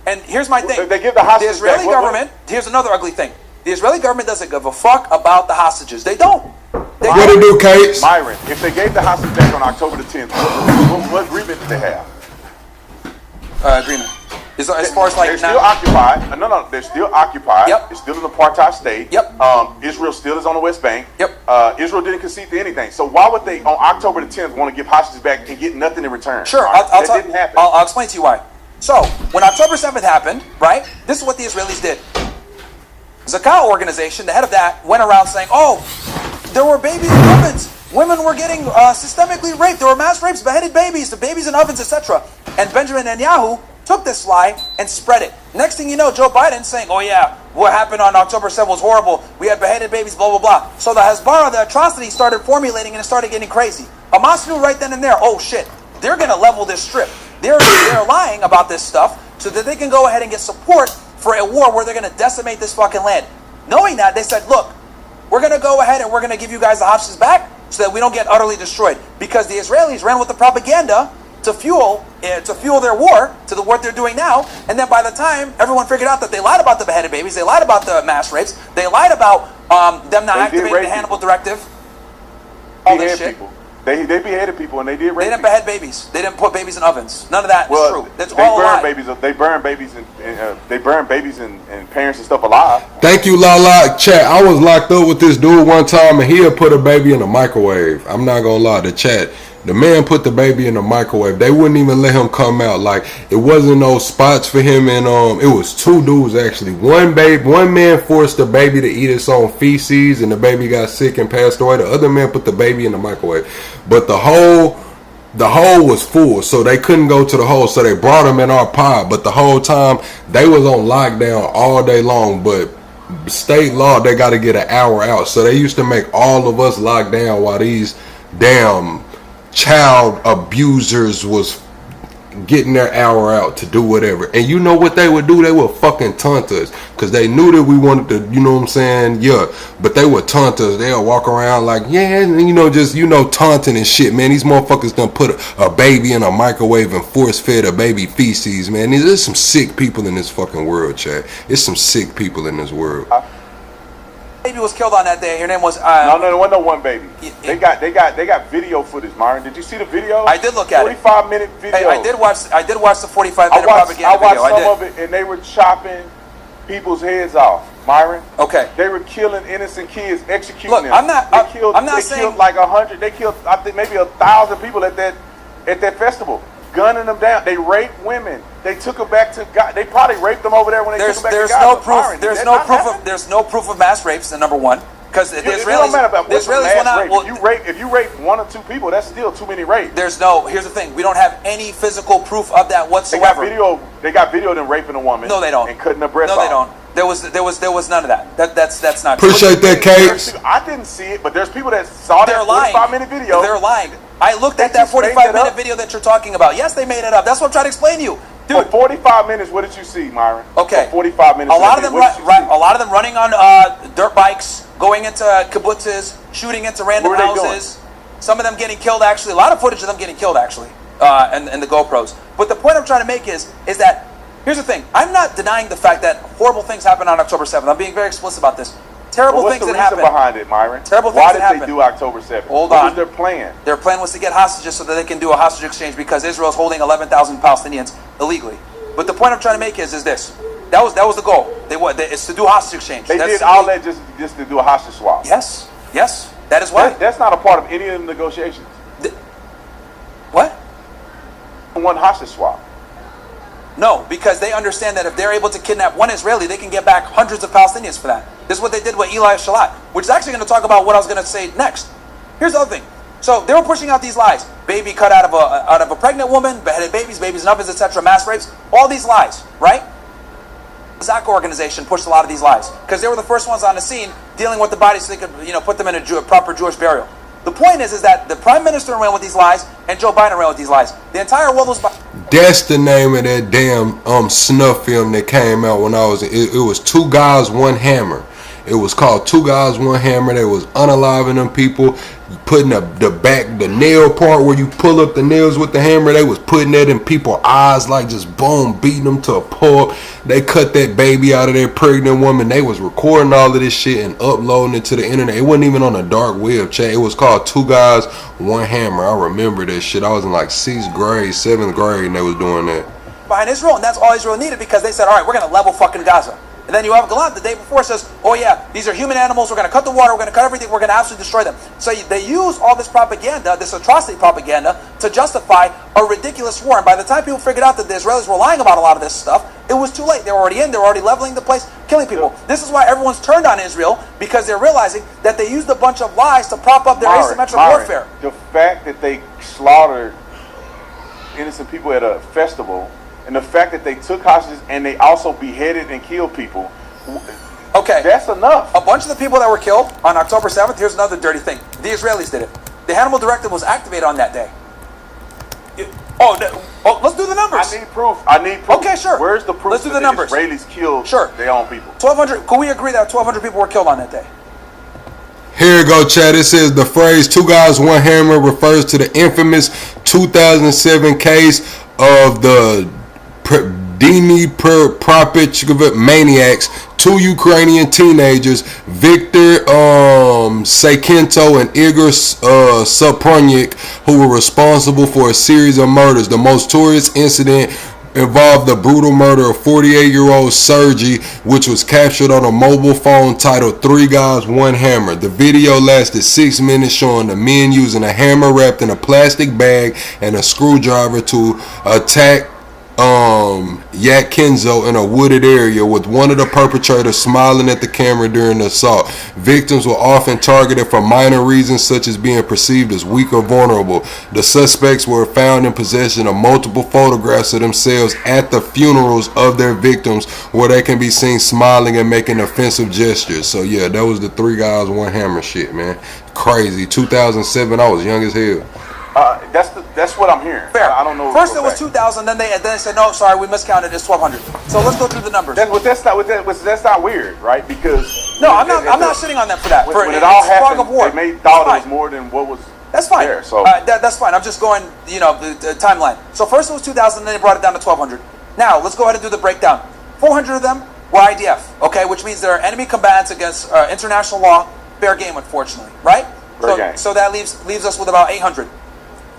And here's my thing. They give the hostages the Israeli government, here's another ugly thing. The Israeli government doesn't give a fuck about the hostages. They don't. What do do, Kate? Myron, if they gave the hostages back on October the 10th, what agreement did they have? Agreement. As far as like they're still occupied. No, they're still occupied. Yep. It's still an apartheid state. Yep. Israel still is on the West Bank. Yep. Israel didn't concede to anything. So why would they on October the 10th want to give hostages back and get nothing in return? Sure, that didn't happen. I'll explain to you why. So when October 7th happened, right? This is what the Israelis did. Zakah organization, the head of that, went around saying, "Oh, there were babies in ovens. Women were getting systemically raped. There were mass rapes, beheaded babies, the babies in ovens, etc." And Benjamin Netanyahu took this lie and spread it. Next thing you know, Joe Biden saying, "Oh yeah, what happened on October 7th was horrible. We had beheaded babies, blah, blah, blah." So the Hezbollah, the atrocity started formulating and it started getting crazy. Hamas knew right then and there, oh shit, they're going to level this strip. They're lying about this stuff so that they can go ahead and get support for a war where they're going to decimate this fucking land. Knowing that, they said, look, we're going to go ahead and we're going to give you guys the hostages back so that we don't get utterly destroyed. Because the Israelis ran with the propaganda to fuel their war, to what they're doing now, and then by the time everyone figured out that they lied about the beheaded babies, they lied about the mass rapes, they lied about them not activating the Hannibal Directive, all this shit. People. They beheaded people and they did rape. They didn't behead babies. They didn't put babies in ovens. None of that is true. That's they all a lie. They burn babies and parents and stuff alive. Thank you, Lala. Chat, I was locked up with this dude one time and he'll put a baby in a microwave. I'm not gonna lie, the chat. The man put the baby in the microwave. They wouldn't even let him come out. Like, it wasn't no spots for him, and it was two dudes actually. One man forced the baby to eat its own feces, and the baby got sick and passed away. The other man put the baby in the microwave. But the hole was full, so they couldn't go to the hole. So they brought him in our pod. But the whole time they was on lockdown all day long. But state law, they got to get an hour out. So they used to make all of us lock down while these damn child abusers was getting their hour out to do whatever. And you know what they would do? They would fucking taunt us because they knew that we wanted to, you know what I'm saying? Yeah, but they would taunt us. They'll walk around like, yeah, and you know, just, you know, taunting and shit, man. These motherfuckers done put a baby in a microwave and force fed a baby feces, man. There's some sick people in this fucking world, Chad. There's some sick people in this world. Baby was killed on that day. Her name was no, there wasn't no one baby. They got video footage, Myron. Did you see the video? I did look at it. 45-minute video. Hey, I did watch the 45-minute propaganda I watched video. some of it, and they were chopping people's heads off, Myron. Okay. They were killing innocent kids, executing them. I'm not They saying killed like 100. They killed, I think, maybe 1,000 people at that festival, gunning them down. They raped women. They took them back to God. They probably raped them over there when they took them back to God. There's no proof of mass rapes. Number one, because the Israelis. It don't matter about the Israelis will not. Well, if you rape 1 or 2 people, that's still too many rapes. Here's the thing. We don't have any physical proof of that whatsoever. They got video of them raping a woman. No, they don't. And cutting her breast off. No, they don't. There was none of that. That's not Appreciate true. that, Case. I didn't see it, but there's people that saw that 45-minute video. They're lying. I looked at that 45-minute video that you're talking about. Yes, they made it up. That's what I'm trying to explain to you. Dude, for 45 minutes, what did you see, Myron? Okay. For 45 minutes. A lot of them running on dirt bikes, going into kibbutzes, shooting into random houses. Some of them getting killed, actually. A lot of footage of them getting killed, actually, and the GoPros. But the point I'm trying to make is that, here's the thing. I'm not denying the fact that horrible things happened on October 7th. I'm being very explicit about this. Terrible things that happened. What's the reason behind it, Myron? Terrible things that happened. Why did they do October 7th? Hold on. What was their plan? Their plan was to get hostages so that they can do a hostage exchange because Israel is holding 11,000 Palestinians illegally. But the point I'm trying to make is this. That was the goal. It's to do hostage exchange. They did all that just to do a hostage swap. Yes. That is why. That's not a part of any of the negotiations. What? One hostage swap. No, because they understand that if they're able to kidnap one Israeli, they can get back hundreds of Palestinians for that. This is what they did with Eli Shalat, which is actually going to talk about what I was going to say next. Here's the other thing. So they were pushing out these lies: baby cut out of a pregnant woman, beheaded babies in ovens, etc., mass rapes, all these lies, right? The Zaka organization pushed a lot of these lies because they were the first ones on the scene dealing with the bodies so they could, put them in a proper Jewish burial. The point is that the Prime Minister ran with these lies and Joe Biden ran with these lies. The entire world was. That's the name of that damn snuff film that came out when I was. It was 2 Guys, 1 Hammer. It was called 2 Guys, 1 Hammer. They was unaliving them people, putting the nail part where you pull up the nails with the hammer. They was putting that in people's eyes, like just boom, beating them to a pulp. They cut that baby out of their pregnant woman. They was recording all of this shit and uploading it to the internet. It wasn't even on the dark web, chat. It was called 2 Guys, 1 Hammer. I remember that shit. I was in like 6th grade, 7th grade, and they was doing that. Behind Israel, and that's all Israel needed because they said, all right, we're going to level fucking Gaza. And then you have Galant the day before says, oh yeah, these are human animals, we're going to cut the water, we're going to cut everything, we're going to absolutely destroy them. So they use all this propaganda, this atrocity propaganda, to justify a ridiculous war. And by the time people figured out that the Israelis were lying about a lot of this stuff, it was too late. They were already in, they were already leveling the place, killing people. This is why everyone's turned on Israel, because they're realizing that they used a bunch of lies to prop up their asymmetric warfare. The fact that they slaughtered innocent people at a festival, and the fact that they took hostages and they also beheaded and killed people. Okay. That's enough. A bunch of the people that were killed on October 7th, here's another dirty thing. The Israelis did it. The Hannibal Directive was activated on that day. Let's do the numbers. I need proof. Okay, sure. Where's the proof Let's do the numbers. Israelis killed their own people? 1,200. Can we agree that 1,200 people were killed on that day? Here you go, Chad. It says the phrase 2 Guys, 1 Hammer refers to the infamous 2007 case of the Dnipropetrovsk maniacs, 2 Ukrainian teenagers, Viktor Sakento and Igor Soproniuk, who were responsible for a series of murders. The most notorious incident involved the brutal murder of 48-year-old Sergei, which was captured on a mobile phone titled 3 Guys, 1 Hammer. The video lasted 6 minutes, showing the men using a hammer wrapped in a plastic bag and a screwdriver to attack Yatkinzo in a wooded area, with one of the perpetrators smiling at the camera during the assault. Victims were often targeted for minor reasons such as being perceived as weak or vulnerable. The suspects were found in possession of multiple photographs of themselves at the funerals of their victims, where they can be seen smiling and making offensive gestures. So yeah, that was the 3 Guys, 1 Hammer shit, man. Crazy. 2007, I was young as hell. That's what I'm hearing. Fair. I don't know. First it was 2,000, then they said no, sorry, we miscounted. It's 1,200. So let's go through the numbers. That's not weird, right? Because no, I'm not sitting on them for that. When it all happened, they thought it was more than what was. That's fine. There, so that's fine. I'm just going, the timeline. So first it was 2,000, then they brought it down to 1,200. Now let's go ahead and do the breakdown. 400 of them were IDF, okay, which means they're enemy combatants against international law. Fair game, unfortunately, right? So that leaves us with about 800.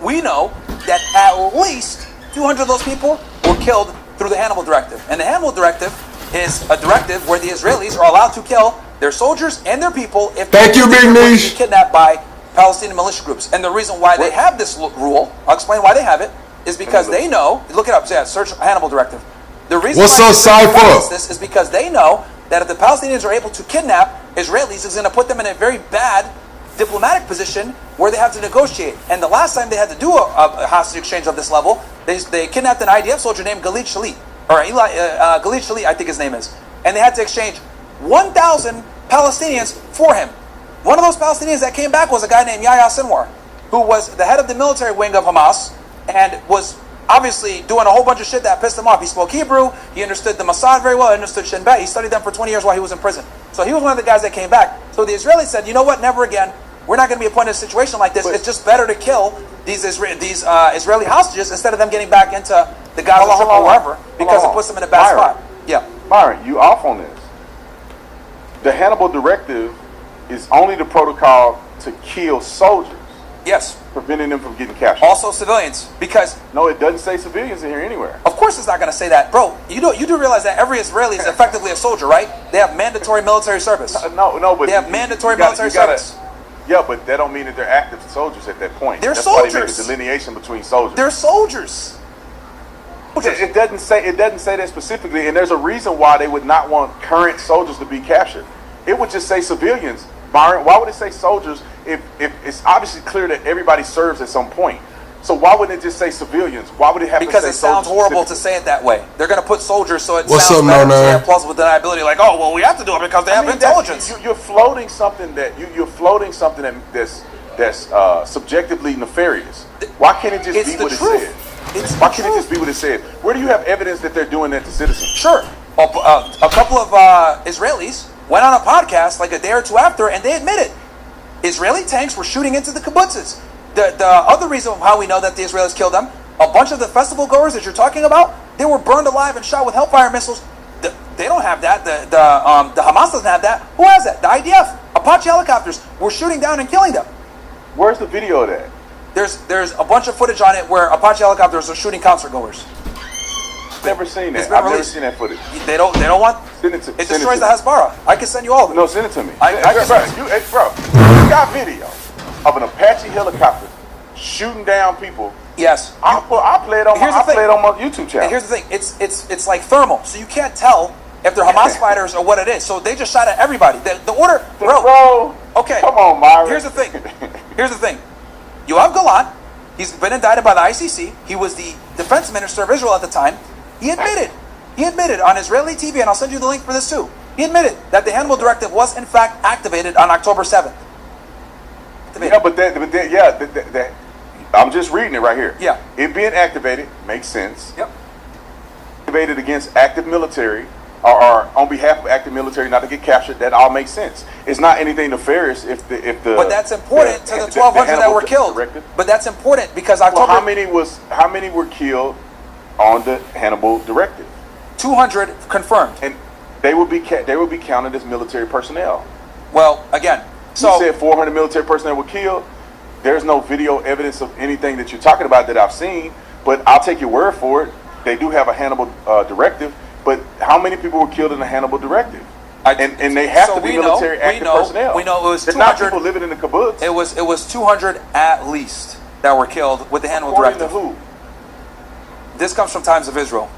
We know that at least 200 of those people were killed through the Hannibal Directive. And the Hannibal Directive is a directive where the Israelis are allowed to kill their soldiers and their people if they're kidnapped by Palestinian militia groups. And the reason why they have this rule, I'll explain why they have it, is because they know, look it up, search Hannibal Directive. The reason this is because they know that if the Palestinians are able to kidnap Israelis, it's going to put them in a very bad diplomatic position where they have to negotiate. And the last time they had to do a hostage exchange of this level, they kidnapped an IDF soldier named Gilad Shalit, or Gilad Shalit, I think his name is. And they had to exchange 1,000 Palestinians for him. One of those Palestinians that came back was a guy named Yahya Sinwar, who was the head of the military wing of Hamas and was obviously doing a whole bunch of shit that pissed him off. He spoke Hebrew, he understood the Mossad very well, he understood Shin Bet, he studied them for 20 years while he was in prison. So he was one of the guys that came back. So the Israelis said, you know what, never again. We're not going to be appointed in a situation like this. It's just better to kill these Israeli hostages instead of them getting back into the Gaza Strip or wherever, because it puts them in a bad spot. Yeah. Byron, you off on this. The Hannibal Directive is only the protocol to kill soldiers. Yes. Preventing them from getting captured. Also civilians, because... No, it doesn't say civilians in here anywhere. Of course it's not going to say that. Bro, you do realize that every Israeli is effectively a soldier, right? They have mandatory military service. No, but... They have mandatory military service. Yeah, but that don't mean that they're active soldiers at that point. They're That's soldiers. Why they make a delineation between soldiers. They're soldiers. It doesn't say that specifically, and there's a reason why they would not want current soldiers to be captured. It would just say civilians. Byron, why would it say soldiers if it's obviously clear that everybody serves at some point? So why wouldn't it just say civilians? Why would it have to say soldiers? Because it sounds horrible to say it that way. They're going to put soldiers so it sounds better. So they have plausible deniability, like, oh, well, we have to do it because they have intelligence. You're floating something that's subjectively nefarious. Why can't it just be what it said? Why can't it just be what it said? Where do you have evidence that they're doing that to citizens? Sure. A couple of Israelis went on a podcast like a day or two after, and they admitted Israeli tanks were shooting into the kibbutzes. The other reason how we know that the Israelis killed them, a bunch of the festival goers that you're talking about, they were burned alive and shot with Hellfire missiles. They don't have that. The Hamas doesn't have that. Who has that? The IDF. Apache helicopters were shooting down and killing them. Where's the video of that? There's a bunch of footage on it where Apache helicopters are shooting concert goers. Never seen that. I've never seen that footage. They don't want. Send it to. It destroys the Hasbara. I can send you all of it. No, send it to me. You got video of an Apache helicopter shooting down people. Yes. I play it on my YouTube channel. And here's the thing. It's like thermal, so you can't tell if they're Hamas fighters or what it is. So they just shot at everybody. The order, bro. Okay. Come on, Myron. Here's the thing. Yoav Galan, he's been indicted by the ICC. He was the defense minister of Israel at the time. He admitted on Israeli TV, and I'll send you the link for this too. He admitted that the Hannibal Directive was in fact activated on October 7th. Yeah, but I'm just reading it right here. Yeah. It being activated makes sense. Yep. Activated against active military or on behalf of active military not to get captured, that all makes sense. It's not anything nefarious if the But that's important to the 1,200 that were killed. Directive. But that's important because October. Well, how many were killed on the Hannibal Directive? 200 confirmed. And they will be counted as military personnel. Well, again, so you said 400 military personnel were killed. There's no video evidence of anything that you're talking about that I've seen, but I'll take your word for it. They do have a Hannibal Directive, but how many people were killed in the Hannibal Directive? And they have to be military active personnel. We know it was 200. Not people living in the kibbutz. It was 200 at least that were killed with the Hannibal Directive. According to who? This comes from Times of Israel.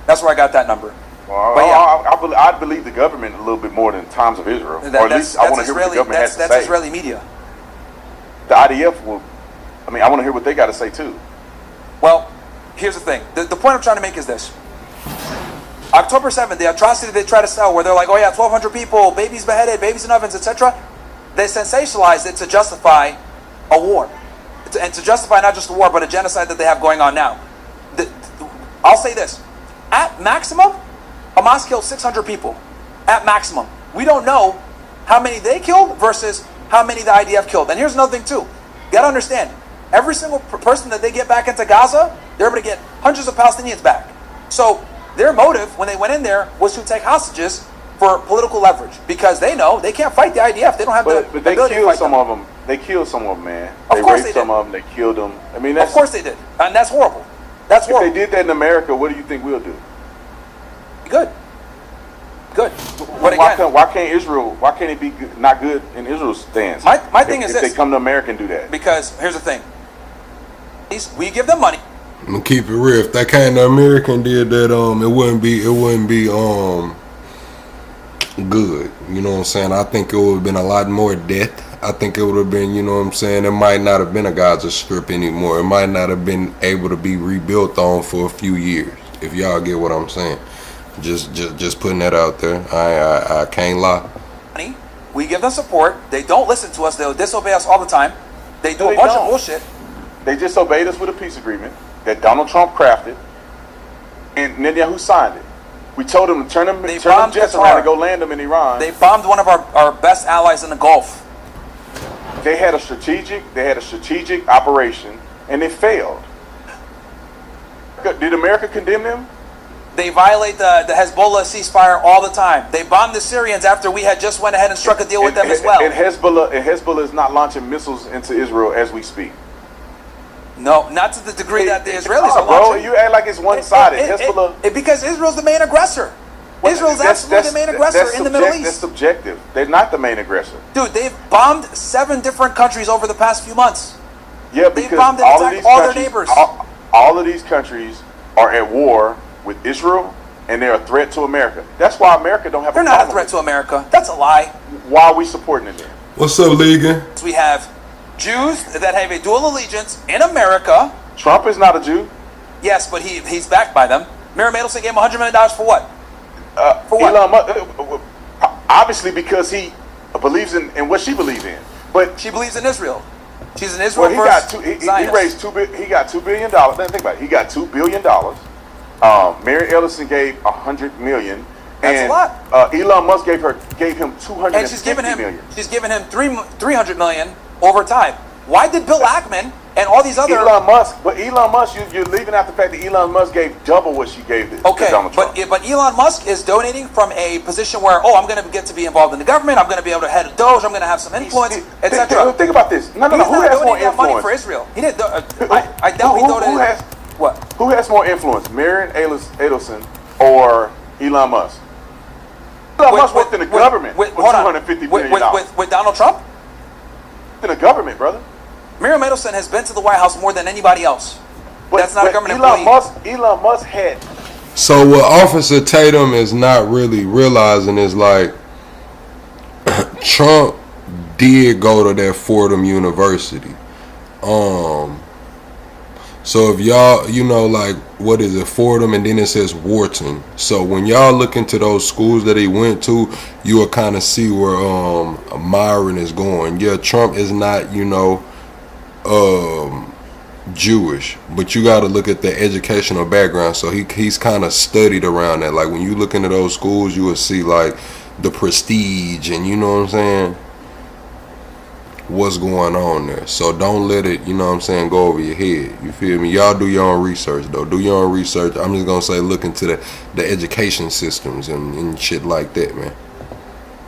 That's where I got that number. Well, I believe the government a little bit more than Times of Israel, or at least I want to hear what the government has to say. That's Israeli media. The IDF will. I want to hear what they got to say too. Well, here's the thing. The point I'm trying to make is this. October 7th, the atrocity they try to sell, where they're like, oh yeah, 1,200 people, babies beheaded, babies in ovens, etc. They sensationalized it to justify a war. and to justify not just the war, but a genocide that they have going on now. I'll say this. At maximum, Hamas killed 600 people. At maximum. We don't know how many they killed versus how many the IDF killed. And here's another thing too. You gotta understand, every single person that they get back into Gaza, they're able to get hundreds of Palestinians back. So their motive when they went in there was to take hostages for political leverage, because they know they can't fight the IDF. They don't have the But they ability to killed fight some them. of them. They killed some of them, man. Of course raped they some did. of them. They killed them. I mean, that's, of course they did, and that's horrible. That's horrible. If they did that in America, what do you think we'll do? Good. But Why can't Israel? Why can't it be not good in Israel's stance? My thing is if this. they come to America and do that. Because here's the thing. We give them money. I'm gonna keep it real. If that kind of American did that, it wouldn't be good. You know what I'm saying? I think it would have been a lot more death. I think it would have been, you know what I'm saying, it might not have been a Gaza Strip anymore. It might not have been able to be rebuilt on for a few years. If y'all get what I'm saying. Just putting that out there. I can't lie. We give them support. They don't listen to us. They'll disobey us all the time. They do a bunch of bullshit. They just obeyed us with a peace agreement that Donald Trump crafted, and Netanyahu signed it. We told them to turn them jets around and go land them in Iran. They bombed one of our best allies in the Gulf. They had a strategic operation, and they failed. Did America condemn them? They violate the Hezbollah ceasefire all the time. They bombed the Syrians after we had just went ahead and struck a deal with them as well. And Hezbollah is not launching missiles into Israel as we speak. No, not to the degree that the Israelis are bro, launching. you act like it's one-sided. Hezbollah. Because Israel's the main aggressor. Israel's absolutely the main aggressor in the Middle East. That's subjective. They're not the main aggressor. Dude, they've bombed 7 different countries over the past few months. Yeah, because they've bombed and attacked all their neighbors. All of these countries are at war with Israel, and they're a threat to America. That's why America don't have a problem. They're not a threat to America. That's a lie. Why are we supporting it then? What's up, Liga? We have Jews that have a dual allegiance in America. Trump is not a Jew. Yes, but he's backed by them. Miriam Adelson gave him $100 million for what? For what? Elon Musk, obviously because he believes in what she believes in. But she believes in Israel. She's an Israel he raised he got $2 billion. Think about it. He got $2 billion. Mary Ellison gave $100 million. That's a lot. Elon Musk gave him $250 and she's given him $300 million over time. Why did Bill Ackman and all these other Elon Musk, you're leaving out the fact that Elon Musk gave double what she gave to Donald Trump. But Elon Musk is donating from a position where, I'm going to get to be involved in the government, I'm going to be able to head a Doge, I'm going to have some influence, etc. Think about this. No. Who has more influence? Money for Israel. He didn't. I doubt he donated. Who has more influence, Marion Adelson or Elon Musk? Elon Musk worked in the government for $250 million. With Donald Trump? In the government, brother. Miriam Adelson has been to the White House more than anybody else. That's not a government employee. Elon Musk had. So what Officer Tatum is not really realizing is like Trump did go to that Fordham University. So if y'all, like, what is it, Fordham, and then it says Wharton. So when y'all look into those schools that he went to, you will kind of see where Myron is going. Yeah, Trump is not, Jewish, but you got to look at the educational background. So he's kind of studied around that. Like when you look into those schools, you will see like the prestige, and you know what I'm saying, what's going on there. So don't let it, go over your head. You feel me? Y'all do your own research though. Do your own research. I'm just gonna say look into the education systems and shit like that, man.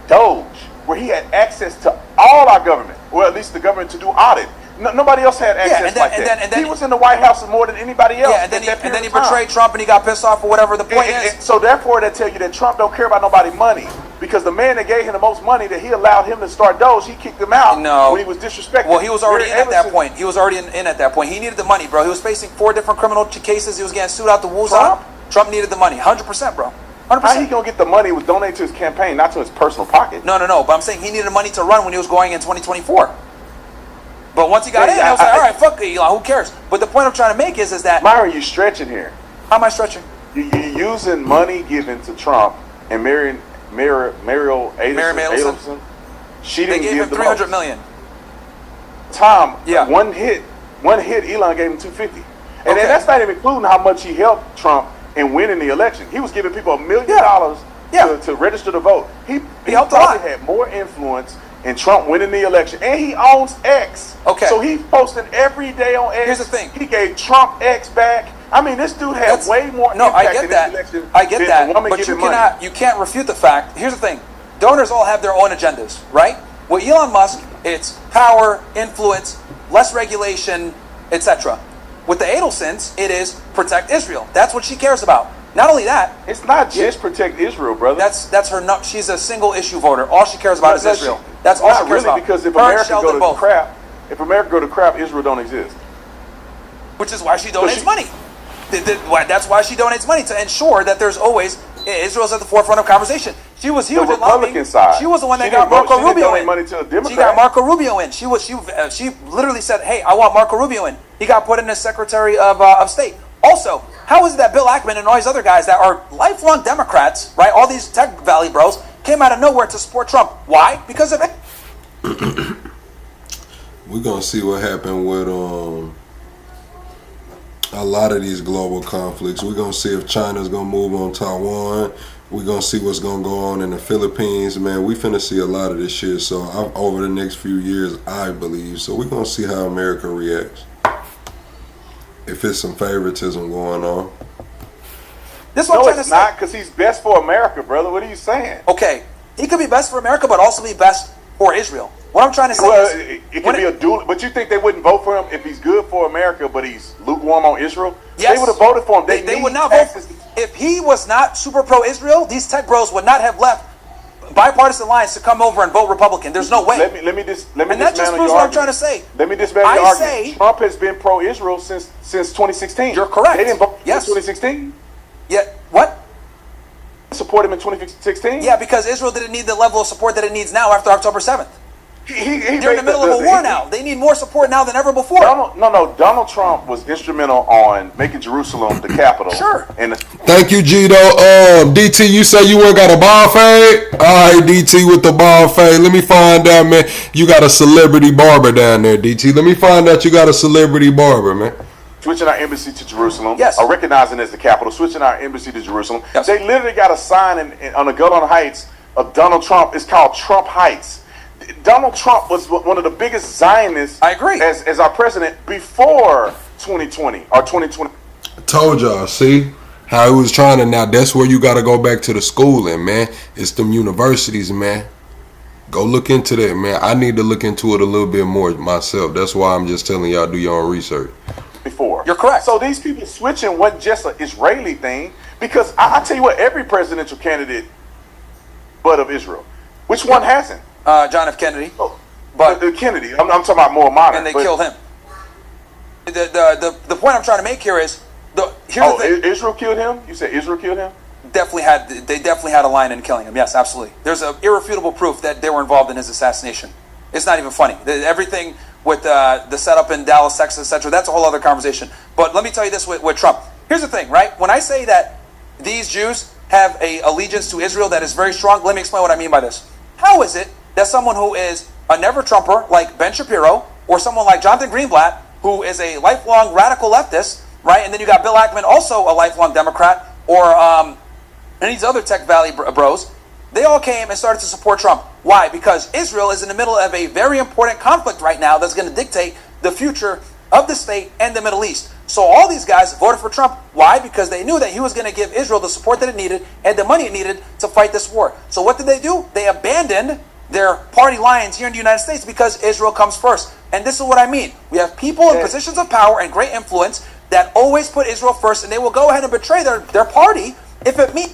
Doge, where he had access to all our government, or at least the government to do audit. Nobody else had access like that. And then he was in the White House more than anybody else. Yeah, and then he betrayed Trump and he got pissed off or whatever the point is. So therefore, they tell you that Trump don't care about nobody's money, because the man that gave him the most money, that he allowed him to start Doge, he kicked him out when he was disrespected. Well, he was already in at that point. He was already in at that point. He needed the money, bro. He was facing 4 different criminal cases. He was getting sued out the woozah. Trump needed the money, 100%, bro. 100%. How he gonna get the money? It was donated to his campaign, not to his personal pocket. No. But I'm saying he needed the money to run when he was going in 2024. But once he got in, I was like, all right, fuck it, Elon, who cares? But the point I'm trying to make is that... Myron, you're stretching here. How am I stretching? You're using money given to Trump and Mariel Adelson. She didn't give him $300 million. Tom, one hit One hit, Elon gave him $250, and then that's not even including how much he helped Trump in winning the election. He was giving people $1 million to register to vote. He helped a lot. probably had more influence in Trump winning the election, and he owns X. Okay. So he's posting every day on X. Here's the thing. He gave Trump X back. I mean, this dude had way more impact in this election I get than that. a woman But giving money. you can't refute the fact. Here's the thing. Donors all have their own agendas, right? With Elon Musk, it's power, influence, less regulation, etc. With the Adelsons, it is protect Israel. That's what she cares about. Not only that, it's not just protect Israel, brother. That's her. No, she's a single issue voter. All she cares about is Israel. That's all she cares about. Because if Her and America Sheldon go to both. crap, Israel don't exist. Which is why she donates money. That's why she donates money, to ensure that there's always Israel's at the forefront of conversation. She was huge in lobbying. Side. She was the one that She got didn't Marco Rubio donate in. money to a Democrat. She got Marco Rubio in. She literally said, "Hey, I want Marco Rubio in." He got put in as Secretary of State. Also, how is it that Bill Ackman and all these other guys that are lifelong Democrats, right? All these Tech Valley bros came out of nowhere to support Trump. Why? Because of it. We're gonna see what happened with a lot of these global conflicts. We're gonna see if China's gonna move on Taiwan. We're gonna see what's gonna go on in the Philippines. Man, we finna see a lot of this shit. So over the next few years, I believe. So we're gonna see how America reacts. If it's some favoritism going on. This is what I'm trying to it's say. not, because he's best for America, brother. What are you saying? Okay, he could be best for America, but also be best for Israel. What I'm trying to say is, it could be a duel. But you think they wouldn't vote for him if he's good for America, but he's lukewarm on Israel? yes, They would have voted for him. They would not vote. If he was not super pro-Israel, these tech bros would not have left bipartisan lines to come over and vote Republican. There's no way. Let me and that dismantle just proves your what I'm argument. trying to say. Let me dismantle your I argument. say- Trump has been pro-Israel since 2016. You're correct. They didn't vote in Yes. 2016. Yeah, what? Support him in 2016. Yeah, because Israel didn't need the level of support that it needs now after October 7th. They're in the middle of a war now. They need more support now than ever before. Donald Trump was instrumental on making Jerusalem the capital. Sure. And Thank you, Gito. DT, you say you ain't got a ball fade? All right, DT with the ball fade. Let me find out, man. You got a celebrity barber down there, DT. Let me find out you got a celebrity barber, man. Switching our embassy to Jerusalem. Yes. Or recognizing it as the capital. Switching our embassy to Jerusalem. Yes. They literally got a sign on the Golan Heights of Donald Trump. It's called Trump Heights. Donald Trump was one of the biggest Zionists. I agree. As our president before 2020 or 2020. I told y'all, see how he was trying to. Now that's where you got to go back to the schooling, man. It's them universities, man. Go look into that, man. I need to look into it a little bit more myself. That's why I'm just telling y'all, do your own research. Before. You're correct. So these people switching wasn't just an Israeli thing, because I tell you what, every presidential candidate but of Israel. Which one hasn't? John F. Kennedy. But Kennedy. I'm talking about more modern. And they killed him. The point I'm trying to make here is here's the thing. Israel killed him? You said Israel killed him? They definitely had a line in killing him. Yes, absolutely. There's irrefutable proof that they were involved in his assassination. It's not even funny. Everything with the setup in Dallas, Texas, etc. That's a whole other conversation. But let me tell you this with Trump. Here's the thing, right? When I say that these Jews have a allegiance to Israel that is very strong, let me explain what I mean by this. How is it that someone who is a never-Trumper like Ben Shapiro, or someone like Jonathan Greenblatt, who is a lifelong radical leftist, right? And then you got Bill Ackman, also a lifelong Democrat, or and these other Tech Valley bros, they all came and started to support Trump. Why? Because Israel is in the middle of a very important conflict right now that's going to dictate the future of the state and the Middle East. So all these guys voted for Trump. Why? Because they knew that he was going to give Israel the support that it needed and the money it needed to fight this war. So what did they do? They abandoned their party lines here in the United States because Israel comes first. And this is what I mean. We have people in positions of power and great influence that always put Israel first, and they will go ahead and betray their party if it means.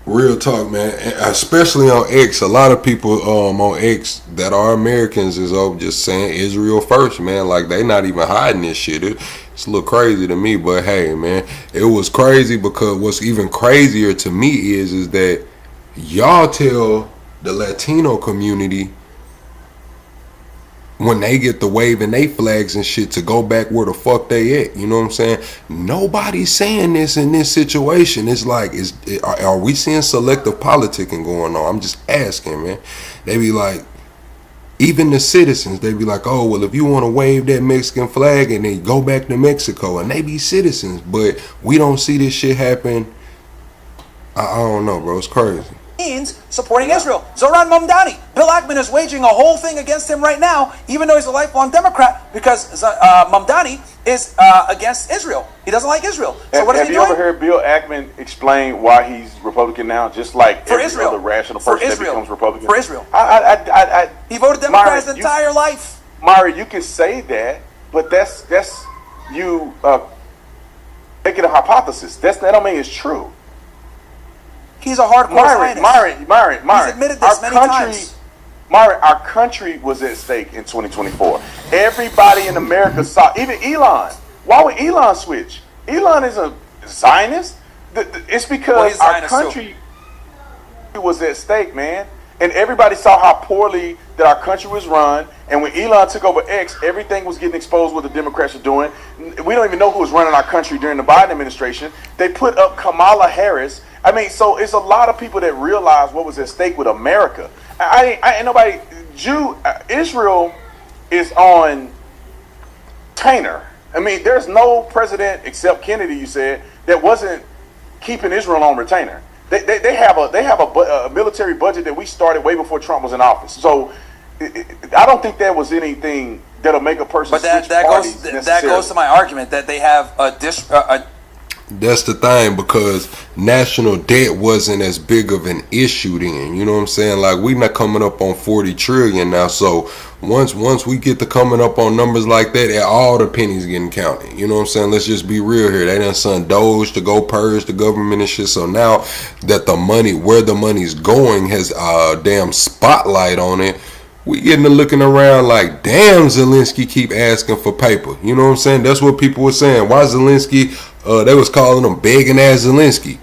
Real talk, man. Especially on X, a lot of people on X that are Americans is just saying Israel first, man. Like they not even hiding this shit. It's a little crazy to me, but hey, man, it was crazy because what's even crazier to me is that y'all tell the Latino community when they get the waving they flags and shit to go back where the fuck they at. You know what I'm saying? Nobody's saying this in this situation. It's like, are we seeing selective politicking going on? I'm just asking, man. They be like, Even the citizens, they be like, oh, well, if you want to wave that Mexican flag and then go back to Mexico, and they be citizens, but we don't see this shit happen. I don't know, bro. It's crazy. Means supporting Israel. Zoran Mamdani. Bill Ackman is waging a whole thing against him right now, even though he's a lifelong Democrat, because Mamdani is against Israel. He doesn't like Israel. So what is he doing? Have you ever heard Bill Ackman explain why he's Republican now? Just like For every Israel. other rational person that becomes Republican. For Israel. He voted Democrat his entire life. Mari, you can say that, but that's you making a hypothesis. That don't mean it's true. He's a hardcore Zionist. Mari. He's admitted this many times. Mari, our country was at stake in 2024. Everybody in America saw, even Elon. Why would Elon switch? Elon is a Zionist. It's because our country was at stake, man. And everybody saw how poorly that our country was run. And when Elon took over X, everything was getting exposed what the Democrats were doing. We don't even know who was running our country during the Biden administration. They put up Kamala Harris. I mean, so it's a lot of people that realize what was at stake with America. Ain't nobody, Israel is on retainer. I mean, there's no president except Kennedy, you said, that wasn't keeping Israel on retainer. They have a military budget that we started way before Trump was in office. So I don't think there was anything that'll make a person switch parties necessarily. That goes to my argument that they have That's the thing, because national debt wasn't as big of an issue then. You know what I'm saying? Like, we not coming up on 40 trillion now. So once we get to coming up on numbers like that, all the pennies getting counted. You know what I'm saying? Let's just be real here. They done sent Doge to go purge the government and shit. So now that the money, where the money's going, has a damn spotlight on it, we getting to looking around like, damn, Zelensky keep asking for paper. You know what I'm saying? That's what people were saying. Why Zelensky? They was calling him begging ass Zelensky.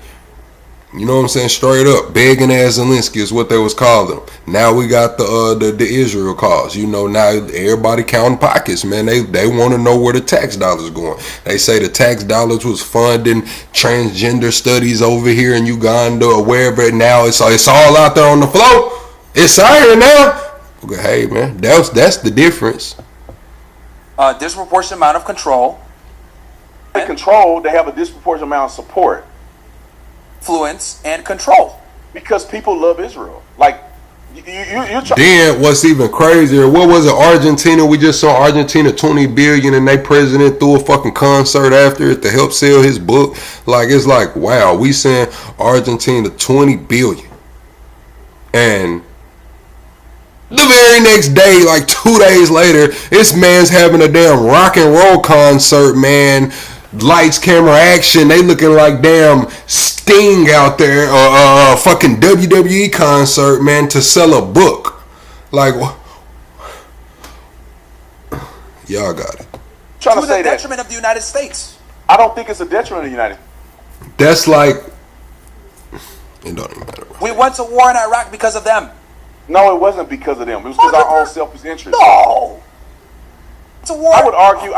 You know what I'm saying? Straight up, begging ass Zelensky is what they was calling him. Now we got the Israel cause. You know, now everybody counting pockets, man. They want to know where the tax dollars going. They say the tax dollars was funding transgender studies over here in Uganda or wherever. Now it's all out there on the floor. It's iron now. Okay, hey man, that's the difference. Disproportionate amount of control. They control, they have a disproportionate amount of support. Influence and control. Because people love Israel. Like, you're trying. Then what's even crazier, what was it, Argentina? We just saw Argentina 20 billion and they president threw a fucking concert after it to help sell his book. Like, it's like, wow, we sent Argentina 20 billion. And the very next day, like 2 days later, this man's having a damn rock and roll concert, man. Lights, camera, action. They looking like damn Sting out there, or fucking WWE concert, man, to sell a book. Like, y'all got it. Trying to say the that detriment of the United States. I don't think it's a detriment of the United States. That's like, it don't even matter. We went to war in Iraq because of them. No, it wasn't because of them. It was because of our own selfish interest. No. To war. I would argue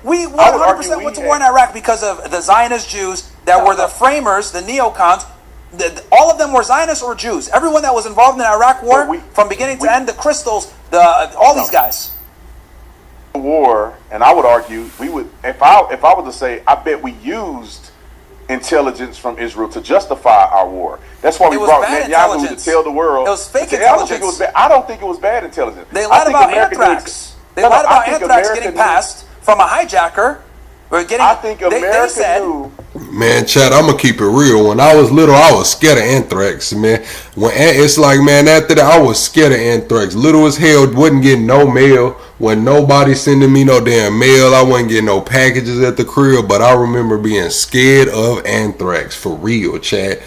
we 100% went to war in Iraq because of the Zionist Jews that were the framers, the neocons. All of them were Zionists or Jews. Everyone that was involved in the Iraq war, from beginning to end, the Crystals, all these guys. War, and I would argue we would. If I were to say, I bet we used intelligence from Israel to justify our war. That's why we brought Netanyahu to tell the world. It was fake intelligence. I don't think it was bad intelligence. They lied about anthrax. They lied about anthrax getting passed from a hijacker. I think America knew. Man, Chad, I'm gonna keep it real. When I was little, I was scared of anthrax, man. It's like, man, after that, I was scared of anthrax. Little as hell, wasn't getting no mail. When nobody sending me no damn mail, I wasn't getting no packages at the crib. But I remember being scared of anthrax, for real, Chad.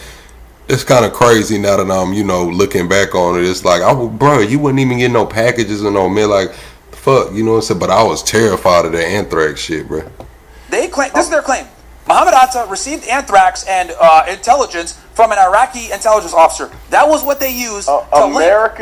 It's kind of crazy now that I'm, looking back on it. It's like, bro, you wouldn't even get no packages or no mail. Like, fuck, you know what I'm saying? But I was terrified of that anthrax shit, bro. They claim, this is their claim. Mohammed Atta received anthrax and intelligence from an Iraqi intelligence officer. That was what they used to link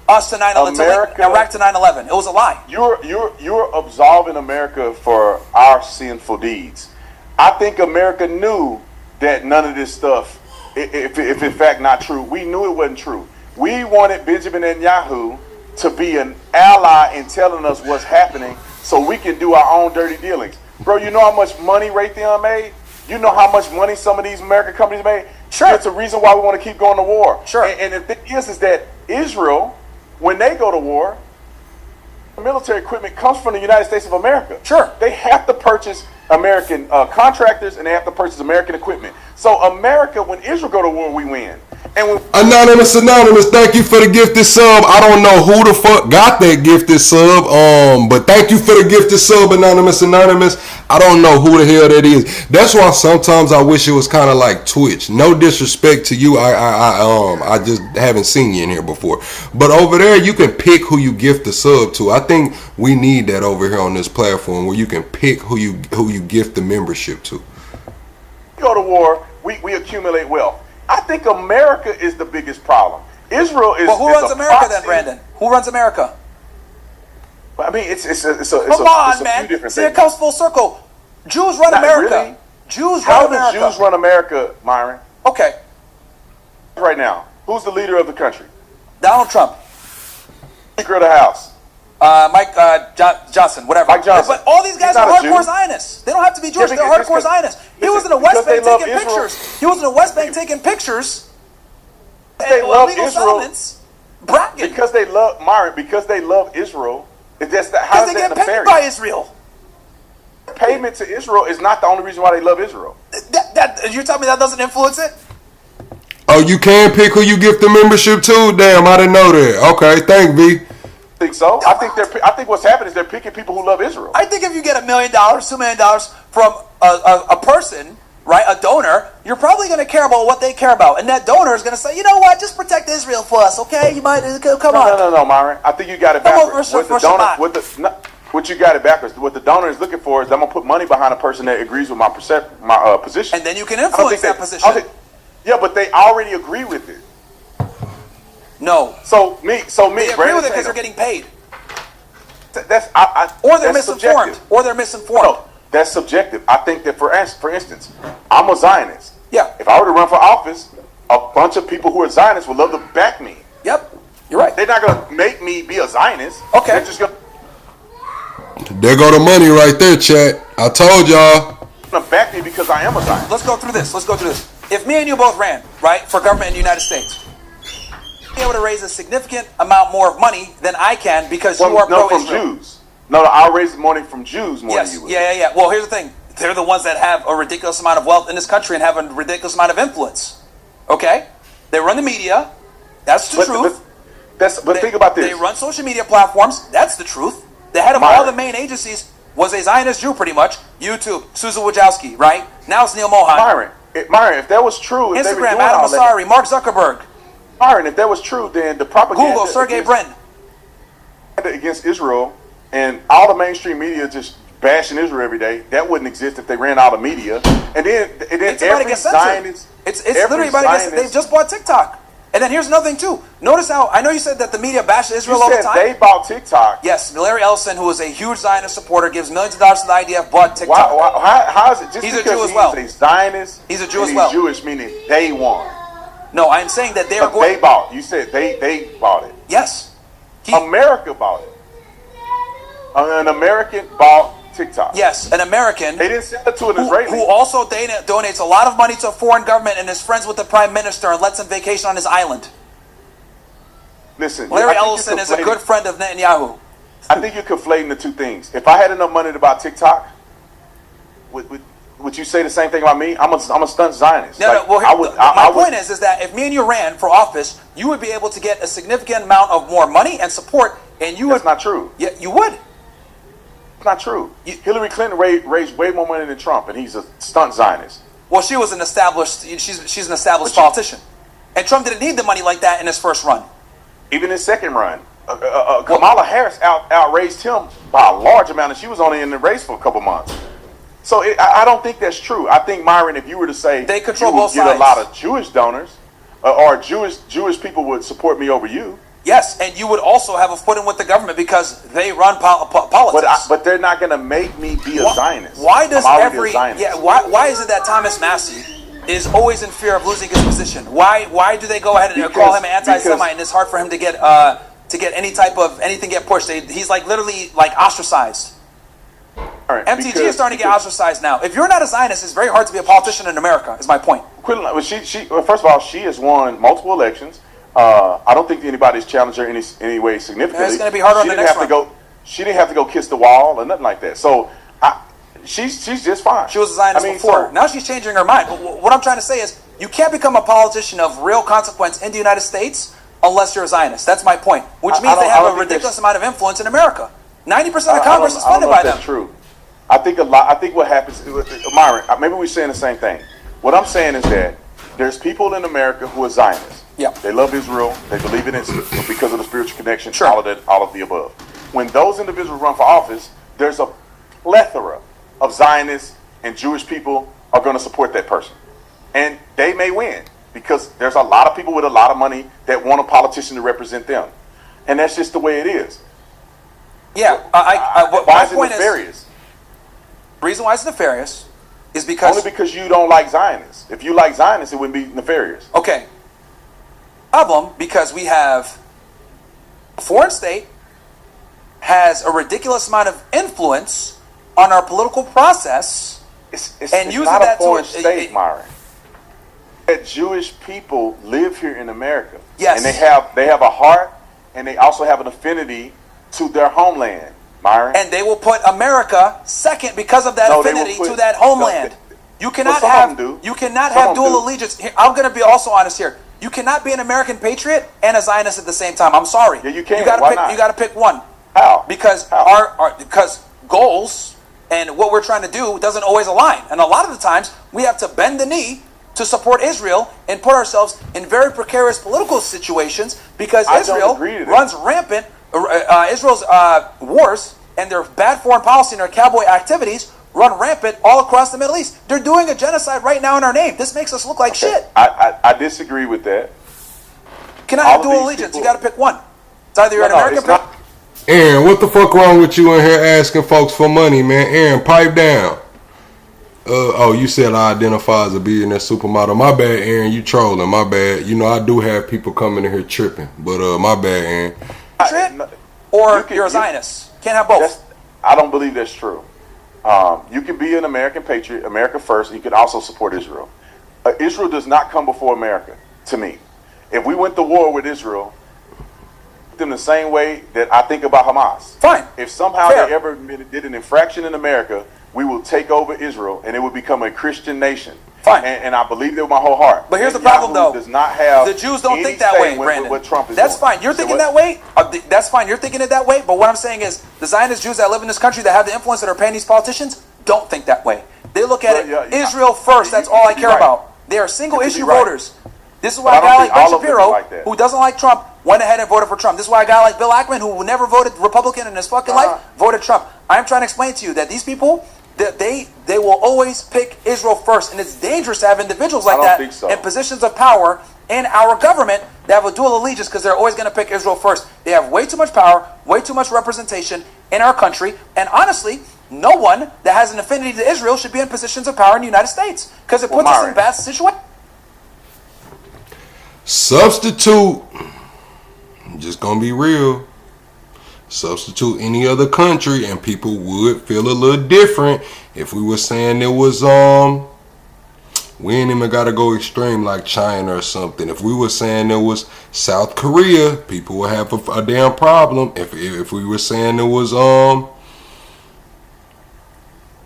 us to 9/11, to link Iraq to 9/11. It was a lie. You're absolving America for our sinful deeds. I think America knew that none of this stuff, if in fact not true, we knew it wasn't true. We wanted Benjamin Netanyahu to be an ally in telling us what's happening so we can do our own dirty dealings. Bro, you know how much money Raytheon made? You know how much money some of these American companies made? Sure. It's a reason why we want to keep going to war. Sure. And the thing is that Israel, when they go to war, military equipment comes from the United States of America. Sure. They have to purchase American contractors, and they have to purchase American equipment. So America, when Israel go to war, we win. And when Anonymous, thank you for the gifted sub. I don't know who the fuck got that gifted sub, but thank you for the gifted sub, Anonymous. I don't know who the hell that is. That's why sometimes I wish it was kind of like Twitch. No disrespect to you, I just haven't seen you in here before. But over there, you can pick who you gift the sub to. I think we need that over here on this platform where you can pick who you gift the membership to. Go to war, we accumulate wealth. I think America is the biggest problem. Israel is. Well, who runs America then, Brandon? Who runs America? I mean, it's Come a on, man. few different See, things. it comes full circle. Jews run Not America. really. Jews How run do America. Jews run America, Myron? Okay. Right now, who's the leader of the country? Donald Trump. Speaker of the House. Mike Johnson, whatever. Mike Johnson. But all these guys He's are not a hardcore Jew. Zionists. They don't have to be Jewish. Yeah, They're because- hardcore Zionists. He was in the because West they Bank love taking Israel. pictures. He was in the West Bank taking pictures. They love illegal Israel. settlements. Bragging. Because they love Myron. Because they love Israel. That's the, how Because is they that get paid nefarious? by Israel. Payment to Israel is not the only reason why they love Israel. You tell me that doesn't influence it? Oh, you can pick who you gift the membership to? Damn, I didn't know that. Okay, thank V. Think so? I think what's happening is they're picking people who love Israel. I think if you get $1 million, $2 million from a person, right, a donor, you're probably going to care about what they care about, and that donor is going to say, you know what, just protect Israel for us, okay? You might come on. No, Myron. I think you got it backwards. What you got it backwards. What the donor is looking for is I'm gonna put money behind a person that agrees with my position, and then you can influence that position. Yeah, but they already agree with it. No. So me. They agree with it because they're getting paid. Or they're misinformed. Or they're misinformed. No, that's subjective. I think that for instance, I'm a Zionist. Yeah. If I were to run for office, a bunch of people who are Zionists would love to back me. Yep. You're right. They're not gonna make me be a Zionist. Okay. They're just gonna. There go the money right there, chat. I told y'all. Back me because I am a Zionist. Let's go through this. If me and you both ran, right, for government in the United States, you'd be able to raise a significant amount more of money than I can because you are pro-Israel. From Jews. No, I'll raise money from Jews more than you would. Yeah. Well, here's the thing. They're the ones that have a ridiculous amount of wealth in this country and have a ridiculous amount of influence. Okay? They run the media. That's the truth. But think about this. They run social media platforms. That's the truth. The head of all the main agencies was a Zionist Jew, pretty much. YouTube, Susan Wojcicki, right? Now it's Neil Mohan. Myron, if that was true, if Instagram, Adam Mosseri, Mark Zuckerberg. Myron, if that was true, then the propaganda Google, Sergey Brin. Against Israel and all the mainstream media just bashing Israel every day, that wouldn't exist if they ran all the media. And then every Zionist, it's literally about to get. They just bought TikTok. And then here's another thing too. Notice how I know you said that the media bashes Israel all the time. They bought TikTok. Yes, Larry Ellison, who is a huge Zionist supporter, gives millions of dollars to the IDF, bought TikTok. How is it? Just he's because a Jew as well. He's a Zionist. He's a Jew as well. He's Jewish, meaning they won. No, I'm saying that they are going. They bought. You said they bought it. Yes. America bought it. An American bought TikTok. Yes, an American. They didn't sell it to an Israeli. Who also donates a lot of money to a foreign government and is friends with the prime minister and lets him vacation on his island. Listen, Larry Ellison is a good friend of Netanyahu. I think you're conflating the two things. If I had enough money to buy TikTok, would you say the same thing about me? I'm a stunt Zionist. No. Well, my point is that if me and you ran for office, you would be able to get a significant amount of more money and support, and you would. That's not true. Yeah, you would. It's not true. Hillary Clinton raised way more money than Trump, and he's a stunt Zionist. Well, she was an established. She's an established politician, and Trump didn't need the money like that in his first run. Even his second run, Kamala Harris outraised him by a large amount, and she was only in the race for a couple months. So I don't think that's true. I think, Myron, if you were to say they control you would both get sides. a lot of Jewish donors, or Jewish people would support me over you. Yes, and you would also have a footing with the government because they run politics. But they're not going to make me be a Zionist. Why does why is it that Thomas Massey is always in fear of losing his position? Why do they go ahead and call him an anti-Semite and it's hard for him to get to get anything get pushed. He's like literally like ostracized. MTG is starting to get ostracized now. If you're not a Zionist, it's very hard to be a politician in America, is my point. Well, first of all, she has won multiple elections. I don't think anybody's challenged her any way significantly. It's going to be harder on the next one. She didn't have to go kiss the wall or nothing like that. So she's just fine. She was a Zionist before. Now she's changing her mind. But what I'm trying to say is, you can't become a politician of real consequence in the United States unless you're a Zionist. That's my point. Which means they have a ridiculous amount of influence in America. 90% of Congress is funded by them. That's true. I think what happens, Myron, maybe we're saying the same thing. What I'm saying is that there's people in America who are Zionists. Yeah. They love Israel. They believe in it because of the spiritual connection. Sure. All of the above. When those individuals run for office, there's a plethora of Zionists and Jewish people are going to support that person, and they may win because there's a lot of people with a lot of money that want a politician to represent them, and that's just the way it is. Yeah. Why is it nefarious? The reason why it's nefarious is because... Only because you don't like Zionists. If you like Zionists, it wouldn't be nefarious. Okay. Problem, because we have a foreign state has a ridiculous amount of influence on our political process, it's not a foreign state, Myron. That Jewish people live here in America. Yes. And they have a heart, and they also have an affinity to their homeland. Myron. And they will put America second because of that affinity to that homeland. You cannot have dual allegiance. Here, I'm going to be also honest here. You cannot be an American patriot and a Zionist at the same time. I'm sorry. Yeah, you can't. You got to pick one. How? Because because goals and what we're trying to do doesn't always align. And a lot of the times we have to bend the knee to support Israel and put ourselves in very precarious political situations because Israel runs rampant. Israel's wars and their bad foreign policy and their cowboy activities run rampant all across the Middle East. They're doing a genocide right now in our name. This makes us look like shit. I disagree with that. Cannot have dual allegiance. You got to pick one. It's either you're an American. Aaron, what the fuck wrong with you in here asking folks for money, man? Aaron, pipe down. You said I identify as a billionaire supermodel. My bad, Aaron. You trolling. My bad. You know I do have people coming in here tripping, but my bad, Aaron. Or you're a Zionist. Can't have both. I don't believe that's true. You can be an American patriot, America first, and you can also support Israel. Israel does not come before America, to me. If we went to war with Israel, them the same way that I think about Hamas. Fine. If somehow they ever did an infraction in America, we will take over Israel, and it would become a Christian nation. Fine. And I believe that with my whole heart. But here's the problem, though. Does not have the Jews don't think that way, Brandon. What Trump is That's doing. fine. You're thinking that way. That's fine. You're thinking it that way. But what I'm saying is, the Zionist Jews that live in this country that have the influence that are paying these politicians don't think that way. They look at Israel first. That's all I care about. They are single-issue voters. This is why a guy like Ben Shapiro, who doesn't like Trump, went ahead and voted for Trump. This is why a guy like Bill Ackman, who never voted Republican in his fucking life, voted Trump. I'm trying to explain to you that these people, that they will always pick Israel first, and it's dangerous to have individuals like that in positions of power in our government that have a dual allegiance because they're always going to pick Israel first. They have way too much power, way too much representation in our country, and honestly, no one that has an affinity to Israel should be in positions of power in the United States because it puts us in bad situations. Substitute, I'm just gonna be real. Substitute any other country and people would feel a little different if we were saying it was we ain't even gotta go extreme like China or something. If we were saying it was South Korea, people would have a damn problem. If we were saying it was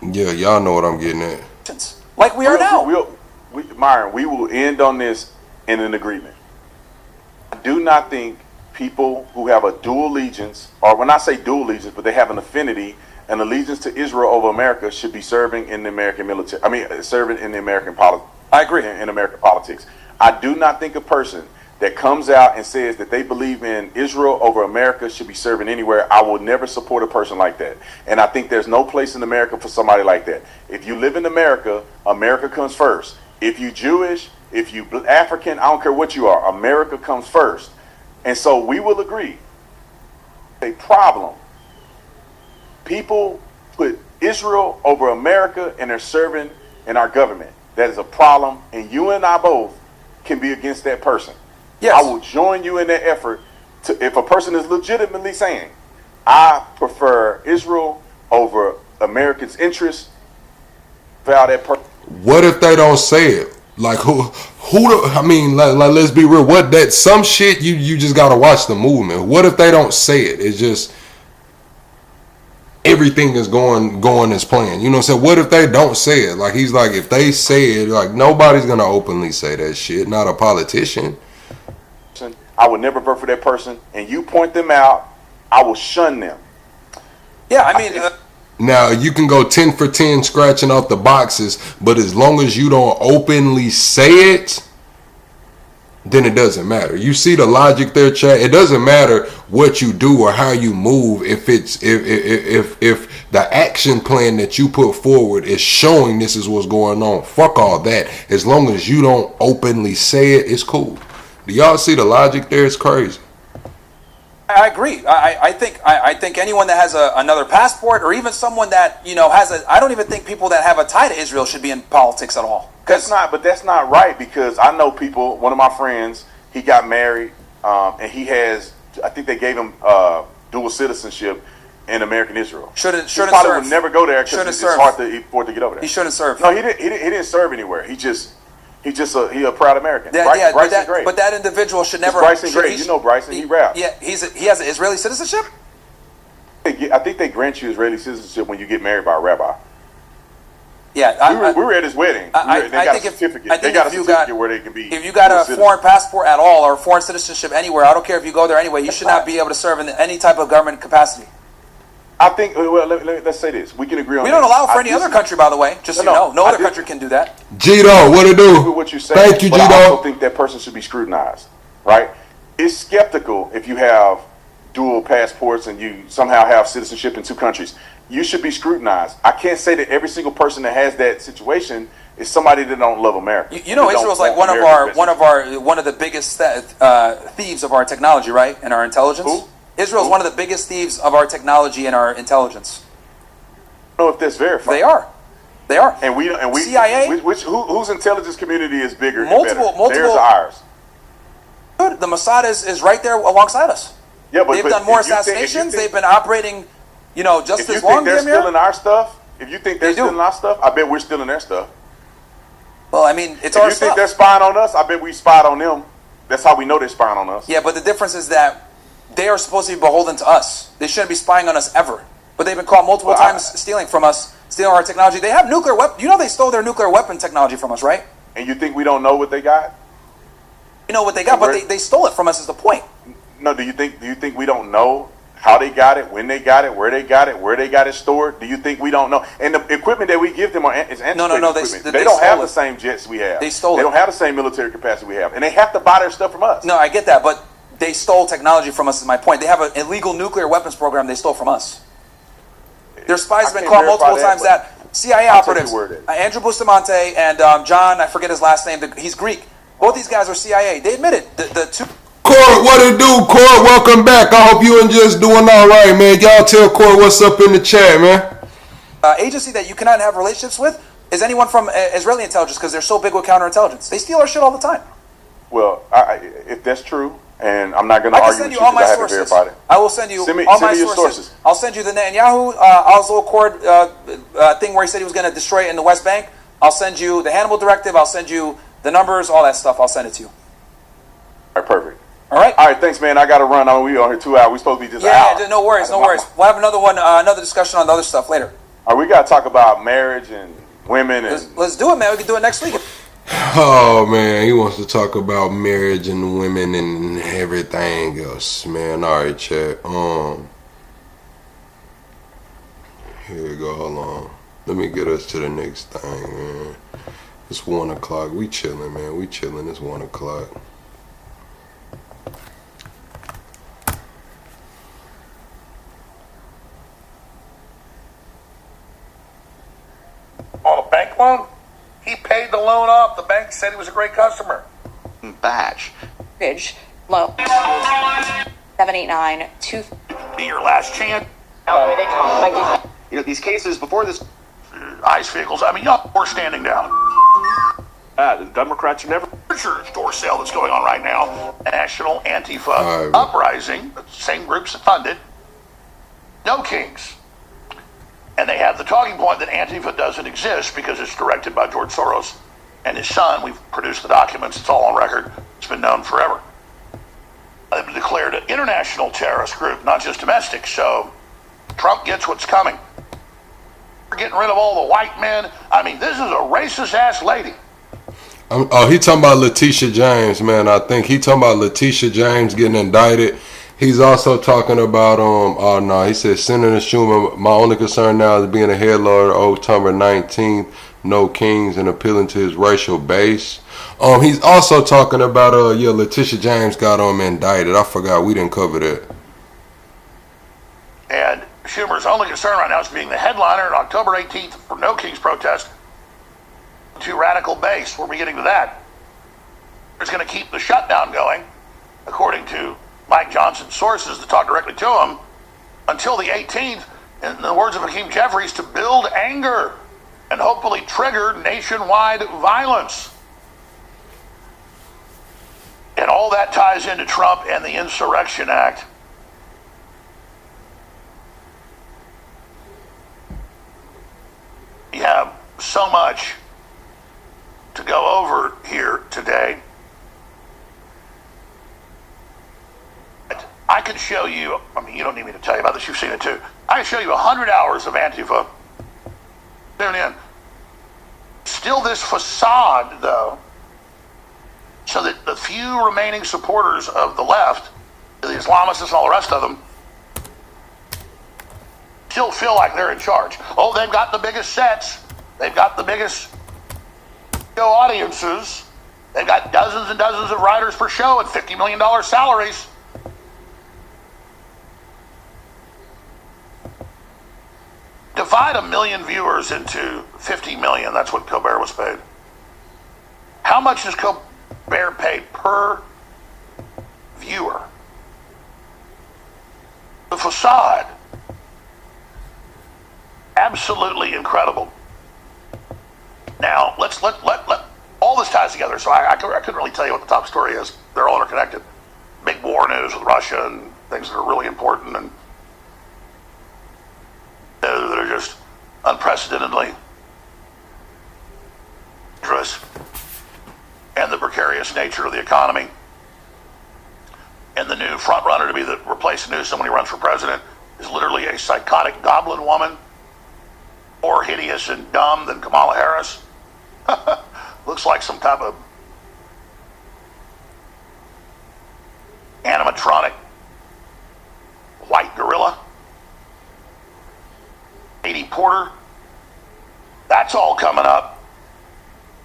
yeah, y'all know what I'm getting at. Like we are now. Myron, we will end on this in an agreement. I do not think people who have a dual allegiance, or when I say dual allegiance, but they have an affinity, an allegiance to Israel over America, should be serving in the American military. I mean, serving in the American politics. I agree. In American politics. I do not think a person that comes out and says that they believe in Israel over America should be serving anywhere. I will never support a person like that. And I think there's no place in America for somebody like that. If you live in America, America comes first. If you Jewish, if you African, I don't care what you are, America comes first. And so we will agree. A problem. People put Israel over America and they're serving in our government. That is a problem. And you and I both can be against that person. Yes. I will join you in that effort if a person is legitimately saying, I prefer Israel over Americans' interests, without that person. What if they don't say it? Like I mean, like let's be real. What that some shit you just gotta watch the movement. What if they don't say it? It's just everything is going as planned. You know what I'm saying? What if they don't say it? Like he's like, if they say it, like nobody's gonna openly say that shit. Not a politician. I would never vote for that person, and you point them out, I will shun them. Yeah, I mean. Now, you can go 10 for 10 scratching off the boxes, but as long as you don't openly say it, then it doesn't matter. You see the logic there, chat? It doesn't matter what you do or how you move if it's if the action plan that you put forward is showing this is what's going on. Fuck all that. As long as you don't openly say it, it's cool. Do y'all see the logic there? It's crazy. I agree. I think anyone that has another passport, or even someone that has a, I don't even think people that have a tie to Israel should be in politics at all. That's not right, because I know people. One of my friends, he got married, and he has. I think they gave him dual citizenship in American Israel. Shouldn't probably serve. would never go there because it's hard to get over there. He shouldn't serve. No, he didn't serve anywhere. He a proud American. Bryson Gray. But that individual should never. Bryson Gray, you know Bryson, he raps. Yeah, he has an Israeli citizenship. I think they grant you Israeli citizenship when you get married by a rabbi. Yeah, we were at his wedding. They got a certificate. They got a certificate where they can be. If you got a foreign passport at all or foreign citizenship anywhere, I don't care if you go there anyway, you should not be able to serve in any type of government capacity. I think. Well, let's say this. We can agree on. We don't allow for any other country, by the way. Just so you know, no other country can do that. Gito, what it do? What you say? Thank you, but Gito. I also think that person should be scrutinized. Right? It's skeptical if you have dual passports and you somehow have citizenship in two countries. You should be scrutinized. I can't say that every single person that has that situation is somebody that don't love America. You know, Israel's like one of the biggest thieves of our technology, right? And our intelligence. Who? Israel's one of the biggest thieves of our technology and our intelligence. I don't know if that's verified. They are. And we CIA. Whose intelligence community is bigger? Multiple. Theirs or ours? Good. The Mossad is right there alongside us. Yeah, but they've done more assassinations. They've been operating, just as long. If you think they're stealing our stuff, if you think they're stealing our stuff, I bet we're stealing their stuff. Well, I mean, it's our stuff. If you think they're spying on us, I bet we spied on them. That's how we know they're spying on us. Yeah, but the difference is that they are supposed to be beholden to us. They shouldn't be spying on us ever. But they've been caught multiple times stealing from us, stealing our technology. They have nuclear weapons. You know they stole their nuclear weapon technology from us, right? And you think we don't know what they got? You know what they got, but they stole it from us is the point. No, do you think we don't know how they got it, when they got it, where they got it stored? Do you think we don't know? And the equipment that we give them is antiquated equipment. They don't have the same jets we have. They stole it. They don't have the same military capacity we have. And they have to buy their stuff from us. No, I get that, but they stole technology from us is my point. They have an illegal nuclear weapons program they stole from us. Their spies have been caught multiple times that CIA operatives, Andrew Bustamante and John, I forget his last name, he's Greek. Both these guys are CIA. They admitted the two. Court, what it do, Court? Welcome back. I hope you and just doing all right, man. Y'all tell Court what's up in the chat, man. Agency that you cannot have relationships with is anyone from Israeli intelligence because they're so big with counterintelligence. They steal our shit all the time. Well, if that's true, and I'm not going to argue with you because I haven't verified it. I will send you all my sources. I'll send you the Netanyahu Oslo Accord thing where he said he was going to destroy it in the West Bank. I'll send you the Hannibal Directive. I'll send you the numbers, all that stuff. I'll send it to you. All right, perfect. All right. All right, thanks, man. I got to run. We on here 2 hours. We supposed to be just an hour. Yeah, no worries. We'll have another one, another discussion on the other stuff later. All right, we got to talk about marriage and women. Let's do it, man. We can do it next week. Oh man, he wants to talk about marriage and women and everything else, man. All right, chat. Here we go. Hold on. Let me get us to the next thing, man. It's 1 o'clock. We chilling, man. We chilling. It's 1 o'clock. On a bank loan? He paid the loan off. The bank said he was a great customer. Batch. Bridge. Low. 789-2. Be your last chance. You know, these cases before this... ICE vehicles. I mean, y'all were standing down. The Democrats are never... store sale that's going on right now. National Antifa Uprising, the same groups that funded No Kings. And they have the talking point that Antifa doesn't exist because it's directed by George Soros and his son. We've produced the documents. It's all on record. It's been known forever. They've declared an international terrorist group, not just domestic. So Trump gets what's coming. We're getting rid of all the white men. I mean, this is a racist-ass lady. Oh, he talking about Letitia James, man. I think he talking about Letitia James getting indicted. He's also talking about oh no, he said Senator Schumer, my only concern now is being a head lawyer October 19th, no kings, and appealing to his racial base. He's also talking about Letitia James got indicted. I forgot we didn't cover that. And Schumer's only concern right now is being the headliner on October 18th for No Kings protest. To radical base. We're getting to that. It's going to keep the shutdown going, according to Mike Johnson's sources that talk directly to him, until the 18th, in the words of Hakeem Jeffries, to build anger and hopefully trigger nationwide violence. And all that ties into Trump and the Insurrection Act. We have so much to go over here today. I could show you, I mean, you don't need me to tell you about this, you've seen it too. I can show you 100 hours of Antifa. Tune in. Still this facade, though, so that the few remaining supporters of the left, the Islamists and all the rest of them, still feel like they're in charge. Oh, they've got the biggest sets. They've got the biggest audiences. They've got dozens and dozens of writers per show at $50 million salaries. Divide 1 million viewers into 50 million. That's what Colbert was paid. How much is Colbert paid per viewer? The facade. Absolutely incredible. Now, let's let all this ties together. So I couldn't really tell you what the top story is. They're all interconnected. Big war news with Russia and things that are really important and that are just unprecedentedly dangerous, and the precarious nature of the economy. And the new front runner to be the replace Newsom when he runs for president is literally a psychotic goblin woman, more hideous and dumb than Kamala Harris. Looks like some type of animatronic white gorilla. Katie Porter. That's all coming up.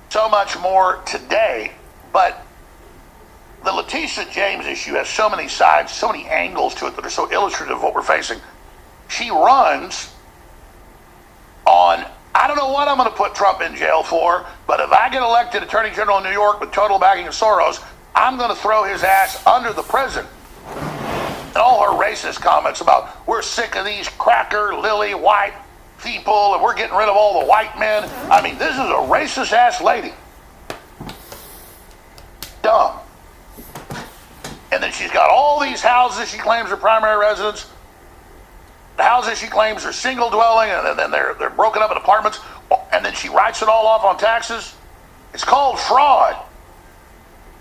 So much more today. But the Letitia James issue has so many sides, so many angles to it that are so illustrative of what we're facing. She runs on, I don't know what I'm going to put Trump in jail for, but if I get elected Attorney General in New York with total backing of Soros, I'm going to throw his ass under the prison. And all her racist comments about, we're sick of these cracker, lily, white people, and we're getting rid of all the white men. I mean, this is a racist ass lady. Dumb. And then she's got all these houses she claims are primary residence. The houses she claims are single dwelling, and then they're broken up in apartments, and then she writes it all off on taxes. It's called fraud,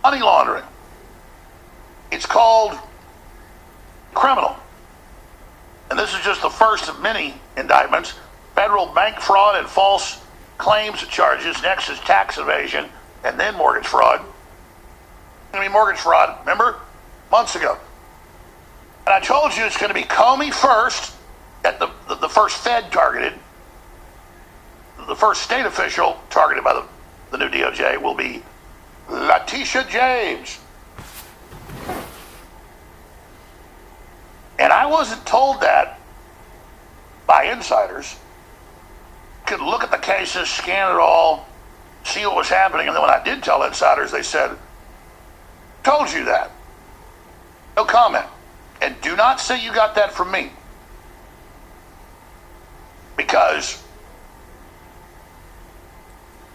money laundering. It's called criminal. And this is just the first of many indictments. Federal bank fraud and false claims charges. Next is tax evasion, and then mortgage fraud. I mean, mortgage fraud, remember? Months ago. And I told you it's going to be Comey first, at the first Fed targeted. The first state official targeted by the new DOJ will be Letitia James. And I wasn't told that by insiders. Could look at the cases, scan it all, see what was happening, and then when I did tell insiders, they said, told you that. No comment. And do not say you got that from me. Because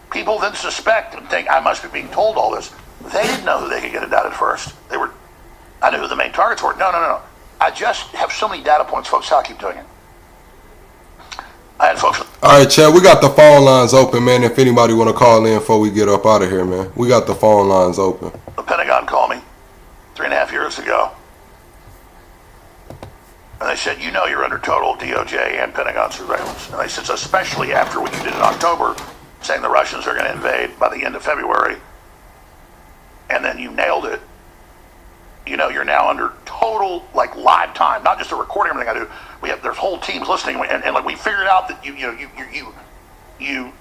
people then suspect and think I must be being told all this. They didn't know who they could get indicted first. I knew who the main targets were. No. I just have so many data points, folks. How I keep doing it. I had folks. All right, Chad, we got the phone lines open, man. If anybody want to call in before we get up out of here, man, we got the phone lines open. The Pentagon called me 3.5 years ago. And they said, you're under total DOJ and Pentagon surveillance. And they said, especially after what you did in October, saying the Russians are going to invade by the end of February, and then you nailed it. You're now under total, live time, not just a recording, everything I do. There's whole teams listening, and we figured out that you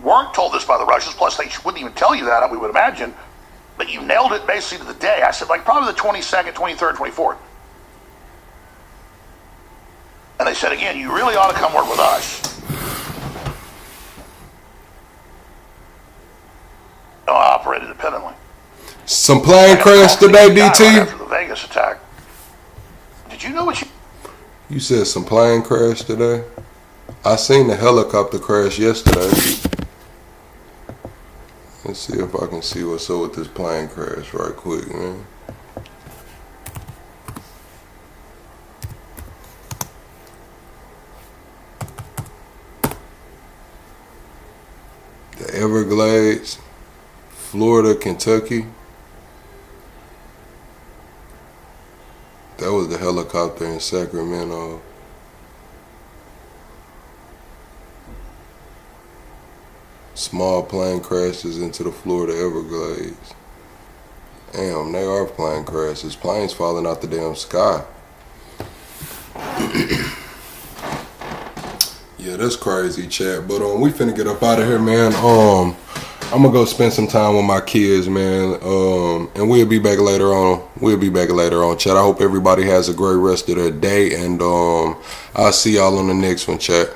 weren't told this by the Russians, plus they wouldn't even tell you that, we would imagine, but you nailed it basically to the day. I said, probably the 22nd, 23rd, 24th. And they said, again, you really ought to come work with us. I operate independently. Some plane crash today, DT? After the Vegas attack. Did you know what You said some plane crash today? I seen the helicopter crash yesterday. Let's see if I can see what's up with this plane crash right quick, man. The Everglades, Florida, Kentucky. That was the helicopter in Sacramento. Small plane crashes into the Florida Everglades. Damn, they are plane crashes. Planes falling out the damn sky. Yeah, that's crazy, chat. But we finna get up out of here, man. I'm gonna go spend some time with my kids, man. And we'll be back later on. Chat. I hope everybody has a great rest of their day, and I'll see y'all on the next one, chat.